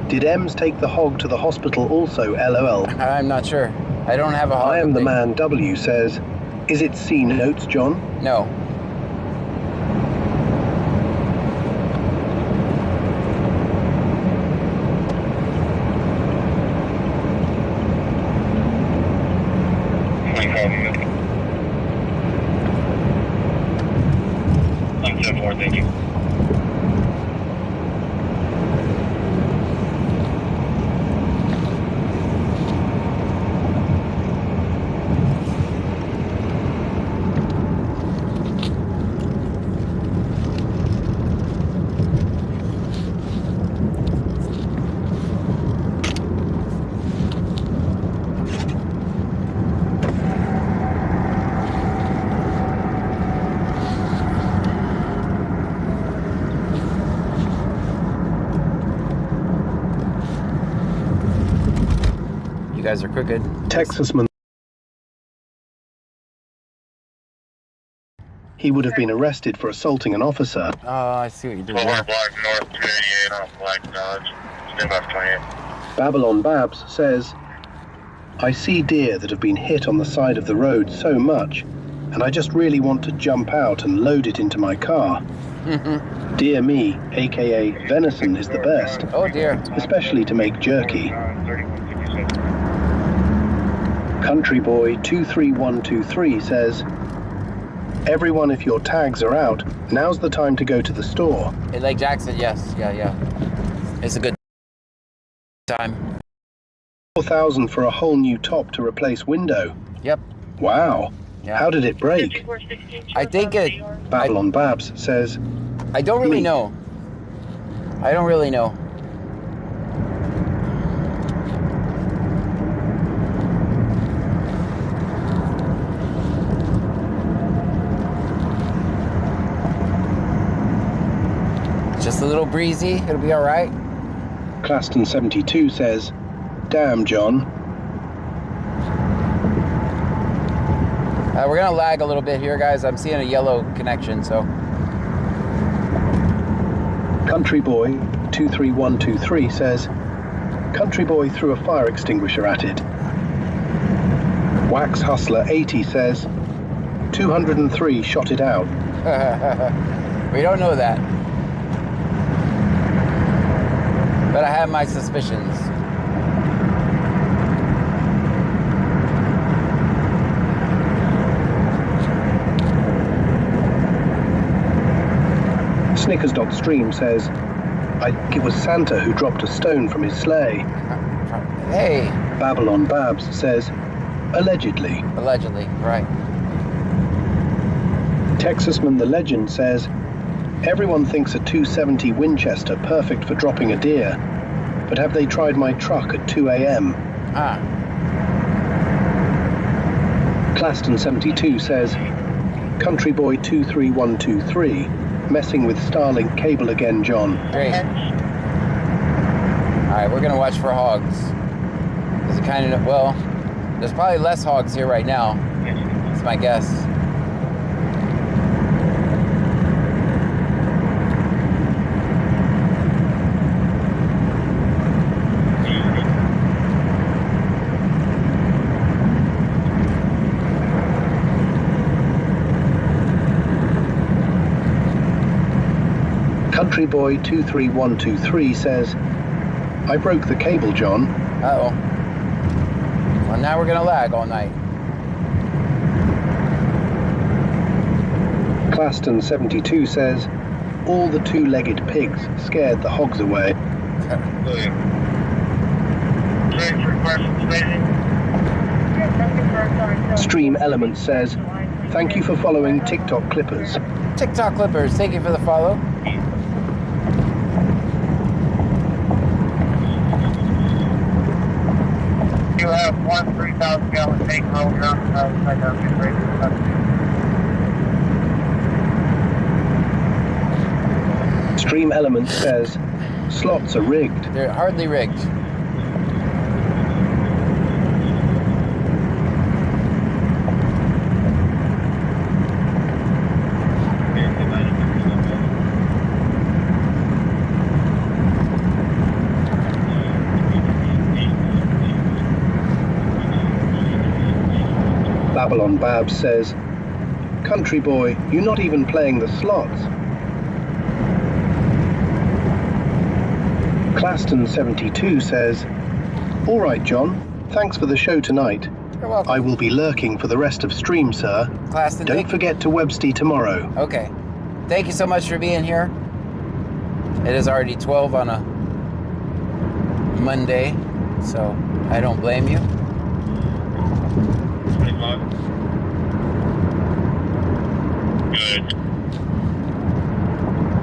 did Ems take the hog to the hospital also, LOL? I'm not sure. I don't have a hog. I Am the Man W says, is it C notes, John? No. Thank you. You guys are crooked. Texasman. He would have been arrested for assaulting an officer. Oh, I see what you did. Black North 288 on Black Dodge. Stand by 28. Babylon Babs says, I see deer that have been hit on the side of the road so much, and I just really want to jump out and load it into my car. Dear me, aka venison is the best. Oh dear. Especially to make jerky. Country Boy 23123 says, everyone, if your tags are out, now's the time to go to the store. Hey, Lake Jackson, yes. Yeah. It's a good time. 4,000 for a whole new top to replace window. Yep. Wow. Yeah. How did it break? I think it... Babylon Babs says, I don't really know. I don't really know. Just a little breezy, it'll be all right. Claston 72 says, damn, John. We're gonna lag a little bit here, guys. I'm seeing a yellow connection, so. Country Boy 23123 says, Country Boy threw a fire extinguisher at it. Wax Hustler 80 says, 203 shot it out. We don't know that. But I have my suspicions. Snickers.stream says, I think it was Santa who dropped a stone from his sleigh. Hey. Babylon Babs says, allegedly. Allegedly, right. Texasman the Legend says, everyone thinks a 270 Winchester perfect for dropping a deer, but have they tried my truck at 2 a.m.? Claston 72 says, Country Boy 23123, messing with Starlink cable again, John. Great. Alright, we're gonna watch for hogs. Is it kind of, well, there's probably less hogs here right now. That's my guess. Country Boy 23123 says, I broke the cable, John. Uh-oh. Well, now we're gonna lag all night. Claston 72 says, all the two-legged pigs scared the hogs away. Stream Element says, Thank you for following TikTok Clippers. TikTok Clippers, thank you for the follow. You have one 3,000 gallon tank over here. Stream Element says, slots are rigged. They're hardly rigged. Babylon Babs says, country boy, you're not even playing the slots. Claston72 says, all right, John, thanks for the show tonight. You're welcome. I will be lurking for the rest of stream, sir. Claston, don't forget to Webster tomorrow. Okay. Thank you so much for being here. It is already 12 on a Monday, so I don't blame you. 25. Good.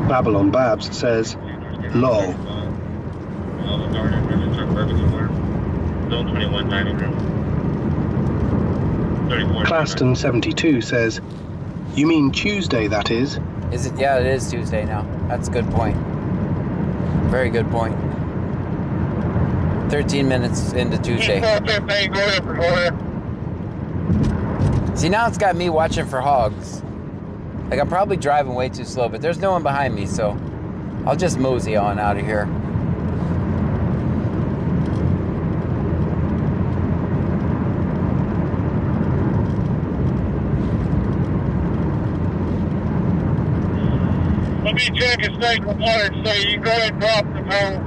Babylon Babs says, lol. Claston72 says, you mean Tuesday, that is? Is it? Yeah, it is Tuesday now. That's a good point. Very good point. 13 minutes into Tuesday. See, now it's got me watching for hogs. Like, I'm probably driving way too slow, but there's no one behind me, so I'll just mosey on out of here. Let me check a snake report, so you go ahead and drop the phone.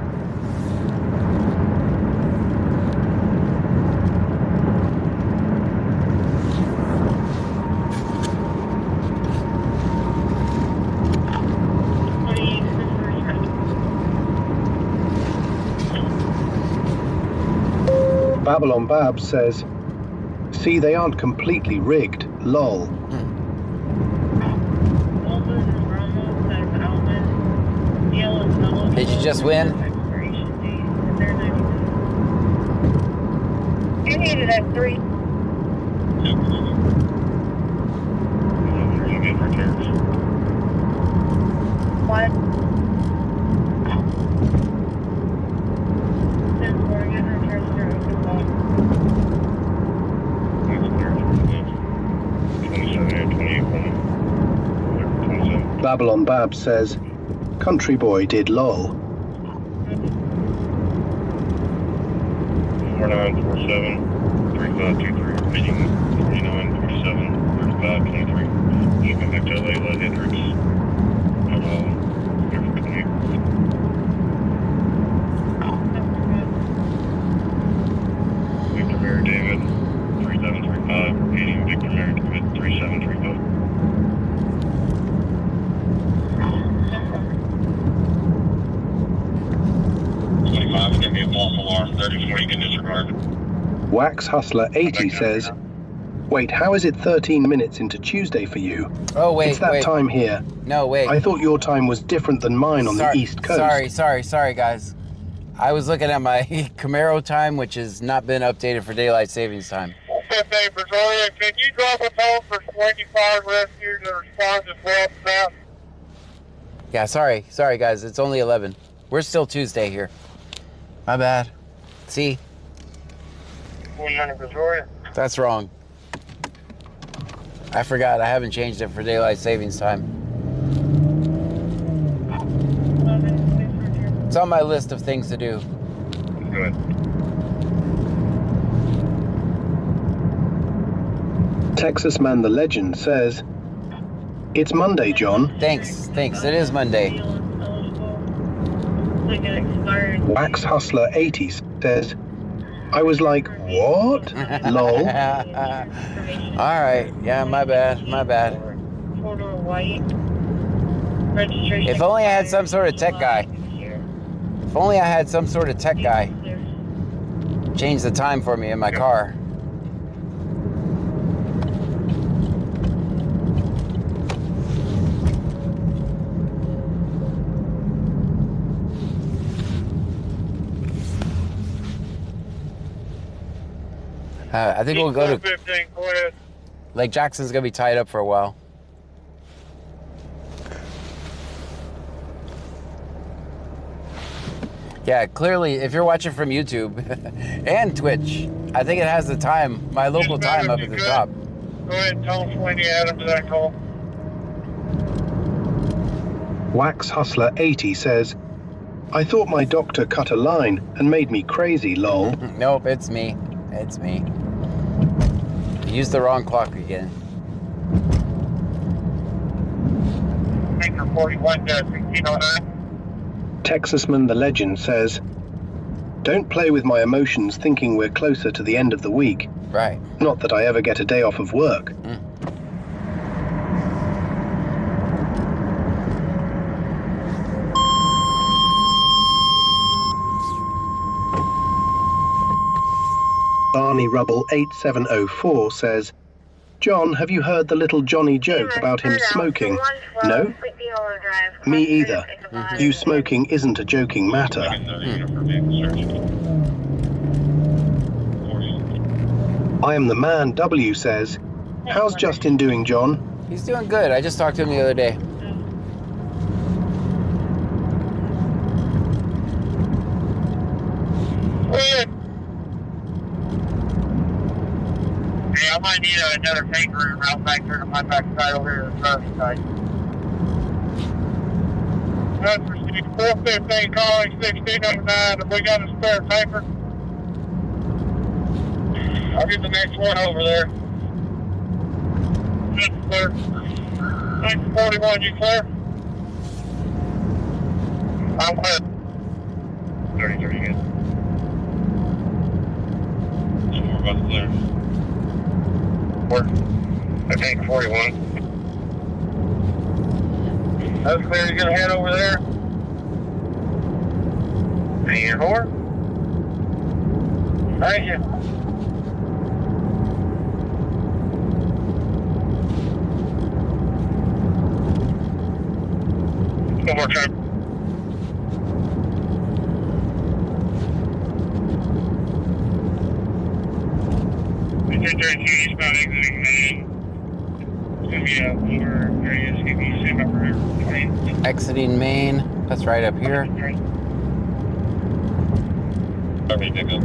Babylon Babs says, see, they aren't completely rigged, lol. Did you just win? You needed that 3. What? Babylon Babs says, country boy did lol. 4947 3523 meeting 4947 3523. You come back to LA, let Hendricks. Hello. Victor Mary David 3735 meeting Victor Mary David 3735. It's going to be a false alarm. 3040 can disregard. Wax Hustler 80 says, wait, how is it 13 minutes into Tuesday for you? Oh, wait, it's that time here. No, wait. I thought your time was different than mine on the East Coast. Sorry, guys. I was looking at my Camaro time, which has not been updated for daylight savings time. Okay, Brazoria, can you drop a phone for 25 rescue to respond to WhatsApp? Yeah, sorry, guys. It's only 11. We're still Tuesday here. My bad. See? 100 Brazoria. That's wrong. I forgot. I haven't changed it for daylight savings time. It's on my list of things to do. Good. Texas Man the Legend says, it's Monday, John. Thanks. It is Monday. Wax Hustler 80 says, I was like, what? Lol. Alright, yeah, my bad. If only I had some sort of tech guy. Change the time for me in my car. I think we'll go to 15, go ahead. Lake Jackson's gonna be tied up for a while. Yeah, clearly, if you're watching from YouTube and Twitch, I think it has the time, my local time up at the top. Go ahead and tell Sweeney Adam to that call. Wax Hustler 80 says, I thought my doctor cut a line and made me crazy, lol. Nope, it's me. It's me. Use the wrong clock again. Anchor 41, 1609. Texasman the Legend says, don't play with my emotions thinking we're closer to the end of the week. Right. Not that I ever get a day off of work. Barney Rubble 8704 says, John, have you heard the little Johnny joke about him smoking? No? Me either. You smoking isn't a joking matter. I am the man W says, how's Justin doing, John? He's doing good. I just talked to him the other day. Hey, I might need another tanker out back there to my backside over here to the service side. That's received 415 calling 1609. Have we got a spare tanker? I'll get the next one over there. That's clear. Tanker 41, you clear? I'm clear. 30, good. So we're about to clear. I think 41. That's clear. You're gonna head over there. And four. Thank you. One more time. I think there's eastbound exiting Maine. It's going to be a lower area. It's going to be same upper train. Exiting Maine. That's right up here. Okay, take up.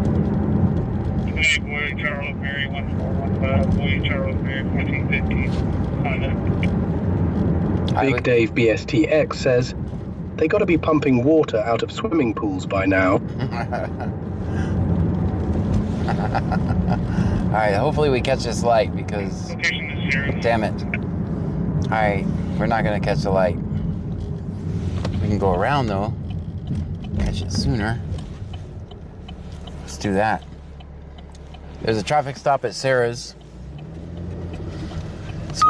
Hey, Boy Charles Berry 1415. Boy Charles Berry 1415. Big Dave BSTX says, they got to be pumping water out of swimming pools by now. Alright, hopefully we catch this light because, damn it. Alright, we're not going to catch the light. We can go around though. Catch it sooner. Let's do that. There's a traffic stop at Sarah's. So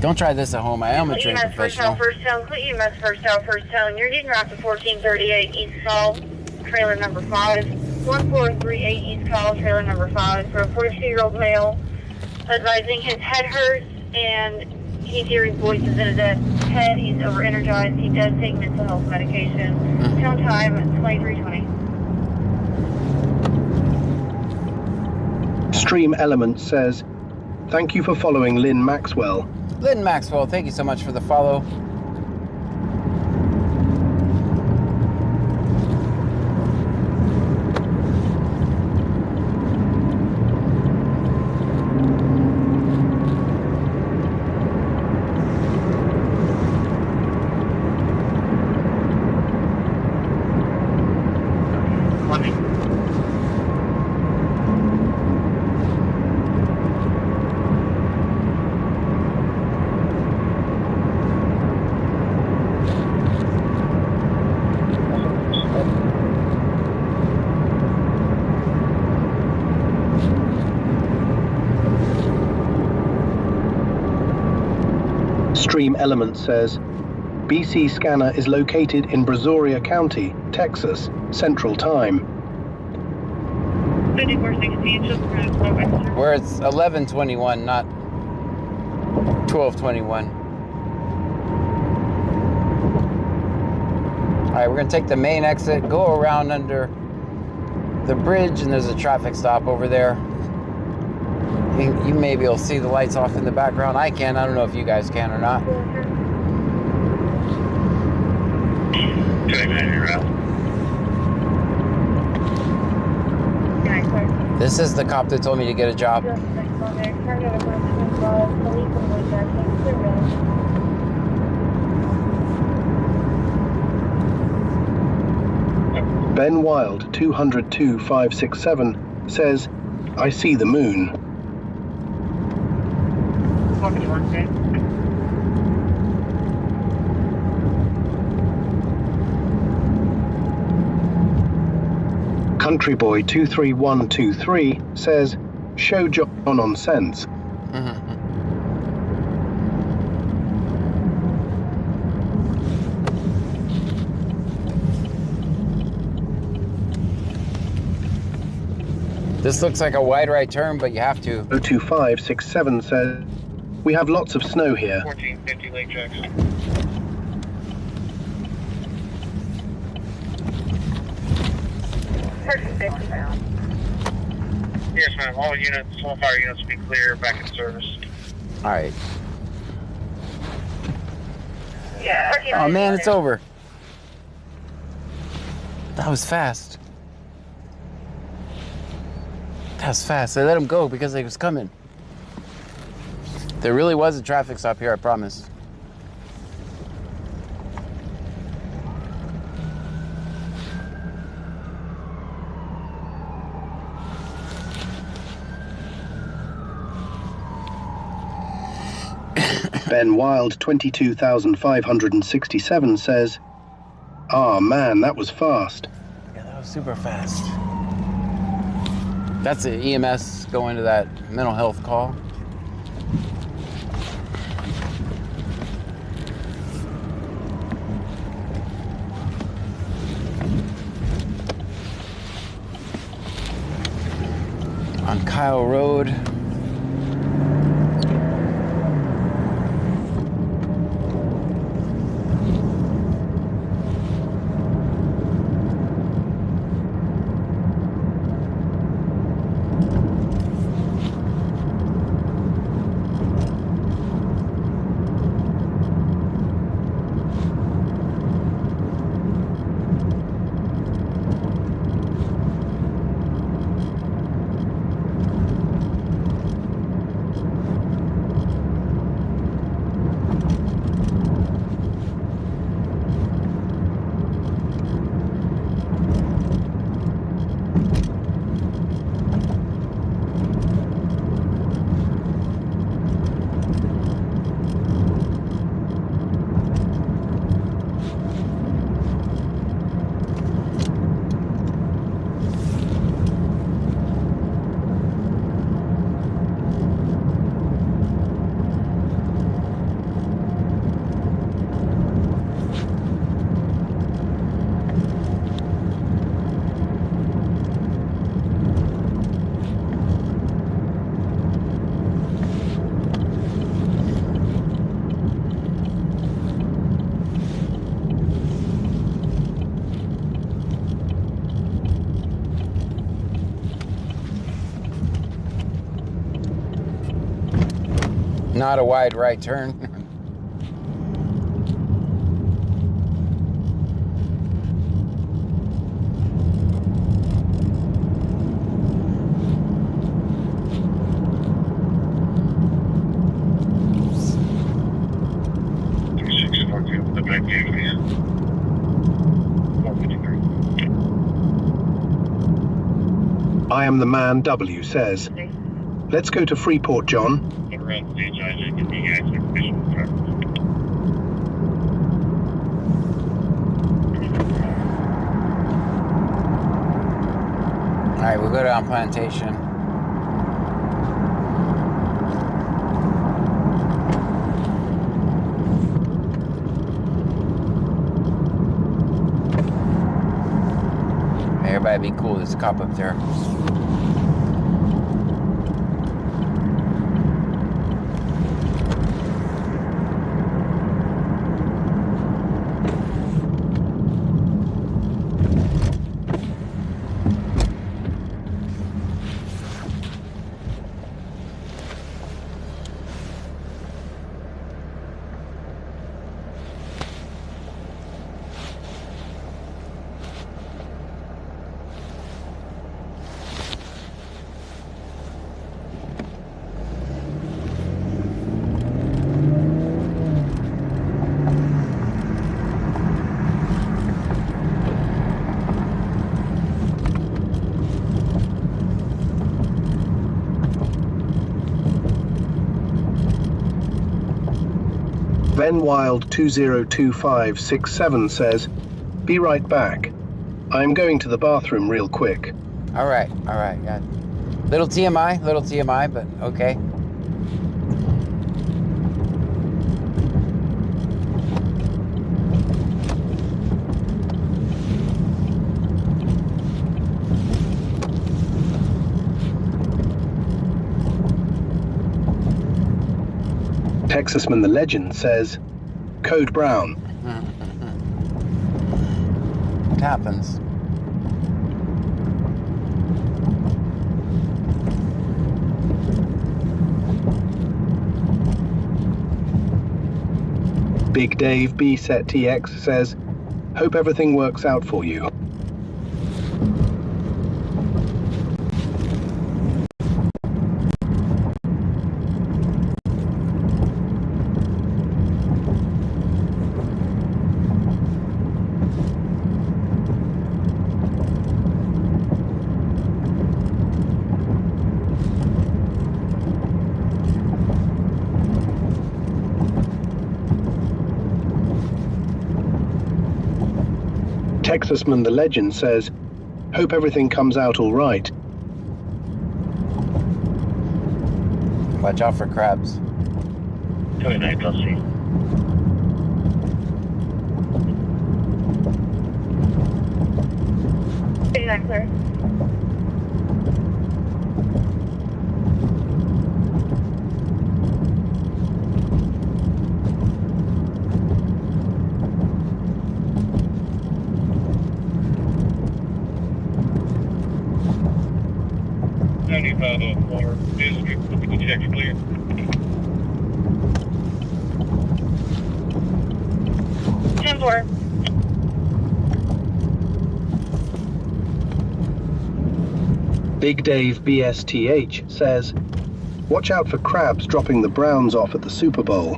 don't try this at home. I am a trained professional. First tone. First tone. You're getting route to 1438 East Call, trailer number 5. 1438 East Call, trailer number 5. For a 42-year-old male, advising his head hurts and he's hearing voices in his head. He's over-energized. He does take mental health medication. Tone time 2320. Stream Element says, thank you for following Lynn Maxwell. Lynn Maxwell, thank you so much for the follow. Stream Element says, BC Scanner is located in Brazoria County, Texas, Central Time. 5416, Where it's 11:21, not 12:21. right, we're gonna take the main exit, go around under the bridge, and there's a traffic stop over there. You maybe will see the lights off in the background. I can. I don't know if you guys can or not. This is the cop that told me to get a job. Ben Wild 202-567 says, I see the moon. Country Boy 23123 says, show John on sense. This looks like a wide right turn, but you have to. 02567 says, we have lots of snow here. 1450 Lake Jackson. Yes, ma'am. All units, all fire units be clear, back in service. All right. Yeah. Oh man, it's over. That was fast. That was fast. They let him go because they was coming. There really was a traffic stop here, I promise. Ben Wild 22,567 says, ah man, that was fast. Yeah, that was super fast. That's the EMS going to that mental health call. On Kyle Road. Not a wide right turn. I am the man, W says, let's go to Freeport, John. All right, we'll go down Plantation. Hey, everybody be cool, there's a cop up there. Ben Wild 202567 says, "Be right back. I'm going to the bathroom real quick." All right, yeah. Little TMI, but okay. Texasman the Legend says, "Code Brown." What happens? Big Dave B Set TX says, "Hope everything works out for you." Texasman the Legend says, "Hope everything comes out all right." Watch out for crabs. 29 plus C. Clear. District, check clear. Ten-4. Big Dave BSTH says, "Watch out for crabs dropping the Browns off at the Super Bowl."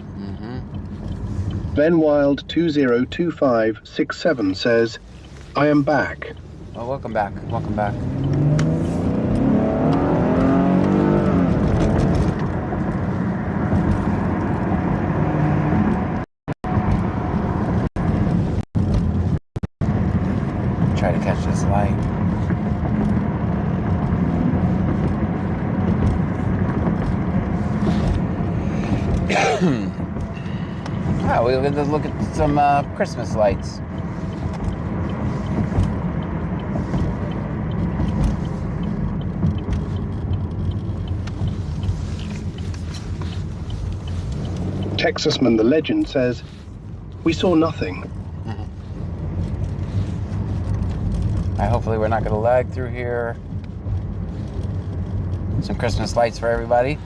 Ben Wild 202567 says, "I am back." Oh, welcome back. Welcome back. Try to catch this light. Oh, we're going to look at some Christmas lights. Texasman the Legend says, "We saw nothing." Hopefully we're not going to lag through here. Some Christmas lights for everybody.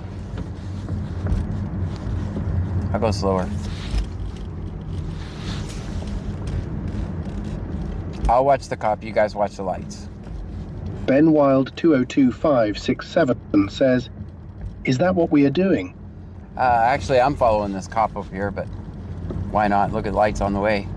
I'll go slower. I'll watch the cop, you guys watch the lights. Ben Wild 202567 says, "Is that what we are doing?" Actually, I'm following this cop over here, but why not? Look at lights on the way.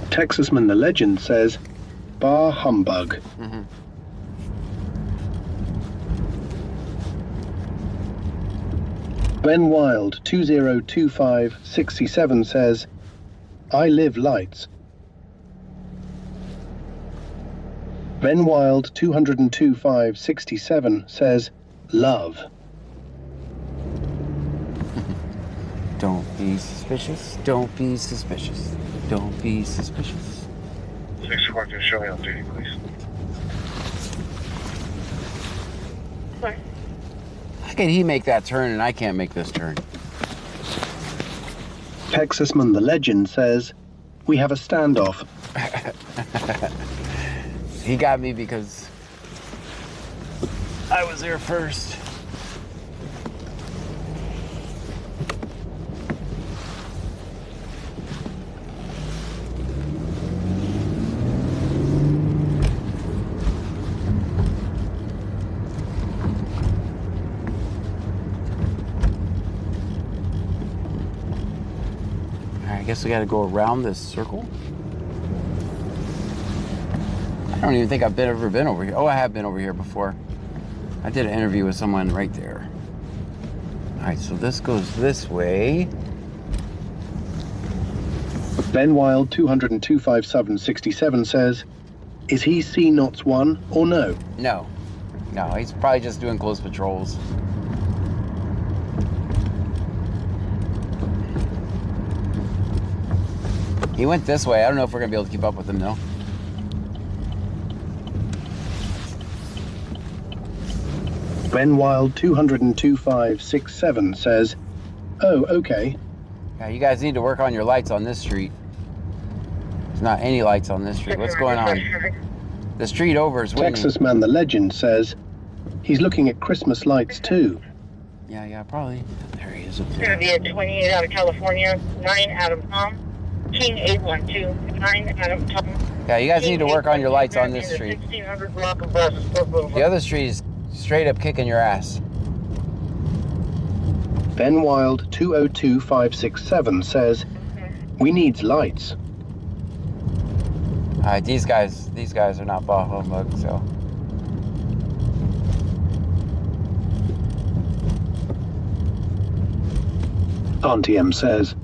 Texasman the Legend says, "Bar humbug." Ben Wild 202567 says, "I live lights." Ben Wild 202567 says, "Love." Don't be suspicious. Don't be suspicious. Don't be suspicious. 6-4, can show me on duty, please. Sorry. How can he make that turn and I can't make this turn? Texasman the Legend says, "We have a standoff." He got me because I was there first. guess we got to go around this circle. I don't even think I've ever been over here. Oh, I have been over here before. I did an interview with someone right there. All right, so this goes this way. Ben Wild 2025767 says, is he C knots 1 or no? No. No, he's probably just doing close patrols. He went this way. I don't know if we're going to be able to keep up with him, though. Ben Wild 2025767 says, oh, okay. Yeah, you guys need to work on your lights on this street. There's not any lights on this street. What's going on? The street over is winning. Texas Man the Legend says, he's looking at Christmas lights too. Yeah, probably. There he is up It's there. going to be at 28 out of California, 9 Adam Tom, King 812, 9 Adam Tom. Yeah, you guys need to work on your lights on this street. 1600 block of buses. The other street is straight up kicking your ass. Ben Wild 202567 says, we needs lights. All right, these guys are not bah humbug, so. Auntie M says,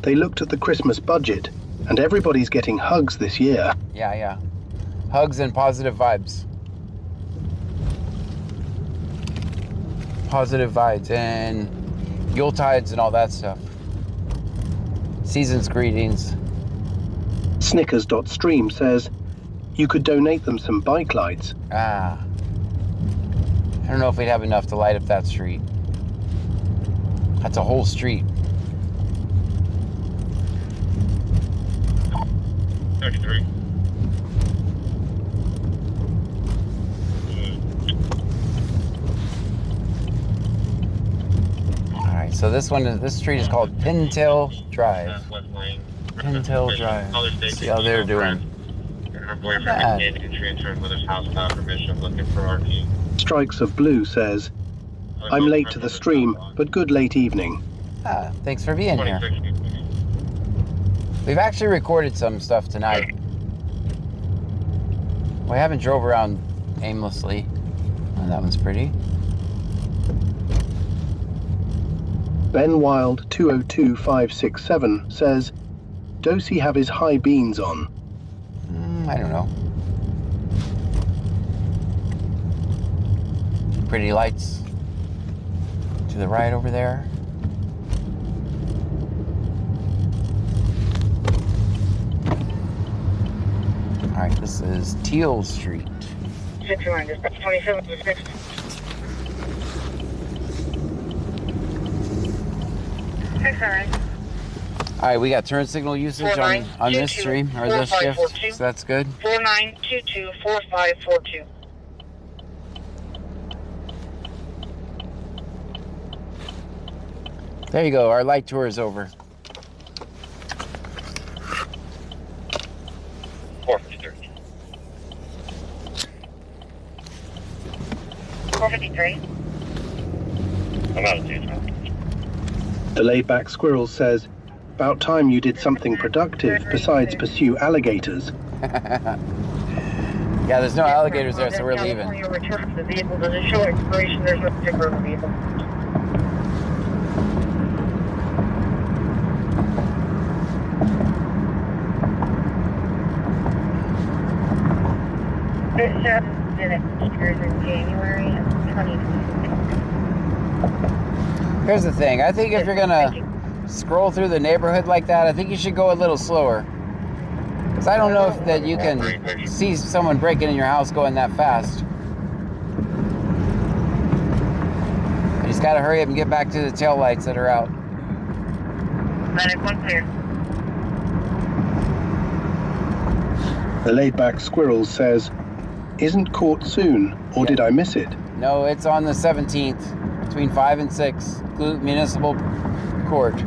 they looked at the Christmas budget and everybody's getting hugs this year. Yeah. Hugs and positive vibes. Positive vibes and Yuletides and all that stuff. Season's greetings. Snickers.stream says, you could donate them some bike lights. I don't know if we'd have enough to light up that street. That's a whole street. 33. Alright, so this street is called Pintail Drive. Pintail Drive. Let's see how they're doing. Her boyfriend engaged in transfer her mother's house without permission, looking for RP. Strikes of Blue says, I'm late to the stream, but good late evening. Thanks for being here. We've actually recorded some stuff tonight. We haven't drove around aimlessly. Oh, that one's pretty. Ben Wild 202567 says, does he have his high beans on? I don't know. Pretty lights to the right over there. All right, this is Teal Street. 6-9, just 27 to 6. 6-9. All right, we got turn signal usage on this stream, or this shift, so that's good. 49224542. There you go, our light tour is over. 453. 453. I'm out of juice. The laid-back squirrel says, about time you did something productive besides pursue alligators. Yeah, there's no alligators there, so we're leaving. Return to the vehicle. Does it show expiration? There's no sticker on the vehicle. It says that it expires in January of 2020. Here's the thing, I think if you're gonna scroll through the neighborhood like that, I think you should go a little slower. Because I don't know if that you can see someone breaking in your house going that fast. You just gotta hurry up and get back to the tail lights that are out. Medic 1 clear. The laid-back squirrel says, isn't court soon, or did I miss it? No, it's on the 17th, between 5 and 6, municipal court.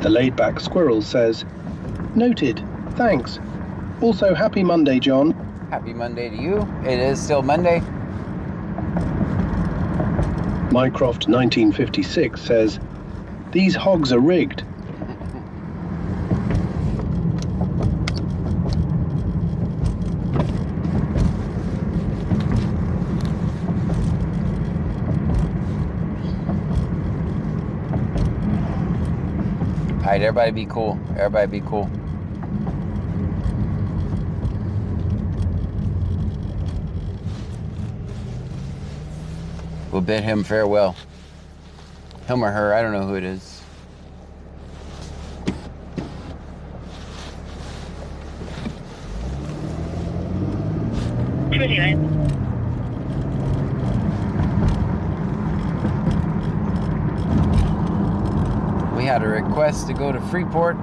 The laid-back squirrel says, "Noted. Thanks. Also, happy Monday, John." Happy Monday to you. It is still Monday. Mycroft 1956 says, "These hogs are rigged." All right, everybody be cool. Everybody be cool. We'll bid him farewell. Him or her, I don't know who it is. We had a request to go to Freeport.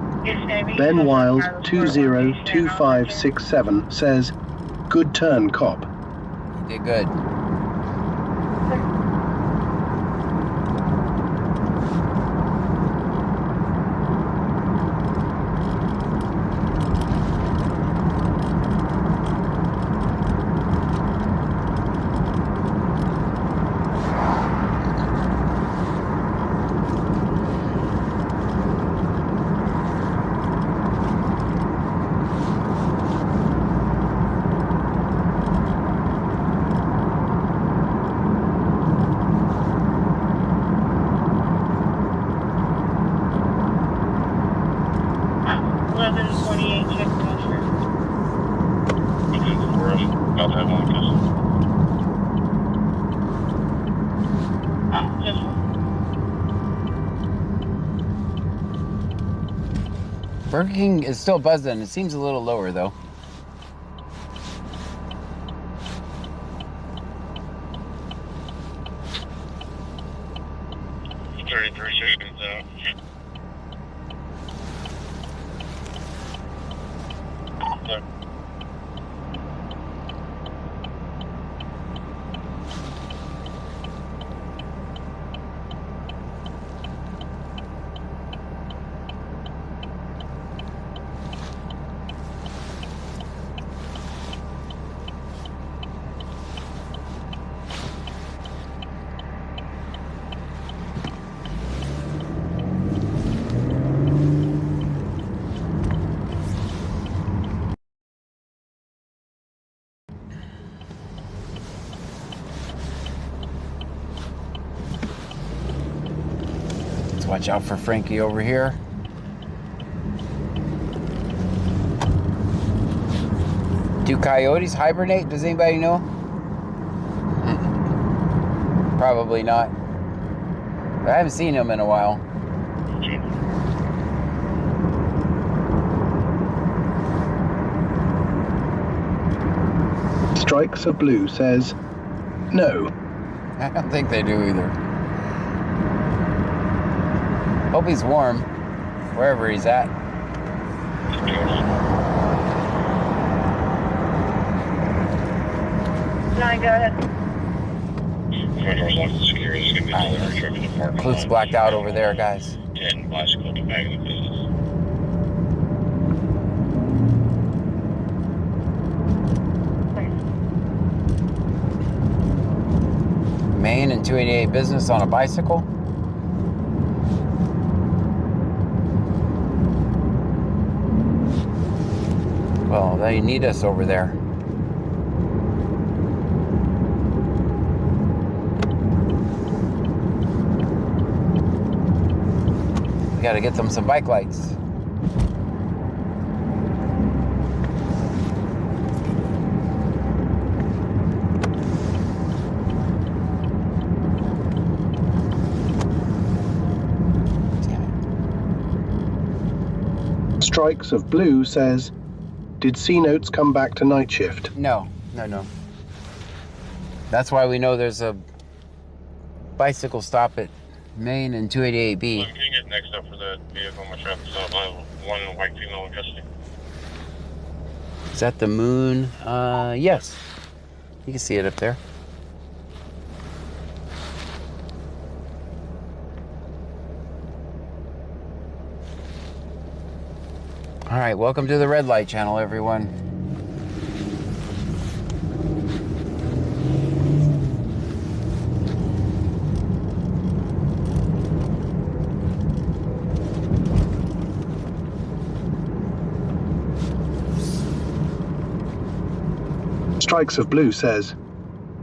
Ben Wild 202567 says, "Good turn, cop." You did good. Burger King is still buzzing. It seems a little lower though. Watch out for Frankie over here. Do coyotes hibernate? Does anybody know? Probably not. But I haven't seen them in a while. Strikes of Blue says, "No." I don't think they do either. Hope he's warm, wherever he's at. Nine, go ahead. Clute's blacked out over there, guys. Maine and 288 business on a bicycle. Well, they need us over there. We gotta get them some bike lights. Strikes of Blue says, "Did C-Notes come back to night shift?" No. That's why we know there's a bicycle stop at Maine and 288B. Can you get next up for that vehicle? My traffic stop. I have one white female in custody. Is that the moon? Yes. You can see it up there. All right, welcome to the red light channel, everyone. Strikes of Blue says,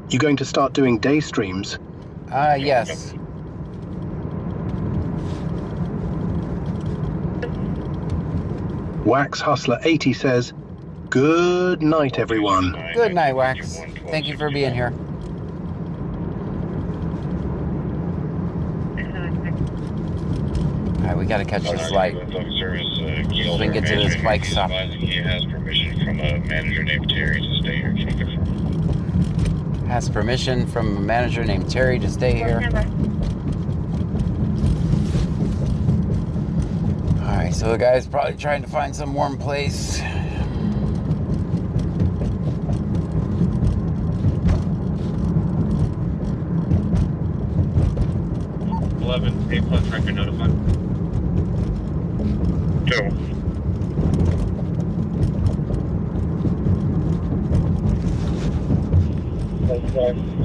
you going to start doing day streams? Yes. Wax Hustler 80 says, good night, everyone. Good night, Wax. Thank you for being here. All right, we got to catch this light so we can get to this bike stop. He has permission from a manager named Terry to stay here. Has permission from a manager named Terry to stay here. Alright, so the guy's probably trying to find some warm place. A+ record notified. 2.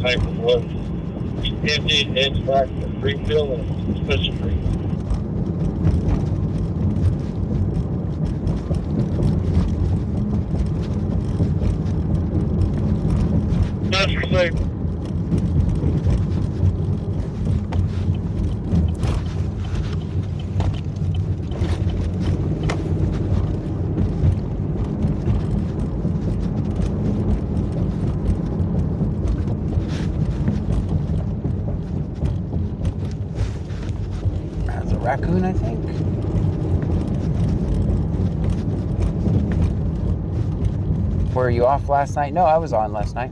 Type of wood. Empty, edge back, refill, and special free. That's for safe. Raccoon, I think. Were you off last night? No, I was on last night.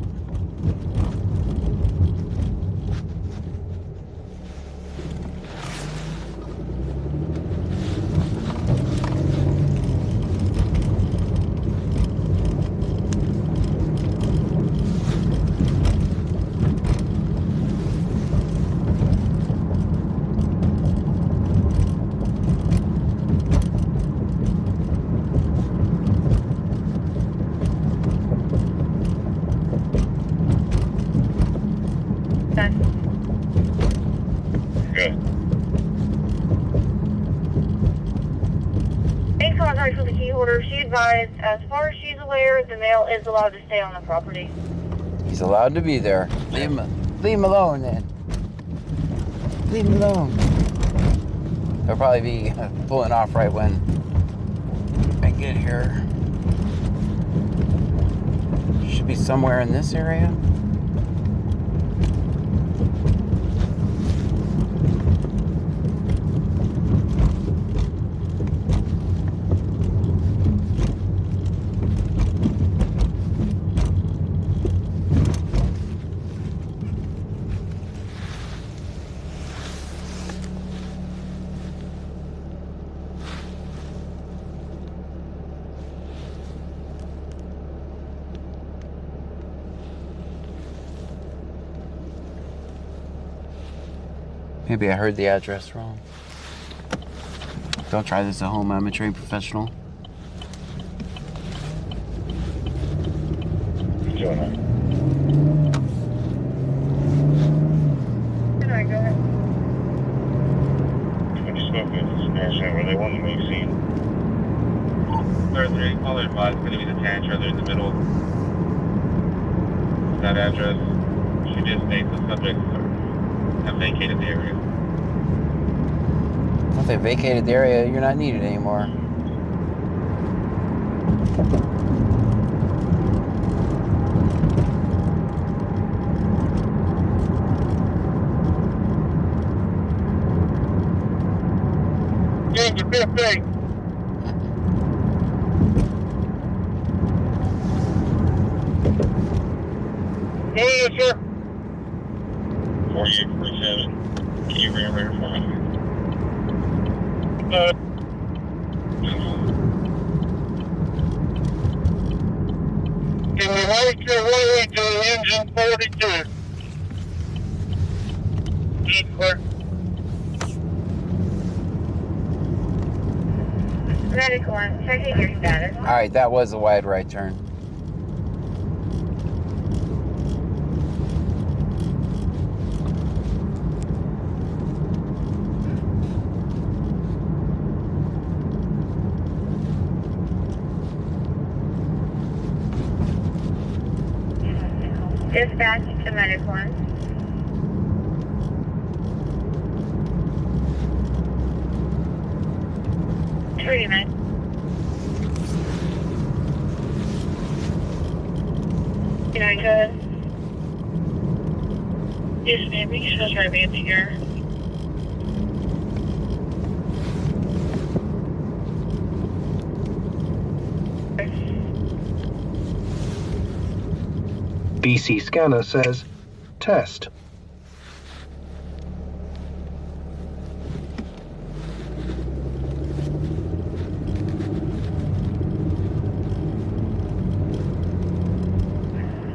For the key holder, she advised, as far as she's aware, the male is allowed to stay on the property. He's allowed to be there. Leave him alone, then. Leave him alone. They'll probably be pulling off right when I get here. Should be somewhere in this area. Maybe I heard the address wrong. Don't try this at home. I'm a trained professional. Go ahead. When you spoke with National, were they one to make scene? Thursday, caller advised it's going to be the tan trailer in the middle. That address. She did state the subjects have vacated the area. If they vacated the area, you're not needed anymore. Change your 15. Yes, sir. 4847. Can you remember for me? Can you make your way to engine 42? Keep clear. Medic 1, checking your status. All right, that was a wide right turn. Dispatch to Medic 1. Treatment. You know, good. Yes, ma'am. You can still try to be at the air. BC scanner says, test.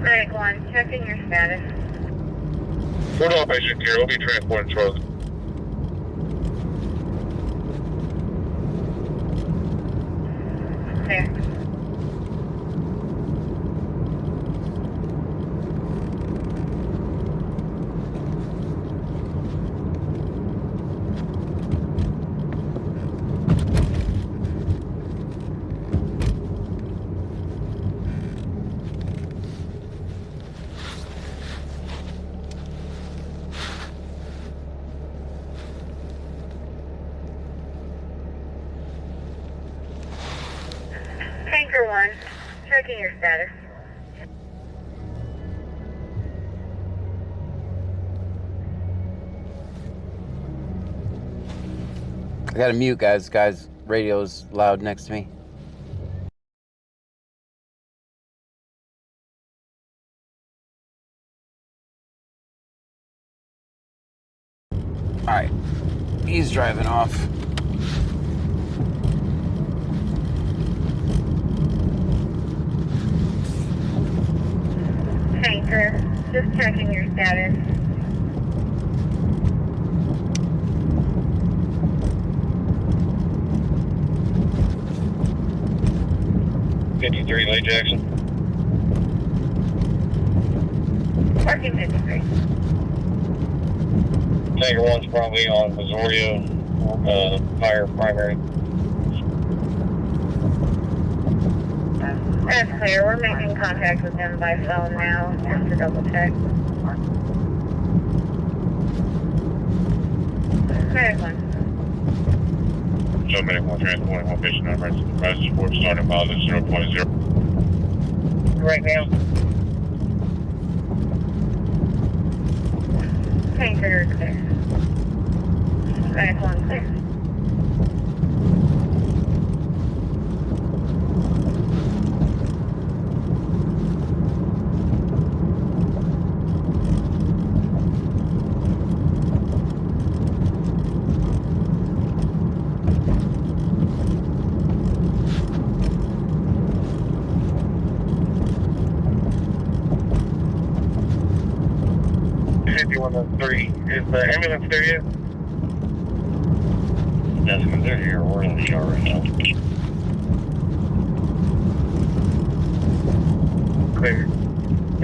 Medic 1, checking your status. Port all patient care. We'll be transporting shortly. There. Tanker 1, checking your status. I gotta mute, guys. Guys, radio's loud next to me. All right, he's driving off. Tanker, just checking your status. '53 Lake Jackson. Parking 53. Tanker 1's probably on Missouri, higher primary. That's clear. We're making contact with them by phone now, just to double check. Medic 1. So Medic 1 transporting one patient on emergency support starting positive 0.0. Right now. Tanker clear. Medic 1 clear. Three. Is the ambulance there yet? That's because they're here. We're in the ER right now. Clear.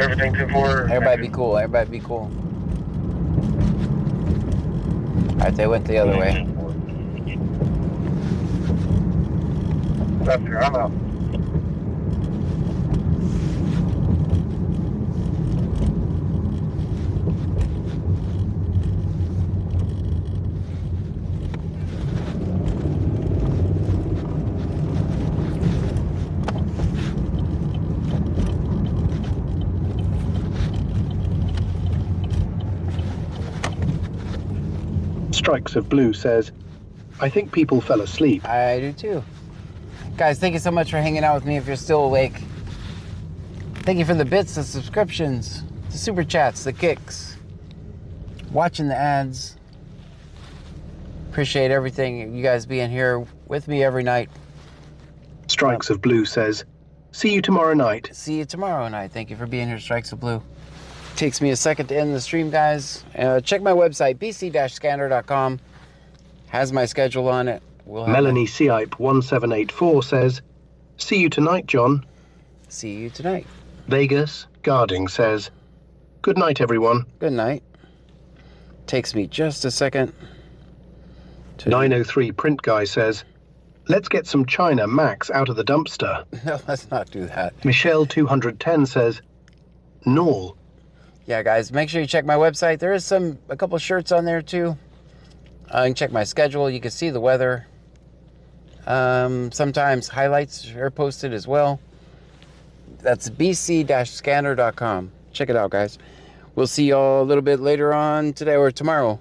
Everything 2-4. Everybody be cool. Everybody be cool. All right, they went the other way. That's here. I'm out. Strikes of Blue says, I think people fell asleep. I do too. Guys, thank you so much for hanging out with me if you're still awake. Thank you for the bits, the subscriptions, the super chats, the kicks, watching the ads. Appreciate everything. You guys being here with me every night. Strikes of Blue says, see you tomorrow night. See you tomorrow night. Thank you for being here, Strikes of Blue. Takes me a second to end the stream, guys. Check my website, bc-scanner.com. Has my schedule on it. Melanie Seip 1784 says, see you tonight, John. See you tonight. Vegas Guarding says, good night, everyone. Good night. Takes me just a second. 903 Print Guy says, let's get some China Max out of the dumpster. No, let's not do that. Michelle 210 says, Null. Yeah, guys, make sure you check my website. There is a couple shirts on there too. You can check my schedule. You can see the weather. Sometimes highlights are posted as well. That's bc-scanner.com. Check it out, guys. We'll see y'all a little bit later on today or tomorrow.